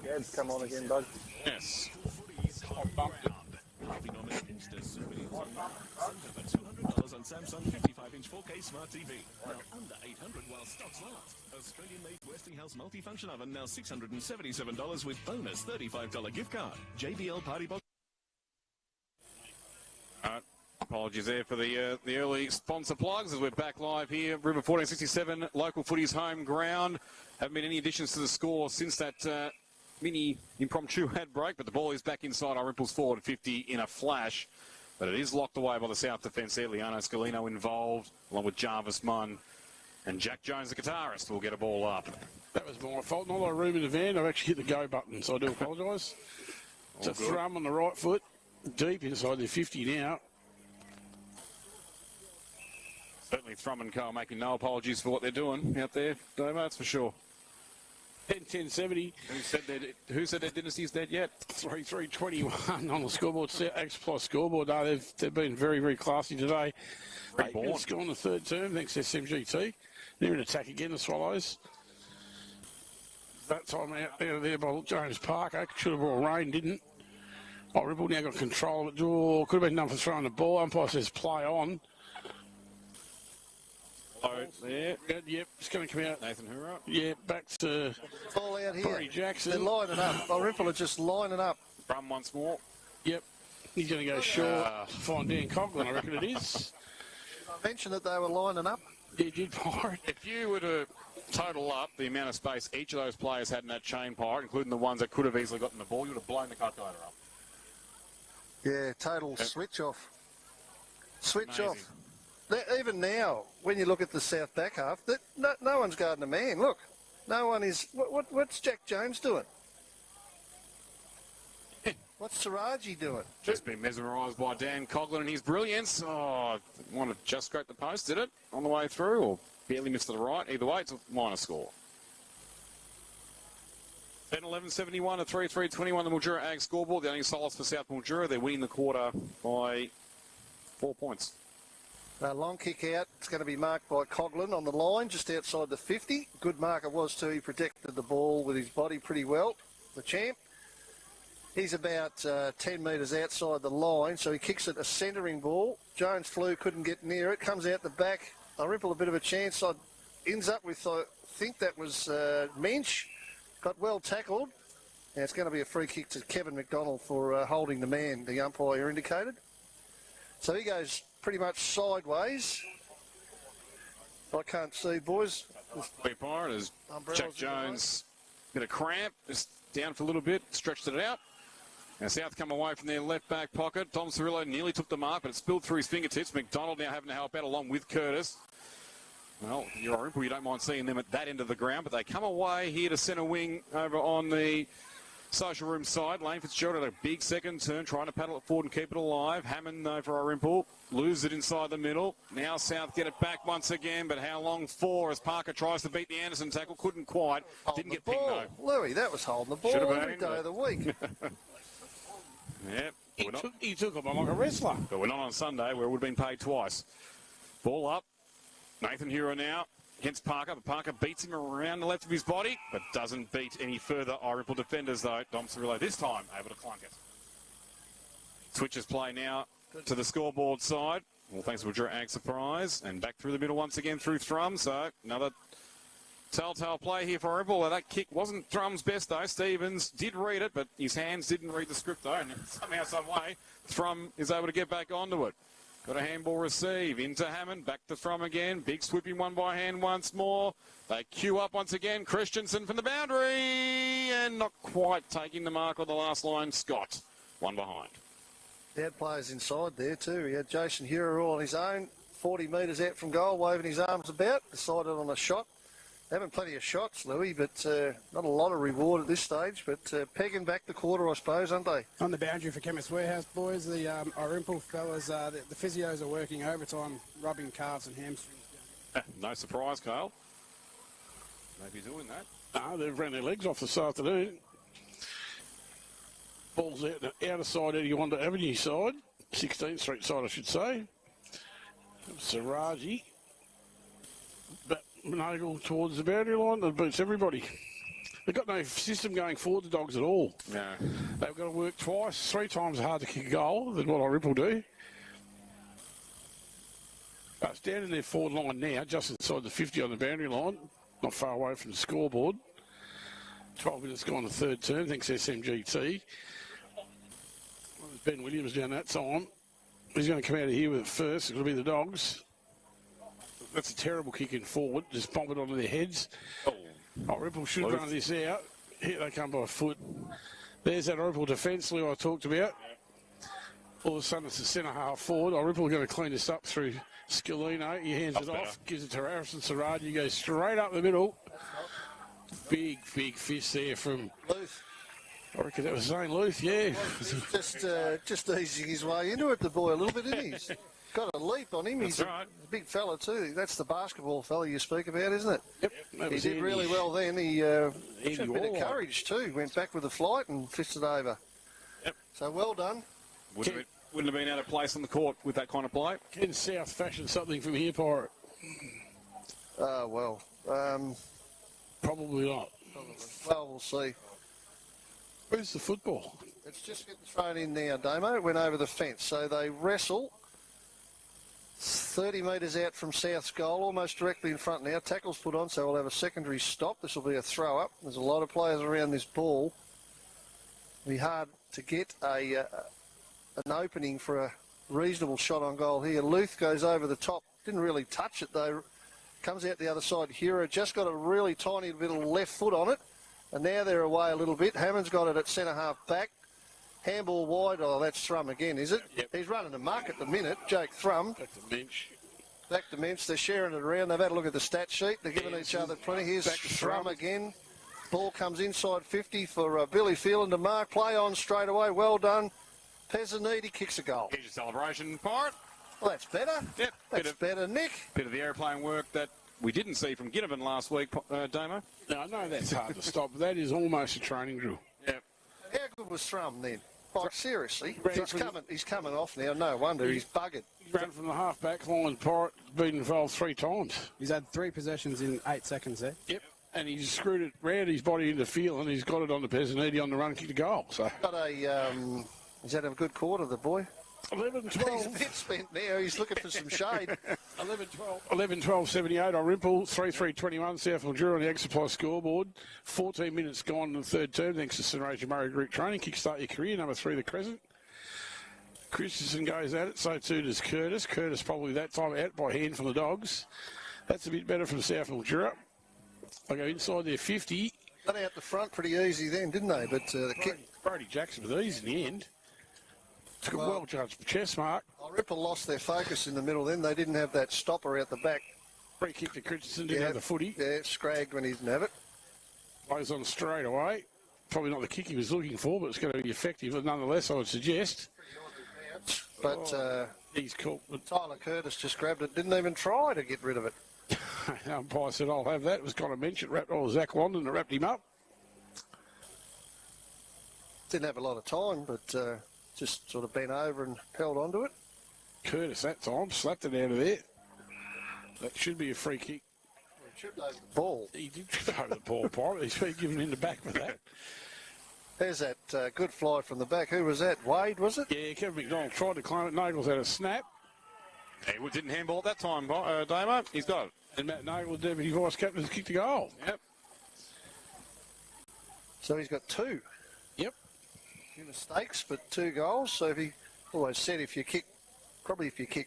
Gad's come on again, bud. Yes. $200 on Samsung 55-inch 4K Smart TV. Now under $800 while stocks last. Australian-made Westinghouse multifunction oven now $677 with bonus $35 gift card. JBL Party Box. Apologies there for the early sponsor plugs as we're back live here. River 1467, local footy's home ground. Haven't been any additions to the score since that mini impromptu ad break, but the ball is back inside Irymple's forward 50 in a flash. But it is locked away by the South defence there. Leano Scalino involved, along with Jarvis Munn. And Jack Jones, the guitarist, will get a ball up. That was my fault. Not a lot of room in the van. I've actually hit the go button, so I do apologise. It's a thrum on the right foot, deep inside the 50 now. Certainly Thrum and Co are making no apologies for what they're doing out there, Domo, that's for sure. 10-10-70. Who said their dynasty's dead yet? 3-3-21 on the scoreboard. X Plus scoreboard. No, they've been very, very classy today. 8 minutes gone the third term, thanks to SMGT. They're in attack again, the Swallows. That time out there by James Parker. Should have brought rain, didn't. Irymple now got control of it. Oh, could have been done for throwing the ball. Umpire says play on. There. Yep, it's going to come out. Nathan Hura. Yeah, back to ball out here. Barry Jackson. They're lining up. Irymple are just lining up. Brum once more. Yep. He's going to go short. Find Dan Coughlin, I reckon it is. I mentioned that they were lining up. Yeah, did Pirate. If you were to total up the amount of space each of those players had in that chain, Pirate, including the ones that could have easily gotten the ball, you would have blown the calculator up. Yeah, total switch off. Switch Amazing. off. even now, when you look at the south back half, that no one's guarding a man. Look, no one is. What's Jack Jones doing? What's Saraji doing? Just been mesmerised by Dan Coughlin and his brilliance. Oh, want to just scrape the post, did it, on the way through, or barely missed to the right? Either way, it's a minor score. 10-11-71 to 3-3-21, the Mildura Ag scoreboard. The only solace for South Mildura, they're winning the quarter by 4 points. Long kick out. It's going to be marked by Coughlin on the line, just outside the 50. Good mark it was too. He protected the ball with his body pretty well, the champ. He's about 10 metres outside the line, so he kicks it a centering ball. Jones flew, couldn't get near it. Comes out the back. Irymple a bit of a chance. Ends up with, I think that was Mensch. Got well tackled. Now it's going to be a free kick to Kevin McDonald for holding the man, the umpire indicated. So he goes pretty much sideways. I can't see, boys. Umpire is Jack Jones. Bit of cramp, just down for a little bit, stretched it out. Now South come away from their left back pocket. Tom Cirillo nearly took the mark, but it spilled through his fingertips. McDonald now having to help out along with Curtis. Well, you're Irymple, you don't mind seeing them at that end of the ground, but they come away here to centre wing over on the social room side. Lane Fitzgerald had a big second turn, trying to paddle it forward and keep it alive. Hammond, though, for Irymple. Lose it inside the middle. Now South get it back once again, but how long for as Parker tries to beat the Anderson tackle? Couldn't quite. Didn't get pinged, though. Louis, that was holding the ball every day of the week. Yep. He took him on like a wrestler. But we're not on Sunday, where it would have been paid twice. Ball up. Nathan Hero now against Parker, but Parker beats him around the left of his body, but doesn't beat any further Irymple defenders, though. Dom Cirillo this time able to clunk it. Switches play now to the scoreboard side. Well, thanks to Mildura Ag surprise. And back through the middle once again through Thrum. So another telltale play here for Irymple. That kick wasn't Thrum's best, though. Stevens did read it, but his hands didn't read the script, though. And somehow, some way, Thrum is able to get back onto it. Got a handball receive into Hammond, back to Thrum again. Big sweeping one by hand once more. They queue up once again. Christensen from the boundary and not quite taking the mark on the last line. Scott, one behind. They had players inside there too. He had Jason Hero all on his own, 40 metres out from goal, waving his arms about, decided on a shot. Having plenty of shots, Louis, but not a lot of reward at this stage. But pegging back the quarter, I suppose, aren't they? On the boundary for Chemist Warehouse, boys, the Irymple fellas, the physios are working overtime, rubbing calves and hamstrings. No surprise, Kyle. Maybe doing that. No, they've ran their legs off this afternoon. Ball's out the outer side, Eddie Wanda Avenue side, 16th Street side, I should say. Saraji. But Minogle towards the boundary line, that beats everybody. They've got no system going forward, the Dogs, at all. No. They've got to work twice, 3 times harder to kick a goal than what Irymple do. But it's down in their forward line now, just inside the 50 on the boundary line, not far away from the scoreboard. 12 minutes gone to third term, thanks SMGT. Ben Williams down that time. He's going to come out of here with it first. It'll be the Dogs. That's a terrible kick in forward. Just bomb it onto their heads. Irymple should run this out. Here they come by a foot. There's that Irymple defence, Lou, I talked about. All of a sudden it's a centre half forward. Irymple are going to clean this up through Scalino. He hands it off, gives it to Harrison Saraji. He goes straight up the middle. Big fist there from Luth. I reckon that was Zane Luth, yeah. Just easing his way into it, the boy, a little bit, isn't he? He's got a leap on him. He's a big fella too. That's the basketball fella you speak about, isn't it? Yep. He did really well then. He showed a bit of courage too. Went back with the flight and fisted over. Yep. So well done. Wouldn't have been out of place on the court with that kind of play. Can South fashion something from here, Pirate? Well. Probably not. Well, we'll see. Where's the football? It's just getting thrown in now, Damo. It went over the fence. So they wrestle 30 metres out from South's goal, almost directly in front now. Tackle's put on, so we'll have a secondary stop. This will be a throw-up. There's a lot of players around this ball. It'll be hard to get an opening for a reasonable shot on goal here. Luth goes over the top. Didn't really touch it, though. Comes out the other side. Hero just got a really tiny bit of left foot on it. And now they're away a little bit. Hammond's got it at centre-half back. Handball wide. Oh, that's Thrum again, is it? Yep. He's running a muck at the minute, Jake Thrum. Back to bench. Back to Mintz. They're sharing it around. They've had a look at the stat sheet. They're giving each other plenty. Here's Strum again. Ball comes inside 50 for Billy Phelan to mark. Play on straight away. Well done. Pezzaniti kicks a goal. Here's your celebration part. Well, that's better. Yep. That's better, Nick. Bit of the airplane work that we didn't see from Ginnivan last week, Damo. No, I know that's hard to stop, but that is almost a training drill. Yep. How good was Strum then? Like, seriously, he's coming off now. No wonder he's buggered. He ran from the half-back line. Pirate been involved 3 times. He's had 3 possessions in 8 seconds there. Yep. And he's screwed it round his body into field, and he's got it on the Pezzaniti on the run, kicked a goal. So got he's had a good quarter, the boy. 11-12. He's a bit spent now. He's looking for some shade. 11-12, 78 Irymple, 3-3-21, South Mildura on the Ag Supply scoreboard. 14 minutes gone in the third term, thanks to Sunraysia Murray Group Training. Kickstart your career, number 3, the Crescent. Christensen goes at it, so too does Curtis. Curtis probably that time out by hand from the Dogs. That's a bit better from South Mildura. They go inside their 50. Got out the front pretty easy then, didn't they? But the kick... Brody Jackson with ease in the end. Took a well-judged chest mark. Irymple lost their focus in the middle then. They didn't have that stopper out the back. Free kick to Christensen, didn't have the footy. Yeah, scragged when he didn't have it. Plays on straight away. Probably not the kick he was looking for, but it's going to be effective. But nonetheless, I would suggest. But he's caught. Tyler Curtis just grabbed it. Didn't even try to get rid of it. The umpire said, I'll have that. It was kind of mentioned. Zach London that wrapped him up. Didn't have a lot of time, but just sort of bent over and held onto it. Curtis that time slapped it out of there. That should be a free kick. He tripped over the ball. He did trip over the ball, Pirate. He's been given in the back for that. There's that good fly from the back. Who was that? Wade, was it? Yeah, Kevin McDonald tried to claim it. Nagels had a snap. He didn't handball at that time, Damo. He's got it. And Matt Nagel, the deputy vice captain, has kicked a goal. Yep. So he's got 2. Yep. A few mistakes, but 2 goals. So he always said if you kick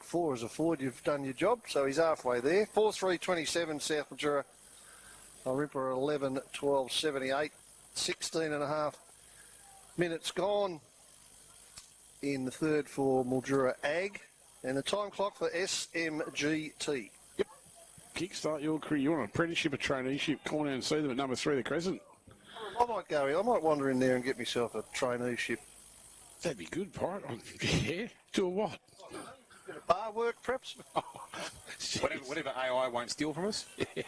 4 as a forward, you've done your job. So he's halfway there. 4-3-27, South Mildura. Irymple 11-12, 78. 16 and a half minutes gone in the third for Mildura Ag. And the time clock for SMGT. Yep. Kickstart your career. You want an apprenticeship or traineeship? Come down and see them at number 3, the Crescent. I might go in. I might wander in there and get myself a traineeship. That'd be good, Pirate. Yeah. Doing what? Bit of bar work, perhaps. Whatever AI won't steal from us. Yeah.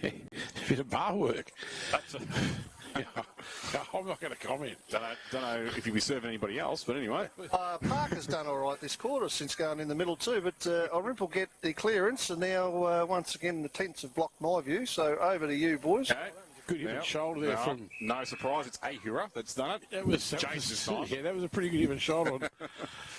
A bit of bar work. I'm not going to comment. Don't know if you'll be serving anybody else, but anyway. Parker's done all right this quarter since going in the middle too, but Irymple get the clearance, and now once again the tents have blocked my view. So over to you, boys. Okay. Good hip and shoulder there from... No surprise, it's Ahura that's done it. That was a pretty good hip and shoulder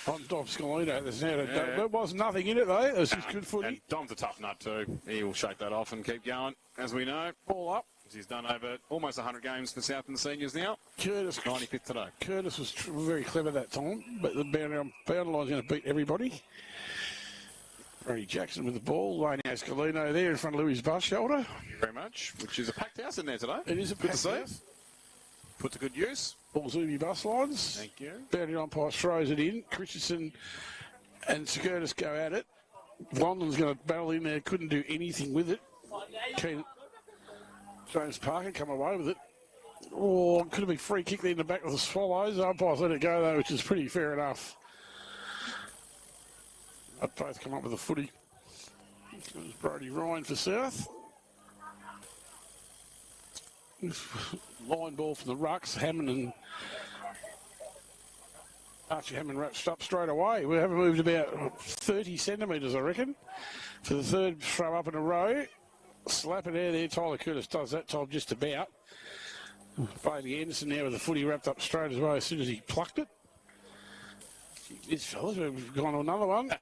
on Dom Scalino. There was nothing in it, though. It was just good footy. And Dom's a tough nut, too. He will shake that off and keep going, as we know. Ball up. He's done over almost 100 games for South and the seniors now. Curtis 95th today. Curtis was very clever that time, but the boundary line's going to beat everybody. Brody Jackson with the ball. Wayne Ascolino there in front of Louis' bus shoulder. Thank you very much. Which is a packed house in there today. It is a packed house. Put to good use. Ball's Louis bus lines. Thank you. Boundary umpire throws it in. Christensen and Curtis go at it. London's going to battle in there. Couldn't do anything with it. James Parker come away with it. Oh, could have been free kick there in the back of the Swallows. Umpires let it go though, which is pretty fair enough. I'd both come up with a footy. There's Brody Ryan for South. Line ball from the rucks. Hammond and Archie Hammond wrapped up straight away. We haven't moved about 30 centimetres, I reckon, for the third throw up in a row. Slap it out there. Tyler Curtis does that time just about. Bailey Anderson now with the footy wrapped up straight as well as soon as he plucked it. These fellas, we've gone to another one.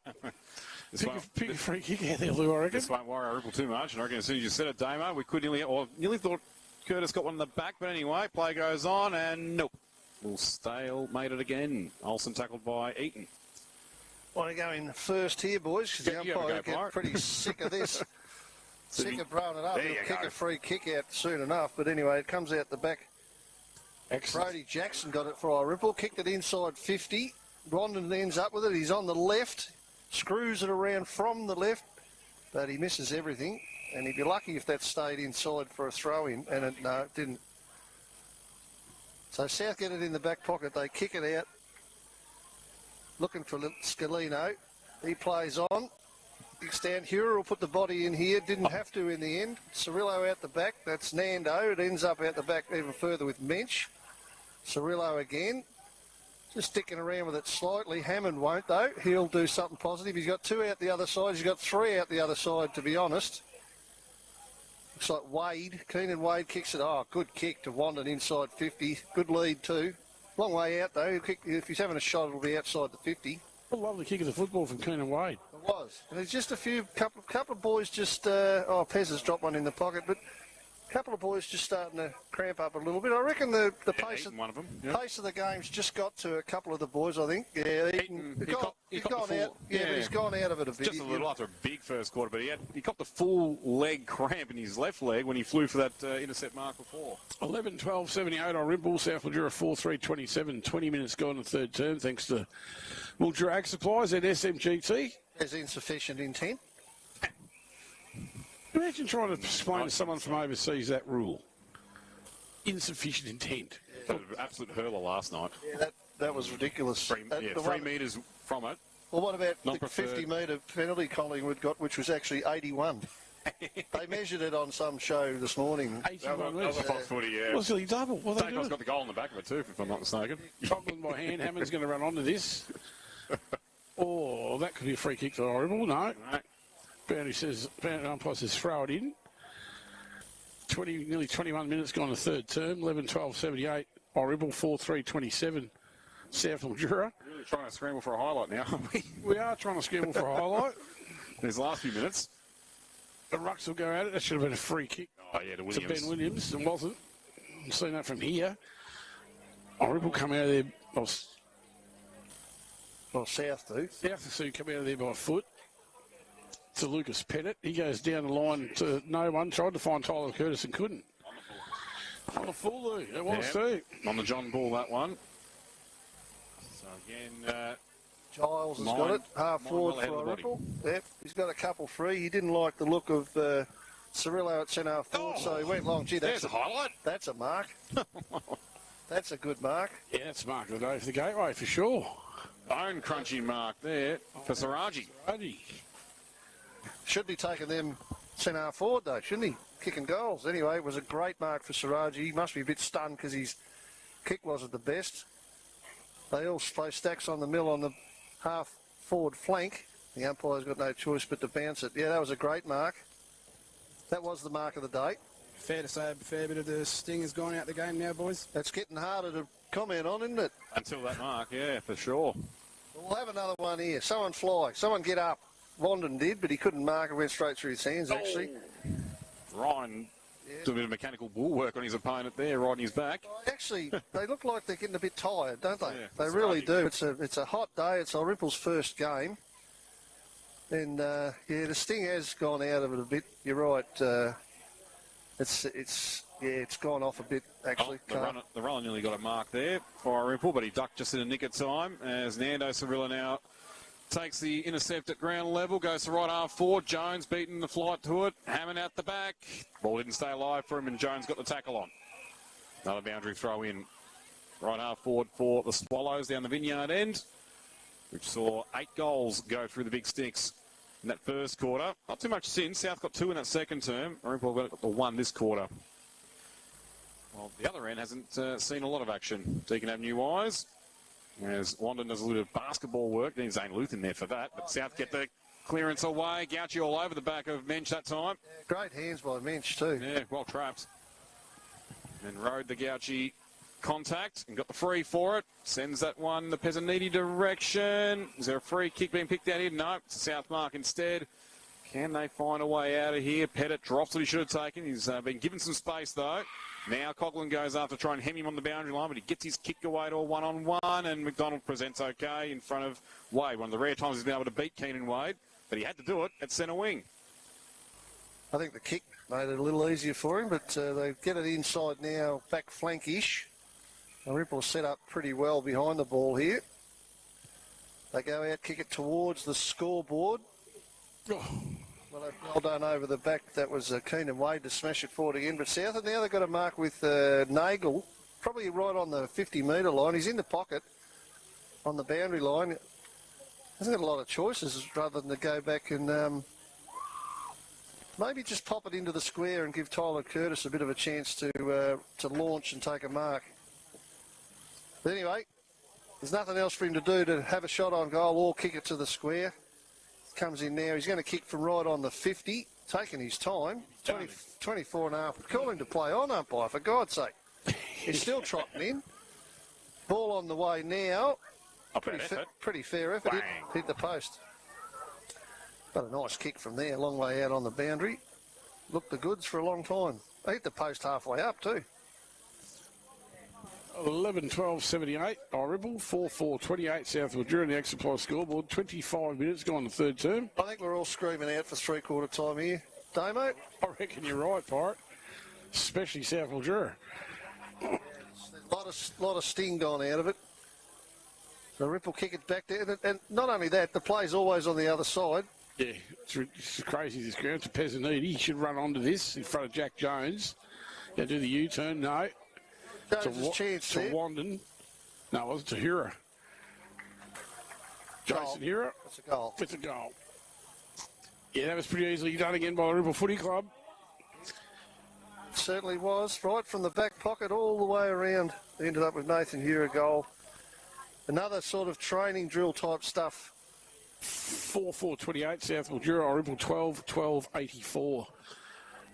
Pick a free kick out there, Lou, I reckon. This won't worry Irymple too much. And I reckon as soon as you said it, Damo, we could nearly thought Curtis got one in the back. But anyway, play goes on and nope. We'll made it again. Olsen tackled by Eaton. Want to go in first here, boys, because the umpire will get pretty sick of this. Sick of blowing it up. He'll kick a free kick out soon enough. But anyway, it comes out the back. Excellent. Brody Jackson got it for Irymple. Kicked it inside 50. Rondon ends up with it. He's on the left. screws it around from the left, but he misses everything. And he'd be lucky if that stayed inside for a throw-in, and no, it didn't. So South get it in the back pocket. They kick it out, looking for Scalino. He plays on. Big stand. Hura will put the body in here. Didn't have to in the end. Cirillo out the back. That's Nando. It ends up out the back even further with Mensch. Cirillo again. Just sticking around with it slightly. Hammond won't, though. He'll do something positive. He's got 2 out the other side. He's got 3 out the other side, to be honest. Looks like Wade. Keenan Wade kicks it. Oh, good kick to Wandon inside 50. Good lead, too. Long way out, though. If he's having a shot, it'll be outside the 50. A lovely kick of the football from Keenan Wade. It was. And there's just a couple of boys just, Pez has dropped one in the pocket, but a couple of boys just starting to cramp up a little bit. I reckon the pace of one of them. Pace of the game's just got to a couple of the boys, I think. Yeah, he's gone out. Yeah, but he's gone out of it a bit. Just a little after a big first quarter, but he copped a full leg cramp in his left leg when he flew for that intercept mark before. 11-12-78 on Irymple. South Mildura 4-3-27. 20 minutes gone in the third term, thanks to Mildura Ag Supplies at SMGT. There's insufficient intent. Imagine trying to explain to someone from overseas that rule. Insufficient intent. Yeah. An absolute hurler last night. Yeah, that was ridiculous. 3 metres from it. Well, what about Not the 50-metre penalty Collingwood got, which was actually 81? They measured it on some show this morning. 81 That was a Fox footy, yeah. Well, silly double. Well, Dacon's got the goal in the back of it too, if I'm not mistaken. Toggling by hand. Hammond's going to run onto this. Oh, that could be a free kick for Irymple. No. Boundary umpire says throw it in. Nearly 21 minutes gone in the third term. 11-12-78. Irymple 4-3-27. South Mildura. Really trying to scramble for a highlight now, aren't we? We are trying to scramble for a highlight. These last few minutes. The Rucks will go at it. That should have been a free kick. Oh, yeah, to Williams. To Ben Williams. It wasn't. I've seen that from here. Irymple come out of there. Well, South do. South will see come out of there by foot. To Lucas Pettit. He goes down the line to no one. Tried to find Tyler Curtis and couldn't. On the full, Lou. It was too. On the John Ball, that one. So again, Giles has got it. Half forward for Irymple. Yep, he's got a couple free. He didn't like the look of Cirillo at centre forward, so he went long. Gee, that's a highlight. That's a mark. That's a good mark. Yeah, that's mark of the day for the Gateway for sure. Own crunchy mark there for Saraji. Should be taking them centre forward though, shouldn't he? Kicking goals. Anyway, it was a great mark for Saraji. He must be a bit stunned because his kick wasn't the best. They all play stacks on the mill on the half forward flank. The umpire's got no choice but to bounce it. Yeah, that was a great mark. That was the mark of the day. Fair to say a fair bit of the sting has gone out the game now, boys. That's getting harder to comment on, isn't it? Until that mark, yeah, for sure. We'll have another one here. Someone fly. Someone get up. Wandon did, but he couldn't mark it. Went straight through his hands, actually. Ryan did a bit of mechanical bull work on his opponent there, riding his back. Actually, they look like they're getting a bit tired, don't they? Yeah, they really do. It's a hot day. It's Irymple's first game. And, yeah, the sting has gone out of it a bit. You're right. It's gone off a bit, actually. The runner nearly got a mark there for Irymple, but he ducked just in a nick of time as Nando Cirillo now takes the intercept at ground level, goes to right half forward. Jones beating the flight to it. Hammond out the back. Ball didn't stay alive for him, and Jones got the tackle on. Another boundary throw in. Right half forward for the Swallows down the Vineyard end, which saw 8 goals go through the big sticks in that first quarter. Not too much since. South got 2 in that second term. Irymple got the 1 this quarter. Well, the other end hasn't seen a lot of action. Deakin Avenue-wise, as Wandon does a little bit of basketball work. Then Zane Luth in there for that. But South get the clearance away. Gauchi all over the back of Mensch that time. Yeah, great hands by Mensch too. Yeah, well trapped. And rode the Gauchi contact and got the free for it. Sends that one the Pezzaniti direction. Is there a free kick being picked out here? No, it's a South mark instead. Can they find a way out of here? Pettit drops what he should have taken. He's been given some space though. Now Coughlin goes after trying to hem him on the boundary line, but he gets his kick away to a one-on-one, and McDonald presents okay in front of Wade. One of the rare times he's been able to beat Keenan Wade, but he had to do it at centre wing. I think the kick made it a little easier for him, but they get it inside now, back flank-ish. Irymple set up pretty well behind the ball here. They go out, kick it towards the scoreboard. Well done over the back. That was Keenan Wade to smash it forward again. But South, and now they've got a mark with Nagel, probably right on the 50-metre line. He's in the pocket on the boundary line. Hasn't got a lot of choices rather than to go back and maybe just pop it into the square and give Tyler Curtis a bit of a chance to launch and take a mark. But anyway, there's nothing else for him to do to have a shot on goal or kick it to the square. Comes in now. He's going to kick from right on the 50, taking his time. 24 and a half. Call him to play on, umpire, for God's sake. He's still trotting in. Ball on the way now. Pretty fair effort. Hit the post. But a nice kick from there, a long way out on the boundary. Looked the goods for a long time. They hit the post halfway up too. 11-12-78, Irymple, 4-4-28, South Mildura, the extra supply scoreboard, 25 minutes gone the third term. I think we're all screaming out for three-quarter time here. Damo? I reckon you're right, Pirate, especially South Mildura. A lot of sting gone out of it. So Ripple kick it back there. And not only that, the play's always on the other side. Yeah, it's crazy this ground. It's a Pezzaniti. He should run onto this in front of Jack Jones. Now do the U-turn. No. Chance to Wandon. No, it wasn't to Hura. Jason Hura. That's a goal. It's a goal. Yeah, that was pretty easily done again by the Irymple Footy Club. Certainly was. Right from the back pocket all the way around. They ended up with Nathan Hura goal. Another sort of training drill type stuff. 4-4-28, South Mildura, Irymple 12-12-84.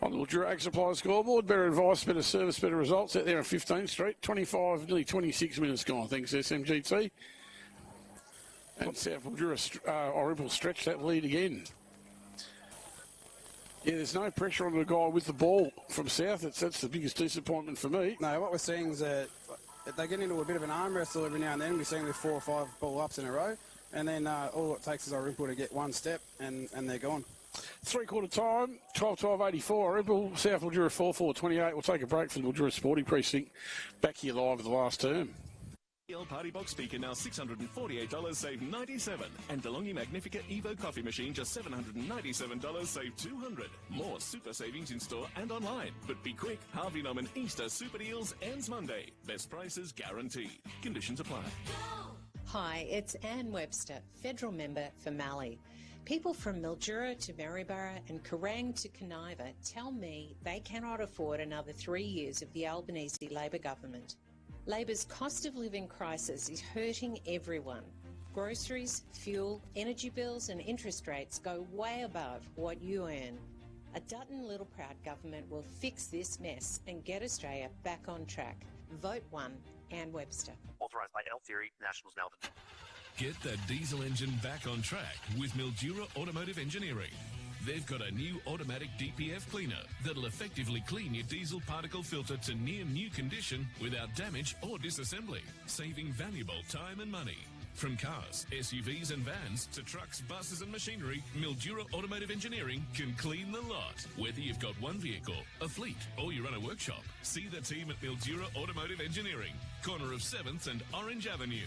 On the Mildura Ag Supply scoreboard, better advice, better service, better results out there on 15th Street. 25, nearly 26 minutes gone, thanks SMGT. And South Mildura, Irymple stretch that lead again. Yeah, there's no pressure on the guy with the ball from South. That's the biggest disappointment for me. No, what we're seeing is that they get into a bit of an arm wrestle every now and then. We're seeing with 4 or 5 ball ups in a row. And then all it takes is Irymple to get one step and they're gone. Three-quarter time, 12-12-84, Irymple, South Mildura 4-4-28. We'll take a break from the Mildura Sporting Precinct. Back here live with the last term. Party Box speaker now $648, save $97. And DeLonghi Magnifica Evo coffee machine just $797, save $200. More super savings in store and online. But be quick, Harvey Norman Easter Super Deals ends Monday. Best prices guaranteed. Conditions apply. Hi, it's Anne Webster, federal member for Mallee. People from Mildura to Maryborough and Kerrang to Coniva tell me they cannot afford another 3 years of the Albanese Labor government. Labor's cost of living crisis is hurting everyone. Groceries, fuel, energy bills and interest rates go way above what you earn. A Dutton Littleproud government will fix this mess and get Australia back on track. Vote 1, Anne Webster. Authorised by L Theory, Nationals Melbourne. Get that diesel engine back on track with Mildura Automotive Engineering. They've got a new automatic DPF cleaner that'll effectively clean your diesel particle filter to near new condition without damage or disassembly, saving valuable time and money. From cars, SUVs and vans to trucks, buses and machinery, Mildura Automotive Engineering can clean the lot. Whether you've got one vehicle, a fleet or you run a workshop, see the team at Mildura Automotive Engineering, corner of 7th and Orange Avenue.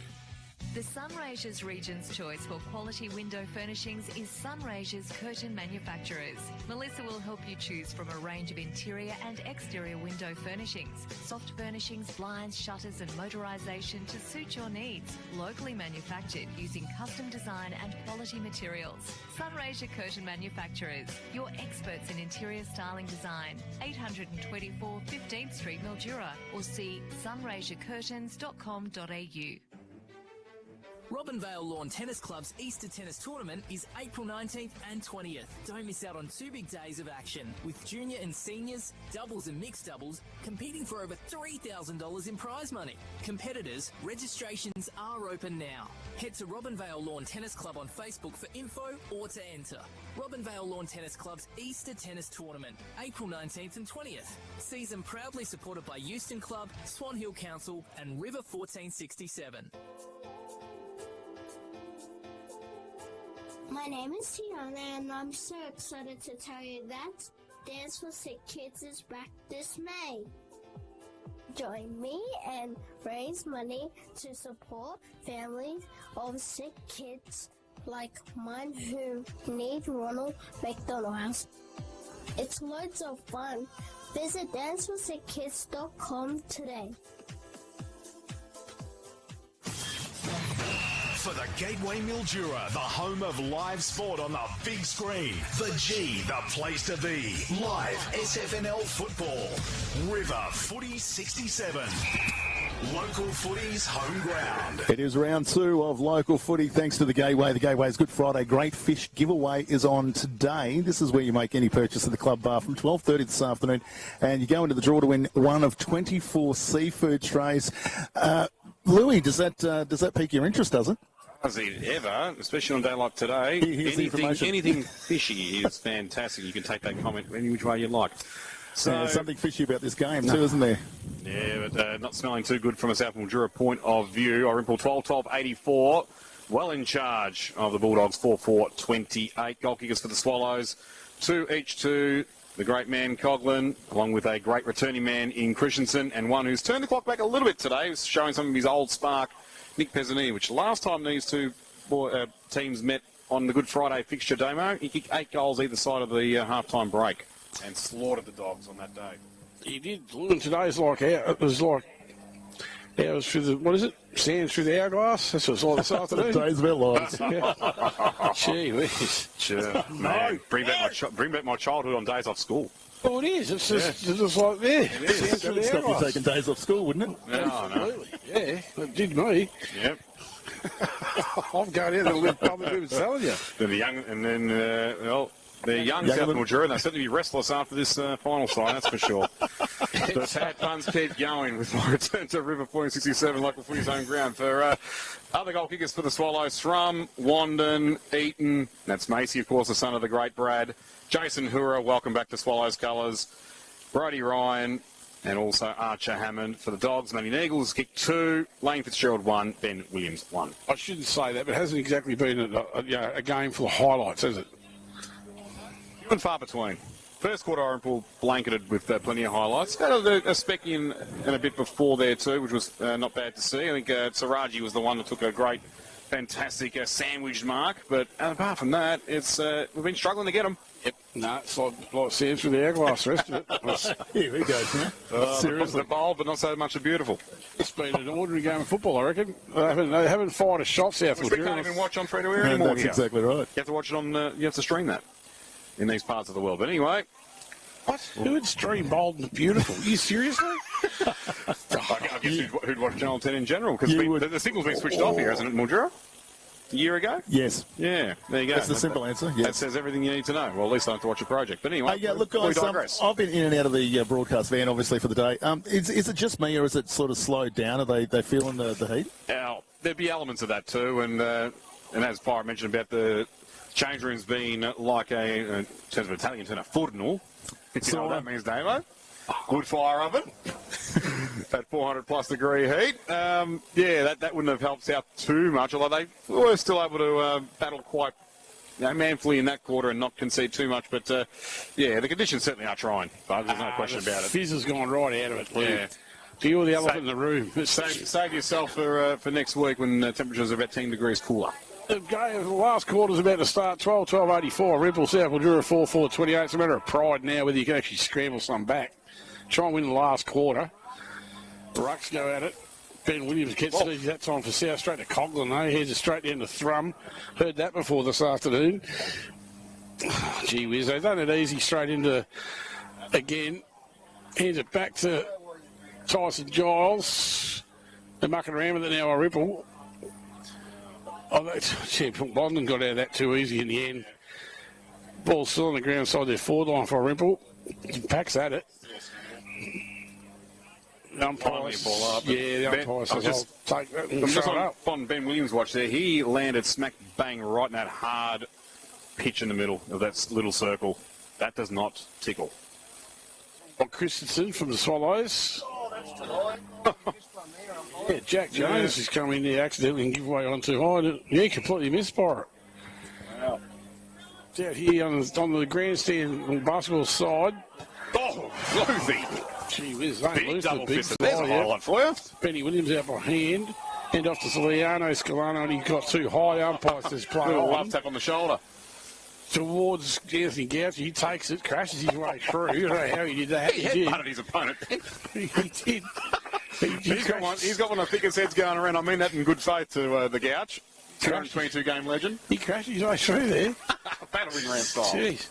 The Sunraysia's region's choice for quality window furnishings is Sunraysia's Curtain Manufacturers. Melissa will help you choose from a range of interior and exterior window furnishings, soft furnishings, blinds, shutters and motorisation to suit your needs. Locally manufactured using custom design and quality materials. Sunraysia Curtain Manufacturers, your experts in interior styling design. 824 15th Street, Mildura, or see sunraysiacurtains.com.au. Robinvale Lawn Tennis Club's Easter Tennis Tournament is April 19th and 20th. Don't miss out on 2 big days of action with junior and seniors, doubles and mixed doubles competing for over $3,000 in prize money. Competitors, registrations are open now. Head to Robinvale Lawn Tennis Club on Facebook for info or to enter. Robinvale Lawn Tennis Club's Easter Tennis Tournament, April 19th and 20th. Season proudly supported by Euston Club, Swan Hill Council and River 1467. My name is Tiana and I'm so excited to tell you that Dance for Sick Kids is back this May. join me and raise money to support families of sick kids like mine who need Ronald McDonald House. It's loads of fun. Visit danceforsickkids.com today. For the Gateway Mildura, the home of live sport on the big screen. The G, the place to be. Live SFNL football. River Footy 67. Local footy's home ground. It is round 2 of local footy thanks to the Gateway. The Gateway's Good Friday Great Fish giveaway is on today. This is where you make any purchase at the club bar from 12:30 this afternoon, and you go into the draw to win one of 24 seafood trays. Louis, does that pique your interest, does it? Does it ever, especially on a day like today? Anything fishy is fantastic. You can take that comment any which way you like. So there's something fishy about this game too, isn't there? Yeah, but not smelling too good from a South Mildura point of view. Irymple 12-12-84, well in charge of the Bulldogs, 4-4-28. Goal kickers for the Swallows, 2 each to the great man Coughlin, along with a great returning man in Christensen, and one who's turned the clock back a little bit today, showing some of his old spark, Nick Pezzanini, which last time these two teams met on the Good Friday fixture, Damo, he kicked 8 goals either side of the half-time break and slaughtered the Dogs on that day. He did. And today's like, it was like, it was through the, what is it? Sand through the hourglass? That's what it's like this afternoon. The days of our lives. Yeah. Gee whiz. Sure. Man, bring back my childhood on days off school. Oh, it is. It's just like there. It is. Sand through the Stop you hourglass. taking days off school, wouldn't it? No, Absolutely. Yeah, it did me. Yep. I'm going out and live public and telling you. Then they're young South Mildura, and they'll certainly be restless after this final side, that's for sure. The sad puns keep going with my return to River 467, local footy's home ground. For other goal kickers for the Swallows, Thrum, Wandon, Eaton, that's Macy, of course, the son of the great Brad, Jason Hura, welcome back to Swallows colours, Brody Ryan, and also Archer Hammond. For the Dogs, Manny Eagles kicked 2, Lane Fitzgerald 1, Ben Williams 1. I shouldn't say that, but it hasn't exactly been a game full of highlights, has it? Few and far between. First quarter, Irymple blanketed with plenty of highlights. Had a speck in and a bit before there too, which was not bad to see. I think Saraji was the one that took a great, fantastic sandwiched mark. But apart from that, it's we've been struggling to get them. Yep. No, it's like sand through the hourglass, the rest of it. Here we go, man. Seriously. The bold, but not so much the beautiful. It's been an ordinary game of football, I reckon. They haven't fired a shot, South We can't even watch on free-to-air anymore. That's exactly right. You have to watch it on. You have to stream that in these parts of the world. But anyway. What? Who would stream Bold and Beautiful? Are you seriously? I guess who'd watch Channel 10 in general? Because the signal's been switched off here, hasn't it, Mildura? A year ago? Yes. Yeah, there you go. That's the simple answer. Yes. That says everything you need to know. Well, at least I have to watch a project. But anyway, look, guys, I've been in and out of the broadcast van, obviously, for the day. Is it just me, or is it sort of slowed down? Are they feeling the heat? Now, there'd be elements of that too, and as Pirate mentioned about the change rooms being like in terms of Italian term, a forno. You know what that means, Davo? Good fire oven at 400+ degree heat. That wouldn't have helped out too much, although they were still able to battle quite manfully in that quarter and not concede too much. But, the conditions certainly are trying. But there's no question about it. Fizz has gone right out of it. Yeah. You're the elephant in the room. Save yourself for next week when temperatures are about 10 degrees cooler. The game, the last quarter's about to start. 12-12-84. Irymple South Mildura 4-4-28. It's a matter of pride now whether you can actually scramble some back. Try and win the last quarter. The Rucks go at it. Ben Williams gets it that time for South, straight to Coughlin, though. Heads it straight down to Thrum. Heard that before this afternoon. Gee whiz, they've done it easy straight into, again. Hands it back to Tyson Giles. They're mucking around with it now, Irymple. London got out of that too easy in the end. Ball's still on the ground side their forward line for Irymple. Packs at it. The umpires, ball up. Yeah, the umpires says, I'll take that and I'm just throw it up. on Ben Williams' watch there. He landed smack bang right in that hard pitch in the middle of that little circle. That does not tickle. On Christensen from the Swallows. Oh, that's tonight. Yeah, Jack Jones has come in there accidentally and give away on too high. Yeah, completely missed by it. Wow. It's out here on the grandstand on the basketball side. Oh, Luthi. Gee whiz, they Big lose the double big fist. There's a fly, yeah. highlight for you. Benny Williams out by hand. Hand off to Soliano Scalano, and he got too high. Umpire says play Little on. love tap on the shoulder. Towards Anthony Gouch. He takes it, crashes his way through. I don't know how he did that. He did. headbutted his opponent. He did. He's got one of the thickest heads going around. I mean that in good faith to the Gouch. 222-game legend. He crashed his way through there. Battering ram style. Jeez.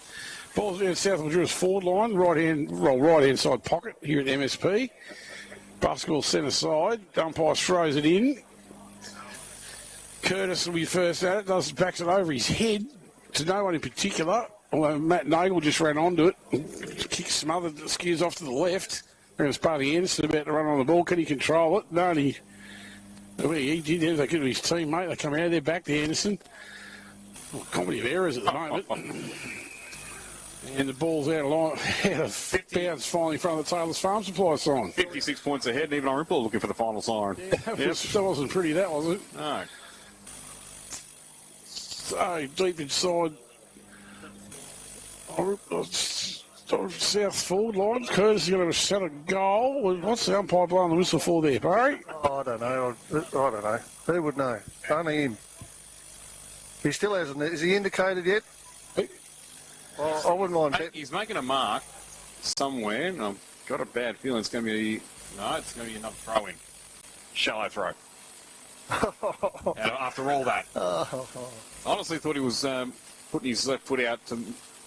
Ball's down South Mildura's forward line, right-hand side pocket here at MSP. Basketball centre side. Umpire throws it in. Curtis will be first at it. Backs it over his head to no one in particular. Although Matt Nagel just ran onto it. Kick smothered, skews off to the left. And it's Barney Anderson about to run on the ball. Can he control it? No, he did everything to his teammate. They come out of there, back to Anderson. Comedy of errors at the moment. And the ball's out of line, out of bounds finally in front of the Taylor's Farm Supply sign. 56 points ahead, and even Irymple looking for the final siren. Yeah, that wasn't pretty, that was it? No. So, deep inside south forward line. Curtis is going to set a goal. What's the umpire blowing the whistle for there, Barry? Oh, I don't know. Who would know? Only him. He still hasn't. Is he indicated yet? I wouldn't mind that. He's making a mark somewhere, and I've got a bad feeling it's going to be... No, it's going to be another throw-in. Shallow throw. After all that. I honestly thought he was putting his left foot out to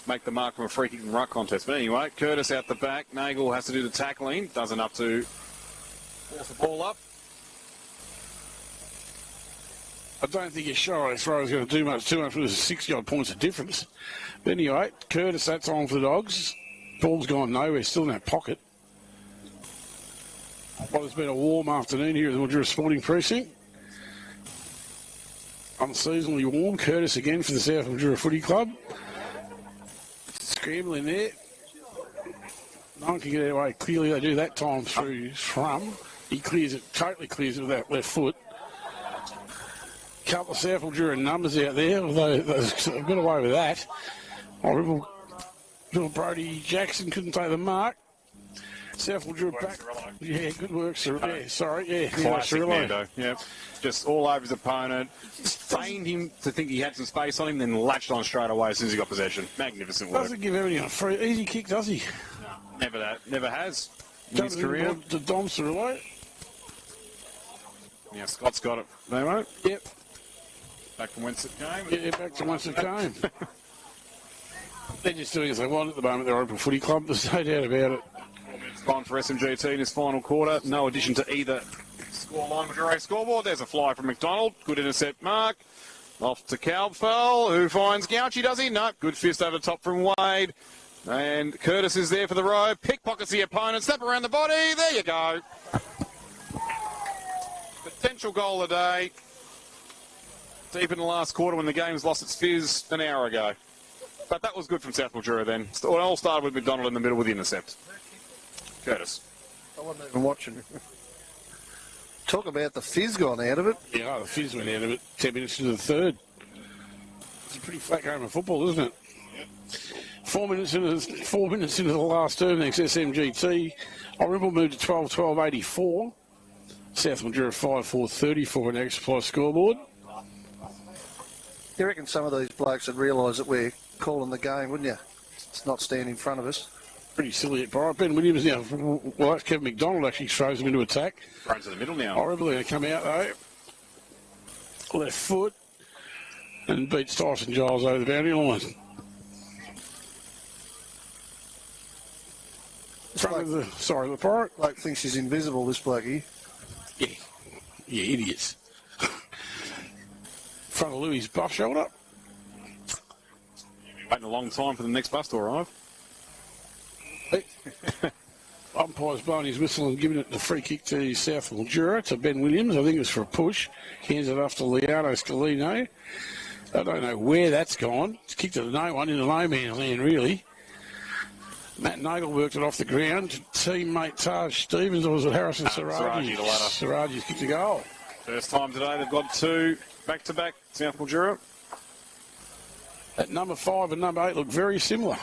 make the mark from a free kick and ruck contest. But anyway, Curtis out the back. Nagel has to do the tackling. Does enough to force the ball up. I don't think a shallow throw is going to do too much with 60-odd points of difference. But anyway, Curtis, that's on for the Dogs. Ball's gone nowhere, still in that pocket. Well, it's been a warm afternoon here at the Mildura Sporting Precinct. Unseasonably warm. Curtis again for the South Mildura Footy Club. Scrambling there. No one can get away. Clearly they do that time through Shrum. He clears it, totally clears it with that left foot. Couple of South Mildura numbers out there, although they've got away with that. Little Brody Jackson couldn't take the mark. South Mildura back. Yeah, good work, Cirillo. Yeah, sorry, yeah. Classic Cirillo. Nando, yeah. Just all over his opponent. Feigned him to think he had some space on him, then latched on straight away as soon as he got possession. Magnificent work. Doesn't give everything a free, easy kick, does he? No, never has in his career. The Dom Cirillo. Yeah, Scott's got it. They won't. Yep. Back from whence it came. Yeah, back to whence it came. They're just doing as they want at the moment. They're Open Footy Club. There's no doubt about it. 4 minutes gone for SMGT in this final quarter. No addition to either scoreline Mildura scoreboard. There's a fly from McDonald. Good intercept mark. Off to Calfell, who finds Gouchy, does he? No. Good fist over the top from Wade. And Curtis is there for the row. Pickpockets the opponent. Snap around the body. There you go. Potential goal of the day. Deep in the last quarter when the game's lost its fizz an hour ago. But that was good from South Mildura then. It all started with McDonald in the middle with the intercept. Curtis. I wasn't even watching. Talk about the fizz gone out of it. Yeah, the fizz went out of it 10 minutes into the third. It's a pretty flat game of football, isn't it? 4 minutes into the last term next SMGT. Irymple moved to 12-12-84. South Mildura 5-4-34 an extra scoreboard. You reckon some of these blokes would realise that we're calling the game, wouldn't you? It's not standing in front of us. Pretty silly at Bright. Ben Williams now, well, that's Kevin McDonald actually throws him into attack. Runs to the middle now. Irymple going to come out though. Left foot. And beats Tyson Giles over the boundary line. The Pirate. Bloke thinks he's invisible, this bloke here. Yeah, idiots. Front of Louis' buff shoulder. Waiting a long time for the next bus to arrive. Umpire's blowing his whistle and giving it the free kick to South Mildura, to Ben Williams. I think it was for a push. Hands it off to Leonardo Scalino. I don't know where that's gone. It's kicked to no one into no man's land, really. Matt Nagel worked it off the ground. Teammate Taj Stevens, or was it Harrison Siraji? Siraji's kicked a goal. First time today they've got 2 back-to-back South Mildura. At number 5 and number 8 look very similar.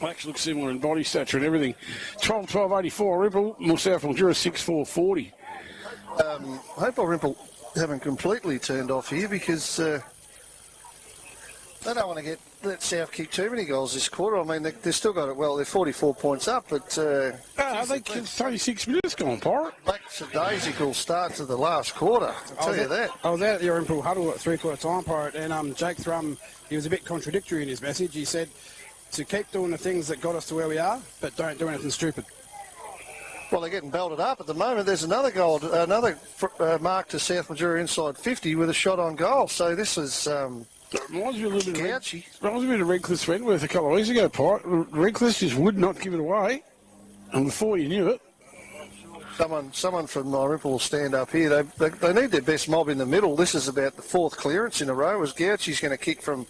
Actually looks similar in body stature and everything. 12.84 Ripple, more South Mildura 6.440. I hope Irymple haven't completely turned off here because they don't want to let South kick too many goals this quarter. I mean, they've still got it well. They're 44 points up, but... I think it's 36 minutes gone, Pirate. Lackadaisical start to the last quarter, I'll tell you that. I was out at the Irymple huddle at three-quarter time, Pirate, and Jake Thrum, he was a bit contradictory in his message. He said to keep doing the things that got us to where we are, but don't do anything stupid. Well, they're getting belted up at the moment. There's another goal, mark to South Mildura inside 50 with a shot on goal. So this is reminds me a little bit gouchy. Reminds me of Redcliffe Wentworth a couple of weeks ago, Pirate. Redcliffe just would not give it away, and before you knew it, Someone from Irymple will stand up here. They need their best mob in the middle. This is about the fourth clearance in a row. As Gouchy's going to kick from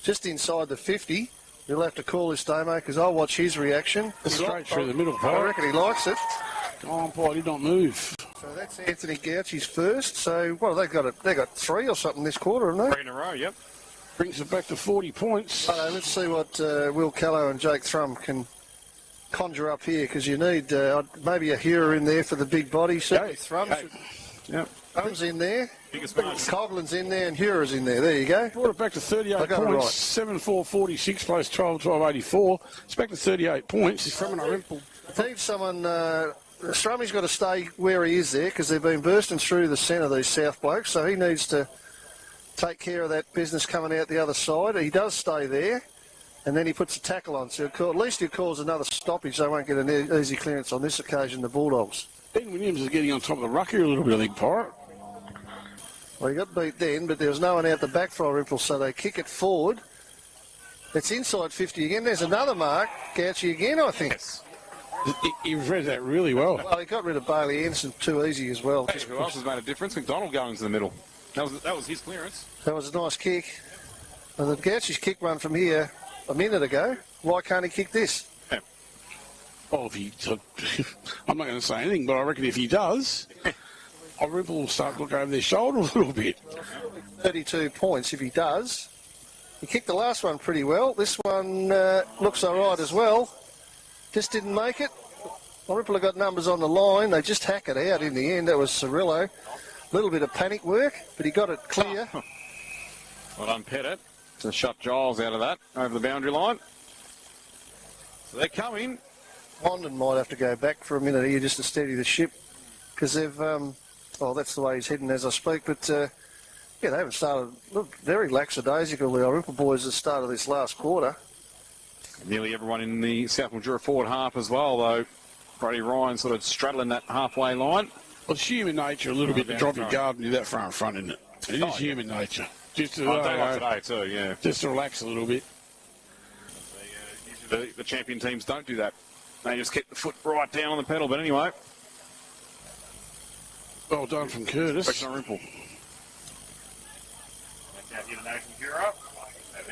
just inside the 50. You'll have to call this, Damo, because I'll watch his reaction. Straight through the middle, I reckon he likes it. Umpire did not move. So that's Anthony Gouchy's first. So, well, they got 3 or something this quarter, haven't they? 3 in a row, yep. Brings it back to 40 points. Let's see what Will Callow and Jake Thrum can conjure up here, because you need maybe a hero in there for the big body. So Thrum's in there. Coughlin's in there and Hura's in there. There you go. Brought it back to 38 points. Right. 7-4-46 plays 12-12-84. It's back to 38 points. He's from an Irymple. Needs someone... Strummy's got to stay where he is there because they've been bursting through the centre, these South blokes, so he needs to take care of that business coming out the other side. He does stay there, and then he puts a tackle on. So at least he calls another stoppage. They won't get an easy clearance on this occasion, the Bulldogs. Ben Williams is getting on top of the ruck here a little bit, I think, Pirate. Well, he got beat then, but there was no one out the back for Irymple, so they kick it forward. It's inside 50 again. There's another mark. Gouchy again, I think. Yes. He read that really well. Well, he got rid of Bailey Anderson too easy as well. Hey, who else has made a difference? McDonald going to the middle. That was his clearance. That was a nice kick. And the Gouchy's kick one from here a minute ago. Why can't he kick this? Yeah. Oh, I'm not going to say anything, but I reckon if he does, Irymple will start to look over their shoulder a little bit. 32 points if he does. He kicked the last one pretty well. This one looks all right as well. Just didn't make it. Irymple have got numbers on the line. They just hack it out in the end. That was Cirillo. A little bit of panic work, but he got it clear. Well done, Pettit, to shut Giles out of that over the boundary line. So they're coming. London might have to go back for a minute here just to steady the ship because they've... well, that's the way he's heading as I speak, but... they haven't started... Look, very lackadaisical, the Irymple boys, at the start of this last quarter. Nearly everyone in the South Mildura forward half as well, though. Brody Ryan sort of straddling that halfway line. Well, it's human nature a little bit to drop your guard and do that far in front, isn't it? It is human nature. Just to, like today too, yeah. Just to relax a little bit. The champion teams don't do that. They just keep the foot right down on the pedal, but anyway. Well done from Curtis. Question on Irymple.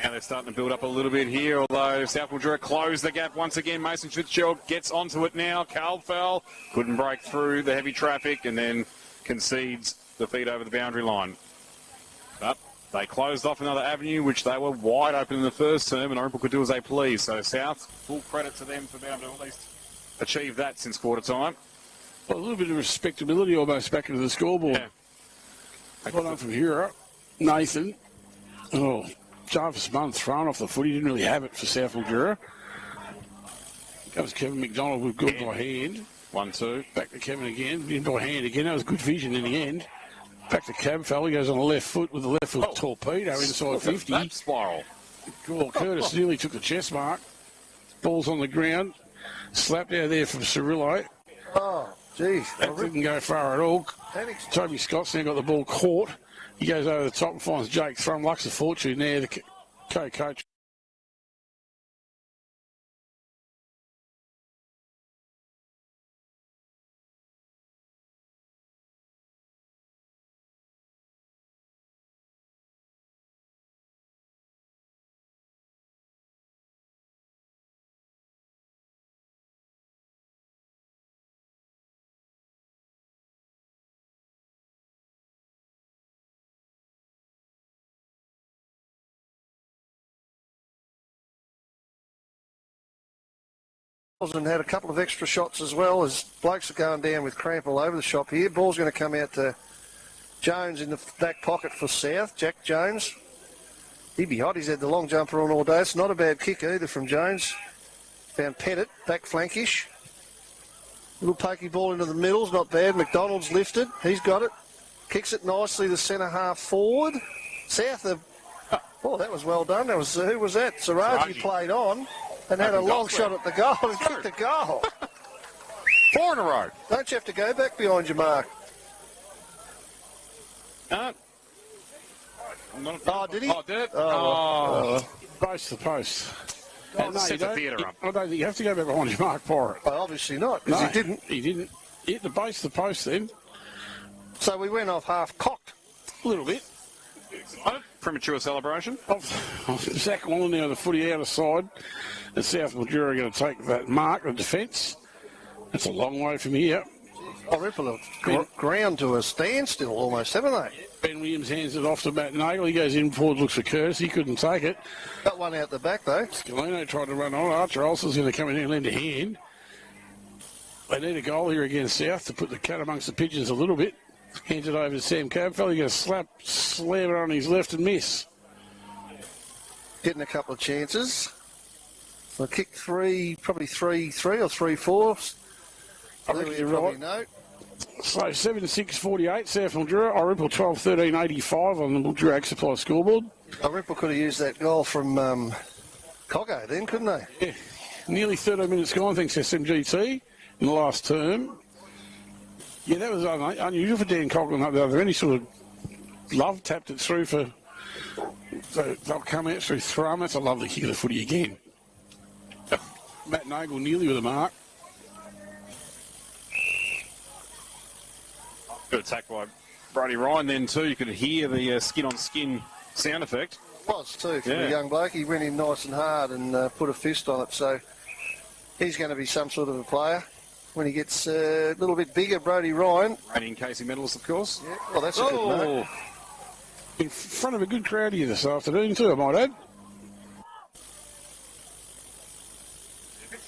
Now they're starting to build up a little bit here, although South Mildura closed the gap once again. Mason Fitzgerald gets onto it now. Carl fell, couldn't break through the heavy traffic, and then concedes the feed over the boundary line. But they closed off another avenue, which they were wide open in the first term, and Irymple could do as they please. So South, full credit to them for being able to at least achieve that since quarter time. Well, a little bit of respectability almost back into the scoreboard. Yeah. Well done from here. Nathan. Oh, Jarvis Munn thrown off the foot. He didn't really have it for South Mildura. That was Kevin McDonald with good by hand. 1-2. Back to Kevin again. In by hand again. That was good vision in the end. Back to Cabfell. He goes on the left foot with the left foot torpedo inside 50. That spiral. Well, Curtis nearly took the chest mark. Ball's on the ground. Slapped out there from Cirillo. Oh, geez. That didn't go far at all. Toby Scott's now got the ball caught. He goes over the top and finds Jake Thrum. Lucks a fortune there, the co-coach. and had a couple of extra shots as well as blokes are going down with cramp all over the shop here. Ball's going to come out to Jones in the back pocket for South. Jack Jones. He'd be hot. He's had the long jumper on all day. It's not a bad kick either from Jones. Found Pettit, back flankish. Little pokey ball into the middle's not bad. McDonald's lifted. He's got it. Kicks it nicely to centre half forward. South of... Oh, that was well done. That was who was that? Saraji played on and had a long shot at the goal and kicked the goal. 4 in a row. Don't you have to go back behind your mark? Oh, did he? Oh, did it? Post to post. Oh, no, set the theatre up. I don't think you have to go back behind your mark for it. Well, obviously not, because he didn't. He didn't. He hit the base of the post then. So we went off half cocked. A little bit. Premature celebration. Zach Wallen now the footy out of side. And South Mildura are going to take that mark, the defence. That's a long way from here. Irymple have ground to a standstill almost, haven't they? Ben Williams hands it off to Matt Nagle. He goes in forward, looks for Curtis. He couldn't take it. Got one out the back, though. Scalino tried to run on. Archer Olsen's going to come in and lend a hand. They need a goal here against South to put the cat amongst the pigeons a little bit. Hands it over to Sam Cabfell. He's going to slam it on his left and miss. Getting a couple of chances. So kick probably 3-3 or 3-4. I reckon you're right. Know. So 7-6-48, South Mildura. Irymple 12-13-85 on the Mildura Ag Supply scoreboard. Irymple could have used that goal from Coggo then, couldn't they? Yeah. Nearly 13 minutes gone, thanks to SMGT in the last term. Yeah, that was unusual for Dan Coughlin up there. Any sort of love tapped it through for... So they'll come out through Thrum. That's a lovely kick of the footy again. Matt Nagle nearly with a mark. Good attack by Brody Ryan then too. You could hear the skin-on-skin sound effect. Was too for the young bloke. He went in nice and hard and put a fist on it. So he's going to be some sort of a player when he gets a little bit bigger. Brody Ryan. Reigning Casey medalist, of course. Yeah. Well, that's a good mark. In front of a good crowd here this afternoon too, I might add.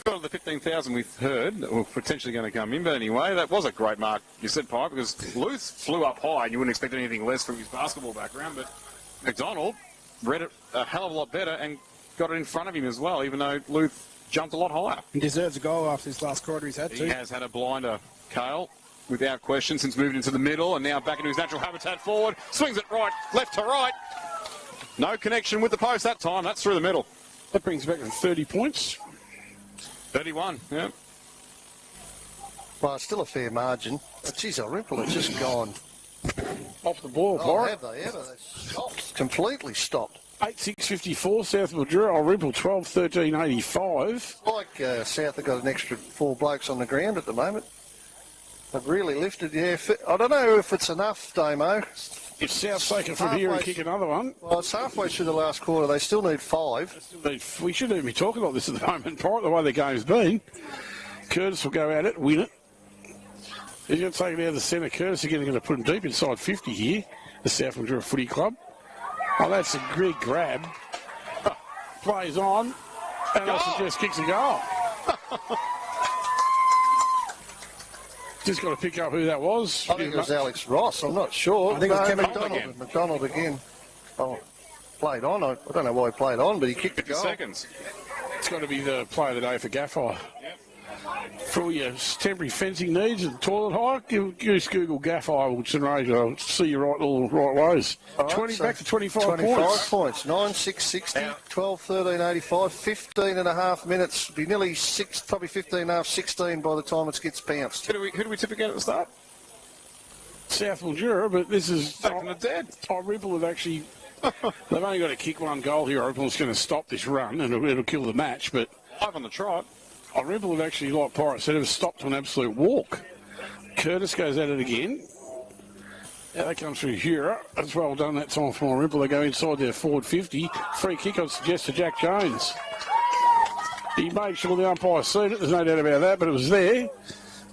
Got the 15,000 we've heard that were potentially going to come in, but anyway, that was a great mark. You said, Pi, because Luth flew up high and you wouldn't expect anything less from his basketball background, but McDonald read it a hell of a lot better and got it in front of him as well, even though Luth jumped a lot higher. He deserves a goal after this last quarter he's had too. He has had a blinder, Cale, without question, since moving into the middle and now back into his natural habitat forward. Swings it right, left to right. No connection with the post that time. That's through the middle. That brings back to 30 points. 31, yeah. Well, it's still a fair margin. But geez, Irymple has just gone off the ball. Oh, have they ever? They stopped. Completely stopped. 8-6-54, South Mildura. Irymple 12-13-85. Like South have got an extra 4 blokes on the ground at the moment. They've really lifted. Yeah, I don't know if it's enough, Damo. If South take it from here and kick another one. Well, it's halfway through the last quarter. They still need 5. We shouldn't even be talking about this at the moment, part the way the game's been. Curtis will go at it, win it. He's going to take it out of the centre. Curtis again going to put him deep inside 50 here. The South Mildura Footy Club. Oh, that's a great grab. Plays on. And also just kicks a goal. Just got to pick up who that was. I think it was Alex Ross. I'm not sure. I think it was McDonald. McDonald again. Oh, played on. I don't know why he played on, but he kicked the goal. Seconds. It's got to be the player of the day for Gaffey. For all your temporary fencing needs and toilet hire, just Google Gaffey or Sunraysia. I'll see you right all the right ways. Right, 20 back to 25 points. 25 points. 9-6-60, 12-13-85, 15 and a half minutes. Be nearly 6, probably 15 and a half, 16 by the time it gets bounced. Who do we tip again at the start? South Mildura, but this is... Back from the dead. Irymple have actually... they've only got to kick one goal here. Irymple's going to stop this run and it'll kill the match, but... 5 on the trot. Irymple have actually, like Pirate said, have stopped to an absolute walk. Curtis goes at it again. Now they come through here. That's well done that time from Irymple. They go inside their forward 50. Free kick, I'd suggest, to Jack Jones. He made sure the umpire seen it. There's no doubt about that, but it was there.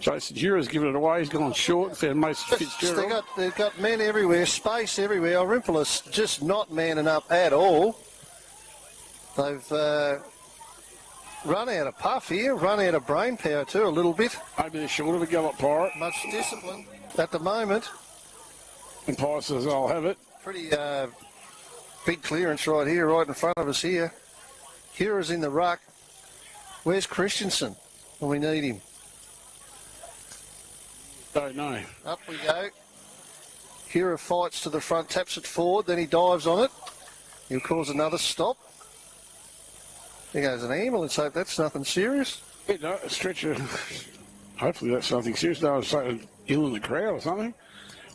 Jason Jura's given it away. He's gone short. Found Mason Fitzgerald. They've got men everywhere, space everywhere. Irymple is just not manning up at all. They've... Run out of puff here, run out of brain power too a little bit. Maybe they're short of a gallop pirate. Much discipline at the moment. Umpire says I'll have it. Pretty big clearance right here, right in front of us here. Kira's in the ruck. Where's Christensen when we need him? Don't know. Up we go. Kira fights to the front, taps it forward, then he dives on it. He'll cause another stop. There goes an ambulance. Hope that's nothing serious. Yeah, no, a stretcher. Hopefully that's nothing serious. No, it's something ill in the crowd or something.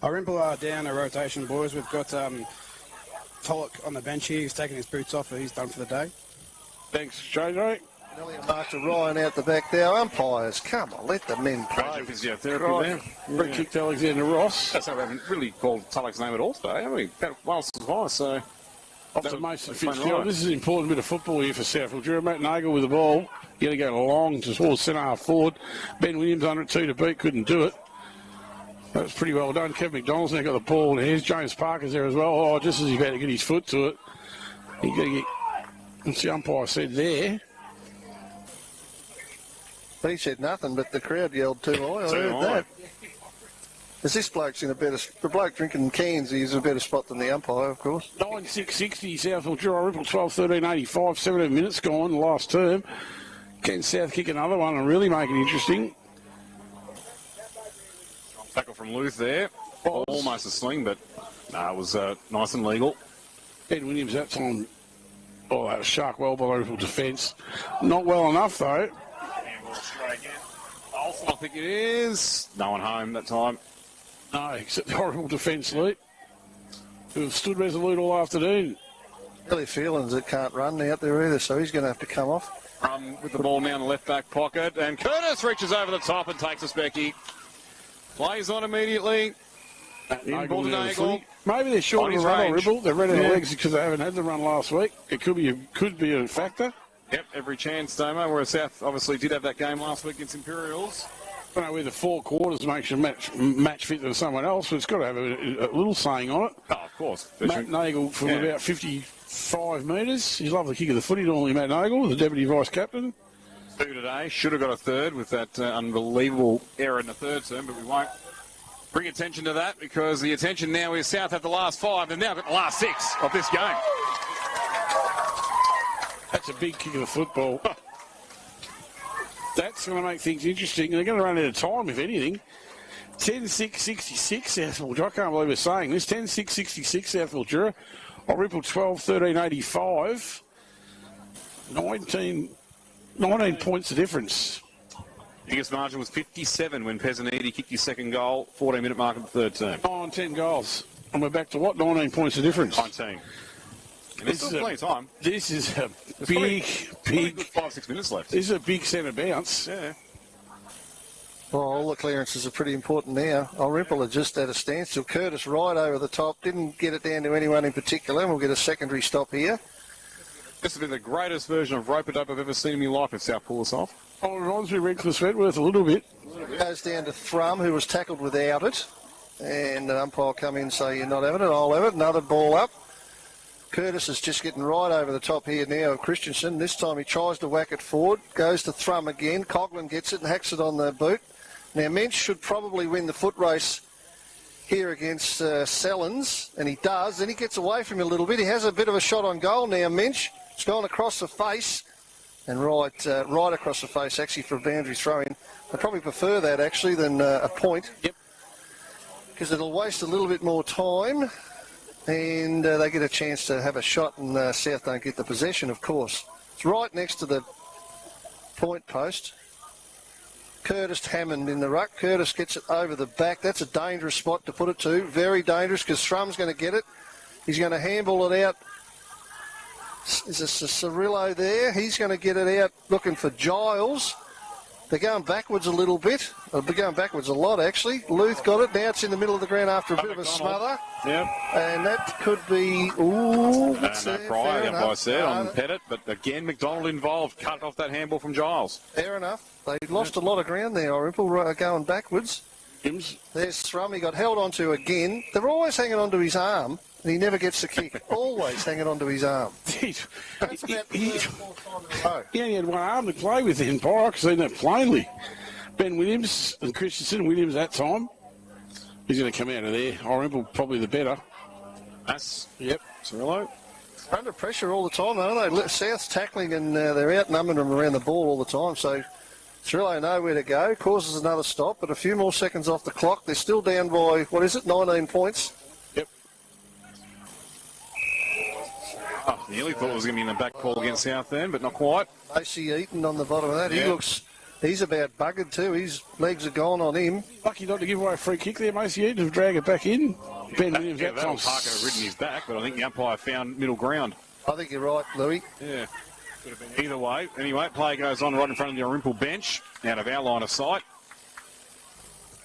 Irymple are down a rotation, boys. We've got Pollock on the bench here. He's taking his boots off, but he's done for the day. Thanks, JJ. Mark to Ryan out the back there. Umpires, come on, let the men play. Physiotherapy there. Free kick to Alexander Ross. That's how we haven't really called Tulloch's name at all today, haven't we? Well, surprise, so... Off to Mason Fitzgerald. This is an important bit of football here for South Mildura. Matt Nagel with the ball. You got to go long towards centre half forward. Ben Williams under 2 to beat, couldn't do it. That was pretty well done. Kevin McDonald's now got the ball. And here's James Parker's there as well. Oh, just as he's about to get his foot to it. He got to get... What's the umpire said there? He said nothing, but the crowd yelled too high. I heard that. As this bloke's in a better... The bloke drinking cans, he's in a better spot than the umpire, of course. 9-6-60, South Mildura, Irymple 12-13-85, 17 minutes gone, the last term. Can South kick another one and really make it interesting? Tackle from Luth there. Almost a sling, but it was nice and legal. Ben Williams that time. Oh, that was shark well by Irymple defence. Not well enough, though. I think it is. No one home that time. No, except the horrible defence, Luke, who have stood resolute all afternoon. Billy Phelan's that can't run out there either, so he's going to have to come off. With the ball now in the left back pocket, and Curtis reaches over the top and takes us, Becky. Plays on immediately. Ball to Nagel. Maybe they're short of a run, Irymple. They've run out of legs because they haven't had the run last week. It could be a factor. Yep, every chance, Domo, whereas South obviously did have that game last week against Imperials. I don't know whether 4 quarters makes you match fit to someone else, but it's got to have a little saying on it. Oh, of course. Matt Nagel from about 55 metres. He's lovely kick of the footy, normally Matt Nagel, the deputy vice captain. 2 today. Should have got a third with that unbelievable error in the third term, but we won't bring attention to that because the attention now is South have the last 5. They've now got the last 6 of this game. That's a big kick of the football. That's going to make things interesting. They're going to run out of time, if anything. 10-6-66 South Mildura. I can't believe we're saying this. 10-6-66 South Mildura. Irymple 12-13-85. 19 points the difference. Biggest margin was 57 when Pezzaniti kicked his second goal, 14-minute mark of the third term. 9-10 goals. And we're back to what? 19 points the difference. 19. And there's still plenty of time. This is a big 5-6 minutes left. This is a big centre bounce. Yeah. Well, all the clearances are pretty important now. Irymple are just at a standstill. Curtis right over the top. Didn't get it down to anyone in particular. And we'll get a secondary stop here. This has been the greatest version of rope-a-dope I've ever seen in my life if South pull us off. Oh, it reminds me of Redcliffe Wentworth a little bit. Goes down to Thrum, who was tackled without it. And the umpire come in and say, you're not having it, I'll have it. Another ball up. Curtis is just getting right over the top here now of Christensen. This time he tries to whack it forward. Goes to Thrum again. Coughlin gets it and hacks it on the boot. Now, Mensch should probably win the foot race here against Sellens. And he does. Then he gets away from him a little bit. He has a bit of a shot on goal now, Mensch. It's gone across the face. And right across the face, actually, for a boundary throw-in. I probably prefer that, actually, than a point. Yep. Because it'll waste a little bit more time. And they get a chance to have a shot, and South don't get the possession, of course. It's right next to the point post. Curtis Hammond in the ruck. Curtis gets it over the back. That's a dangerous spot to put it to. Very dangerous because Thrum's going to get it. He's going to handball it out. Is this a Cirillo there? He's going to get it out looking for Giles. They're going backwards a little bit. They're going backwards a lot, actually. Luth got it. Now it's in the middle of the ground after a bit of a smother. Yep. And that could be... Ooh, no cry, the umpire said on Pettit. But again, McDonald involved. Cut off that handball from Giles. Fair enough. They lost a lot of ground there, Irymple, going backwards. There's Thrum. He got held onto again. They're always hanging onto his arm. and he never gets the kick. Always hanging onto his arm. Jeez. That's about the third or fourth time in a row. He only had one arm to play with in Pyro. I could see that plainly. Ben Williams and Christensen. Williams that time. He's going to come out of there. Irymple probably the better. That's Yep. Cirillo. Under pressure all the time, aren't they? South's tackling and they're outnumbering them around the ball all the time. So Cirillo nowhere to go. Causes another stop, but a few more seconds off the clock. They're still down by, 19 points? Yep. Oh, nearly thought it was going to be in the back ball against Southend, but not quite. Macy Eaton on the bottom of that. Yeah. He's about buggered too. His legs are gone on him. Lucky not to give away a free kick there, Macy Eaton, to drag it back in. Ben Williams that time. Parker had ridden his back, but I think the umpire found middle ground. I think you're right, Louis. Yeah. Could have been either way. Anyway, play goes on right in front of the Irymple bench, out of our line of sight.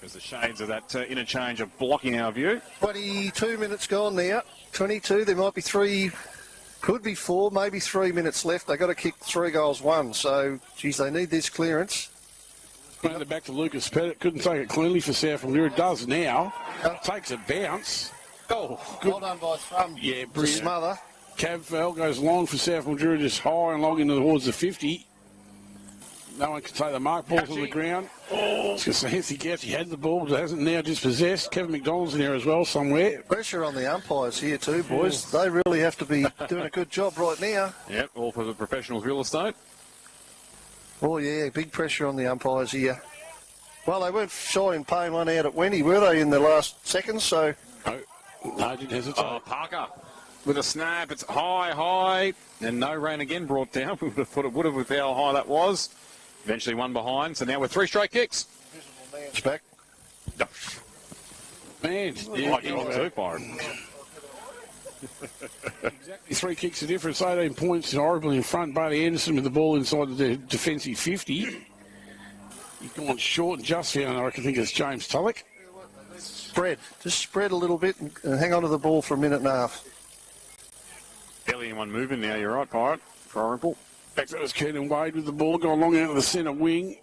There's the shades of that interchange of blocking our view. 22 minutes gone now. 22. There might be 3, could be 4, maybe 3 minutes left. They've got to kick 3 goals, 1. So, geez, they need this clearance. Playing it back to Lucas Pettit. Couldn't take it cleanly for South Mildura. It does now. Takes a bounce. Oh, good. Well done by Thrum. Yeah, To brilliant. smother. Cab foul goes long for South Mildura, just high and long into towards the 50. No one can take the mark. Ball's on the ground. Oh, because Anthony Gouchy had the ball, but hasn't now dispossessed. Kevin McDonald's in there as well somewhere. Pressure on the umpires here too, boys. They really have to be doing a good job right now. Yep, all for the professionals real estate. Oh, yeah, big pressure on the umpires here. Well, they weren't shy in paying one out at Wendy, were they, in the last seconds? So, No, didn't hesitate. Oh, Parker with a snap. It's high, and no rain again brought down. We would have thought it would have with how high that was. Eventually one behind, so now we're 3 straight kicks. It's back. Man, Like you want to, Byron. Exactly 3 kicks of difference, 18 points, horribly in front. Bailey Anderson with the ball inside the defensive 50. He's gone short and just found, I think it's James Tulloch. Spread. Just spread a little bit and hang on to the ball for a minute and a half. Barely anyone moving now, you're right, Pirate, for Irymple. Back that was Keaton Wade with the ball, gone long out of the centre wing.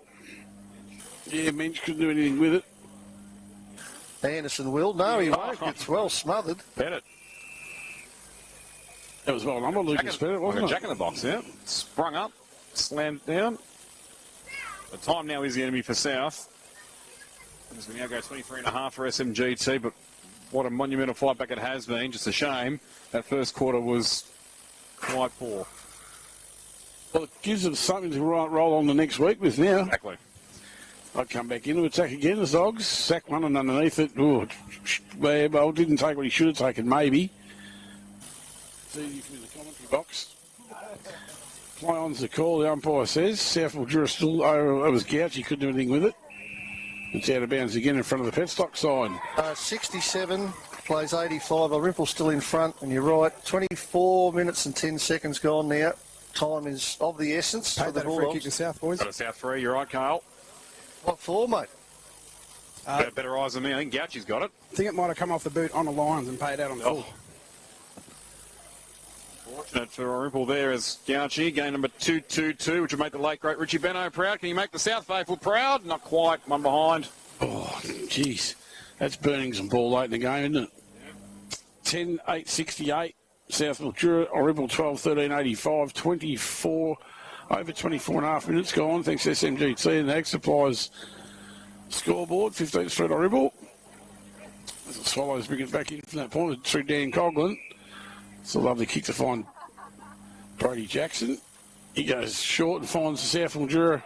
Yeah, Mensch couldn't do anything with it. Anderson will. No, he won't. It's well smothered. Pettit. That was well numbered, Lucas Pettit, wasn't it? Jack in the box, yeah. Sprung up, slammed down. The time now is the enemy for South. As we now go 23.5 for SMGT, but what a monumental fight back it has been. Just a shame that first quarter was quite poor. Well, it gives them something to roll on the next week with now. Exactly. I'd come back into attack again, the Dogs. Sack one and underneath it. Oh, well, didn't take what he should have taken, maybe. It's easy from the commentary box. Play on's the call, the umpire says. South Mildura still, it was Gouchy, couldn't do anything with it. It's out of bounds again in front of the Petstock side. 67, plays 85. Irymple still in front, and you're right. 24 minutes and 10 seconds gone now. Time is of the essence for the Bulldogs. Free kick to South, boys. Got a South 3, you're right, Carl. What for, mate? Better eyes than me. I think Gouchy's got it. I think it might have come off the boot on the lines and paid out on full. Fortunate for Irymple there as Gouchy, game number 222, which would make the late great Richie Benno proud. Can you make the South faithful proud? Not quite. One behind. Oh, jeez. That's burning some ball late in the game, isn't it? 10-8-68. South Mildura, Irymple 12-13-85. 24, over 24 and a half minutes gone. Thanks to SMGT and the Ag Supplies scoreboard. 15th Street, Irymple. As the Swallows bring it back in from that point through Dan Coughlin. It's a lovely kick to find Brody Jackson. He goes short and finds the South Mildura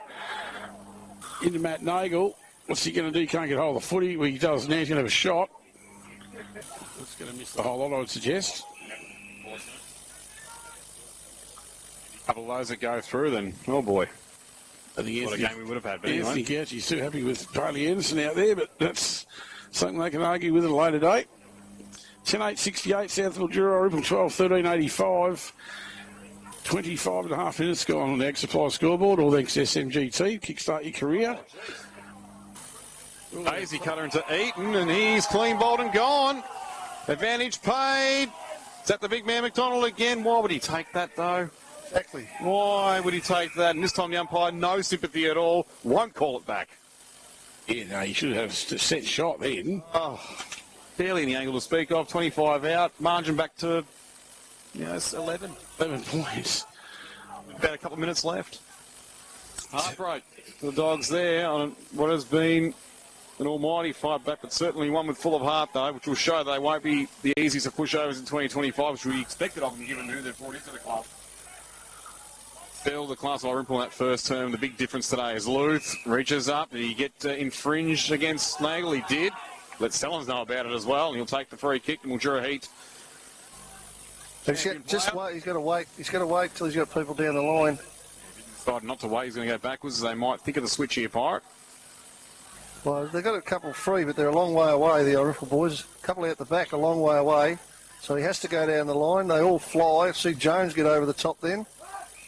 into Matt Nagel. What's he going to do? He can't get hold of the footy. Well, he does now. He's going to have a shot. It's going to miss the whole lot, I would suggest. A couple of those that go through, then, oh boy. I think what a game we would have had. But Anthony anyway. Gouchy's too happy with Bailey Anderson out there, but that's something they can argue with at a later date. 10-8-68, South Mildura, Irymple 12-13-85. 25 and a half minutes gone on the Ag Supply scoreboard, all thanks to SMGT. Kickstart your career. Daisy cutter into Eaton, and he's clean bowled and gone. Advantage paid. Is that the big man McDonald again? Why would he take that, though? Exactly. Why would he take that? And this time the umpire, no sympathy at all, won't call it back. Yeah, no, he should have a set shot then. Oh, barely any angle to speak of. 25 out, margin back to, it's 11. 11 points. About a couple of minutes left. Heartbreak for the Dogs there on what has been an almighty fight back, but certainly one with full of heart, though, which will show they won't be the easiest of pushovers in 2025, which we expected of them given who they've brought into the club. Bill, the class of Irymple in that first term. The big difference today is Luth reaches up. Did he get infringed against Nagel? He did. Let Sellens know about it as well, and he'll take the free kick, and Mildura Heat. He's got to wait. He's got to wait till he's got people down the line. Decided not to wait. He's going to go backwards. They might think of the switch here, Pirate. Well, they've got a couple free, but they're a long way away, the Irymple boys. A couple out the back, a long way away. So he has to go down the line. They all fly. See Jones get over the top then.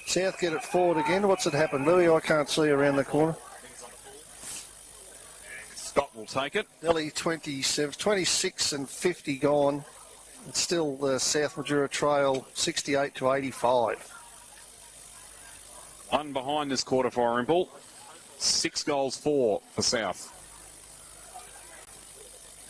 South get it forward again. What's it happened, Louis? I can't see around the corner. Scott will take it. Nearly 26 and 50 gone. It's still the South Mildura trail 68 to 85. One behind this quarter for Irymple. 6 goals for South.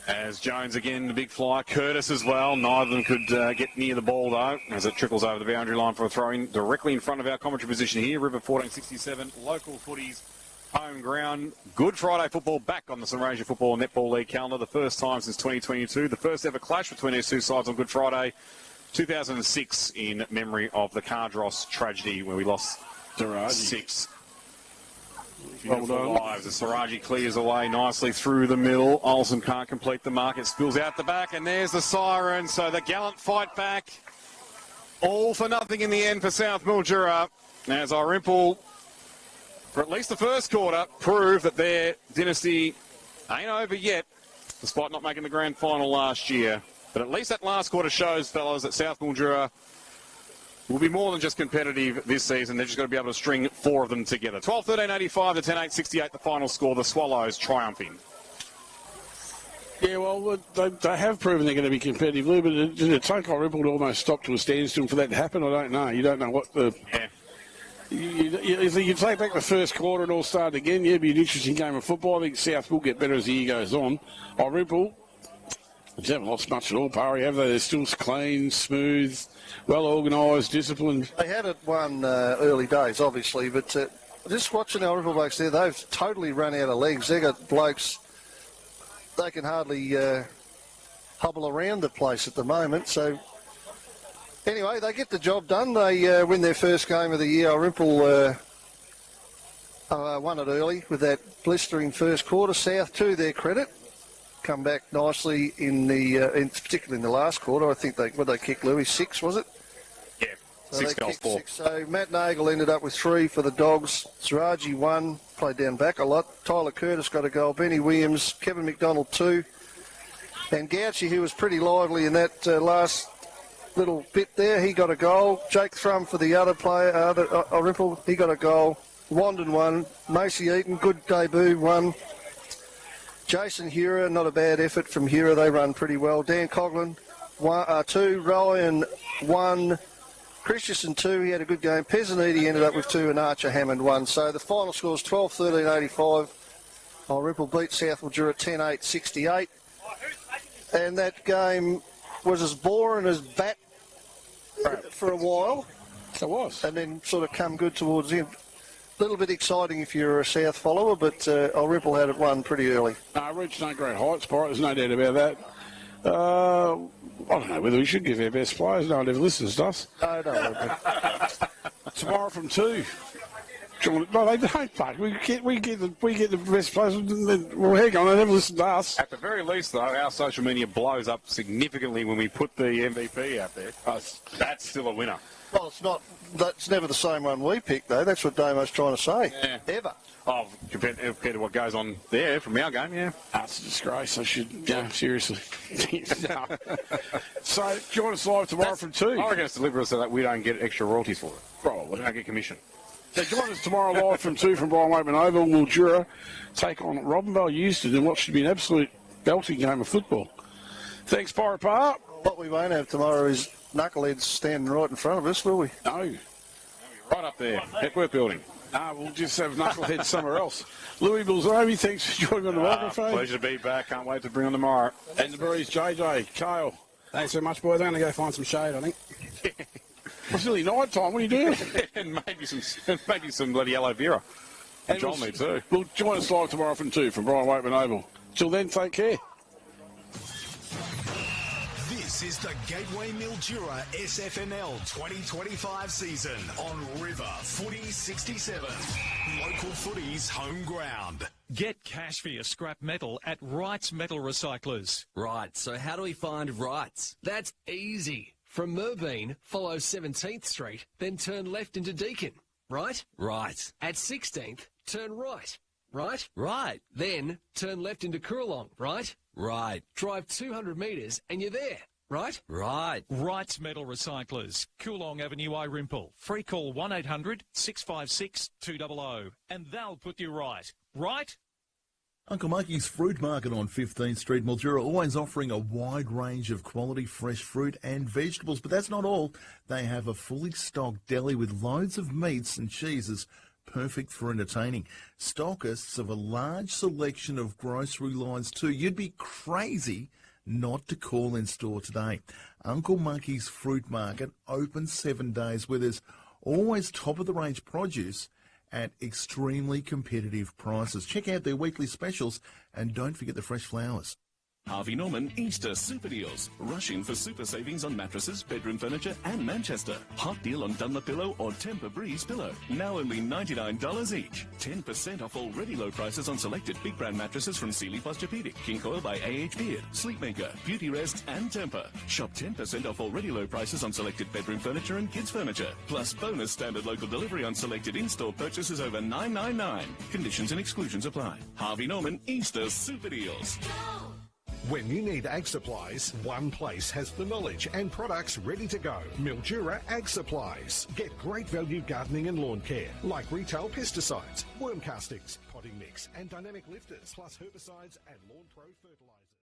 As Jones again, the big fly. Curtis as well. Neither of them could get near the ball, though, as it trickles over the boundary line for a throw-in directly in front of our commentary position here. River 1467, local footies, home ground. Good Friday football back on the Sunraysia Football and Netball League calendar. The first time since 2022. The first ever clash between these two sides on Good Friday, 2006, in memory of the Cardross tragedy where we lost 6. Beautiful lives. As Saraji clears away nicely through the middle. Olsen can't complete the mark. It spills out the back, and there's the siren. So the gallant fight back. All for nothing in the end for South Mildura. As Irymple, for at least the first quarter, prove that their dynasty ain't over yet, despite not making the grand final last year. But at least that last quarter shows, fellas, that South Mildura will be more than just competitive this season. They've just got to be able to string 4 of them together. 12-13-85 to 10-8-68, the final score. The Swallows triumphing. Yeah, well, they have proven they're going to be competitive, Lou, but did it take Irymple to almost stop to a standstill for that to happen? I don't know. You don't know what the... Yeah. You take back the first quarter and all start again, yeah, it'd be an interesting game of football. I think South will get better as the year goes on. Irymple, they haven't lost much at all, Parry, have they? They're still clean, smooth, well organised, disciplined. They had it won early days, obviously, but just watching our Irymple blokes there, they've totally run out of legs. They've got blokes, they can hardly hobble around the place at the moment. So, anyway, they get the job done. They win their first game of the year. Irymple won it early with that blistering first quarter. South, to their credit, come back nicely in the, particularly in the last quarter. I think they kick Louis 6, was it? Yeah, so 6 goals, 4. 6. So Matt Nagel ended up with 3 for the Dogs. Saraji 1, played down back a lot. Tyler Curtis got a goal. Benny Williams, Kevin McDonald 2. And Gouchy, who was pretty lively in that last little bit there, he got a goal. Jake Thrum for the other player, Irymple, he got a goal. Wandon 1. Macy Eaton, good debut, 1. Jason Hura, not a bad effort from Hura. They run pretty well. Dan Coughlin, 2. Ryan, 1. Christensen, 2. He had a good game. Pezzaniti ended up with 2, and Archer Hammond 1. So the final score is 12-13-85. Irymple beat South Mildura 10-8-68. And that game was as boring as bat for a while. It was. And then sort of come good towards the end. A little bit exciting if you're a South follower, but Irymple had it won pretty early. Reached no great heights, Pirate. There's no doubt about that. I don't know whether we should give our best players. No one ever listens to us. No, don't. Tomorrow from 2. No, they don't, Park. We get the best players. Well, hang on, they never listen to us. At the very least, though, our social media blows up significantly when we put the MVP out there. That's still a winner. Well, it's not. That's never the same one we picked, though. That's what Damo's trying to say. Yeah. Ever. Oh, compared to what goes on there from our game, yeah. That's a disgrace. I should, seriously. So, join us live tomorrow from 2. I reckon it's deliberate so that we don't get extra royalties for it. Probably. We don't get commission. So, join us tomorrow live from 2 from Brian Waitman Oval. Mildura take on Robinvale Euston in what should be an absolute belting game of football. Thanks, Pirate Park. What we won't have tomorrow is knuckleheads standing right in front of us, will we? No. Right up there. Hepworth Building. We'll just have knuckleheads somewhere else. Louis Bilzomi, thanks for joining on the microphone. Pleasure to be back. Can't wait to bring on tomorrow. And the breeze, JJ, Kale. Thanks so much, boys. I'm going to go find some shade, I think. It's nearly night time. What are you doing? And maybe some bloody aloe vera. And John, me too. We'll join us live tomorrow from 2 from Brian Wakeman Oval. Till then, take care. This is the Gateway Mildura SFNL 2025 season on River Footy 67. Local footy's home ground. Get cash for your scrap metal at Wright's Metal Recyclers. Right, so how do we find Wright's? That's easy. From Merbean, follow 17th Street, then turn left into Deakin. Right? Right. At 16th, turn right. Right? Right. Then turn left into Coorong. Right? Right. Drive 200 metres and you're there. Right? Right. Wright's Metal Recyclers, Coorong Avenue, Irymple. Free call 1800 656 200 and they'll put you right. Right? Uncle Monkey's Fruit Market on 15th Street, Mildura, always offering a wide range of quality fresh fruit and vegetables. But that's not all. They have a fully stocked deli with loads of meats and cheeses, perfect for entertaining. Stockists of a large selection of grocery lines too. You'd be crazy not to call in store today. Uncle Monkey's Fruit Market open 7 days where there's always top-of-the-range produce at extremely competitive prices. Check out their weekly specials and don't forget the fresh flowers. Harvey Norman Easter Super Deals. Rush in for super savings on mattresses, bedroom furniture and Manchester. Hot deal on Dunlop or Tempur-Breeze pillow. Now only $99 each. 10% off already low prices on selected big brand mattresses from Sealy Posturepedic, King Coil by A.H. Beard, Sleepmaker, Beauty Rest and Tempur. Shop 10% off already low prices on selected bedroom furniture and kids furniture. Plus bonus standard local delivery on selected in-store purchases over $9.99. Conditions and exclusions apply. Harvey Norman Easter Super Deals. When you need ag supplies, one place has the knowledge and products ready to go. Mildura Ag Supplies. Get great value gardening and lawn care, like retail pesticides, worm castings, potting mix and dynamic lifters, plus herbicides and lawn pro fertilizers.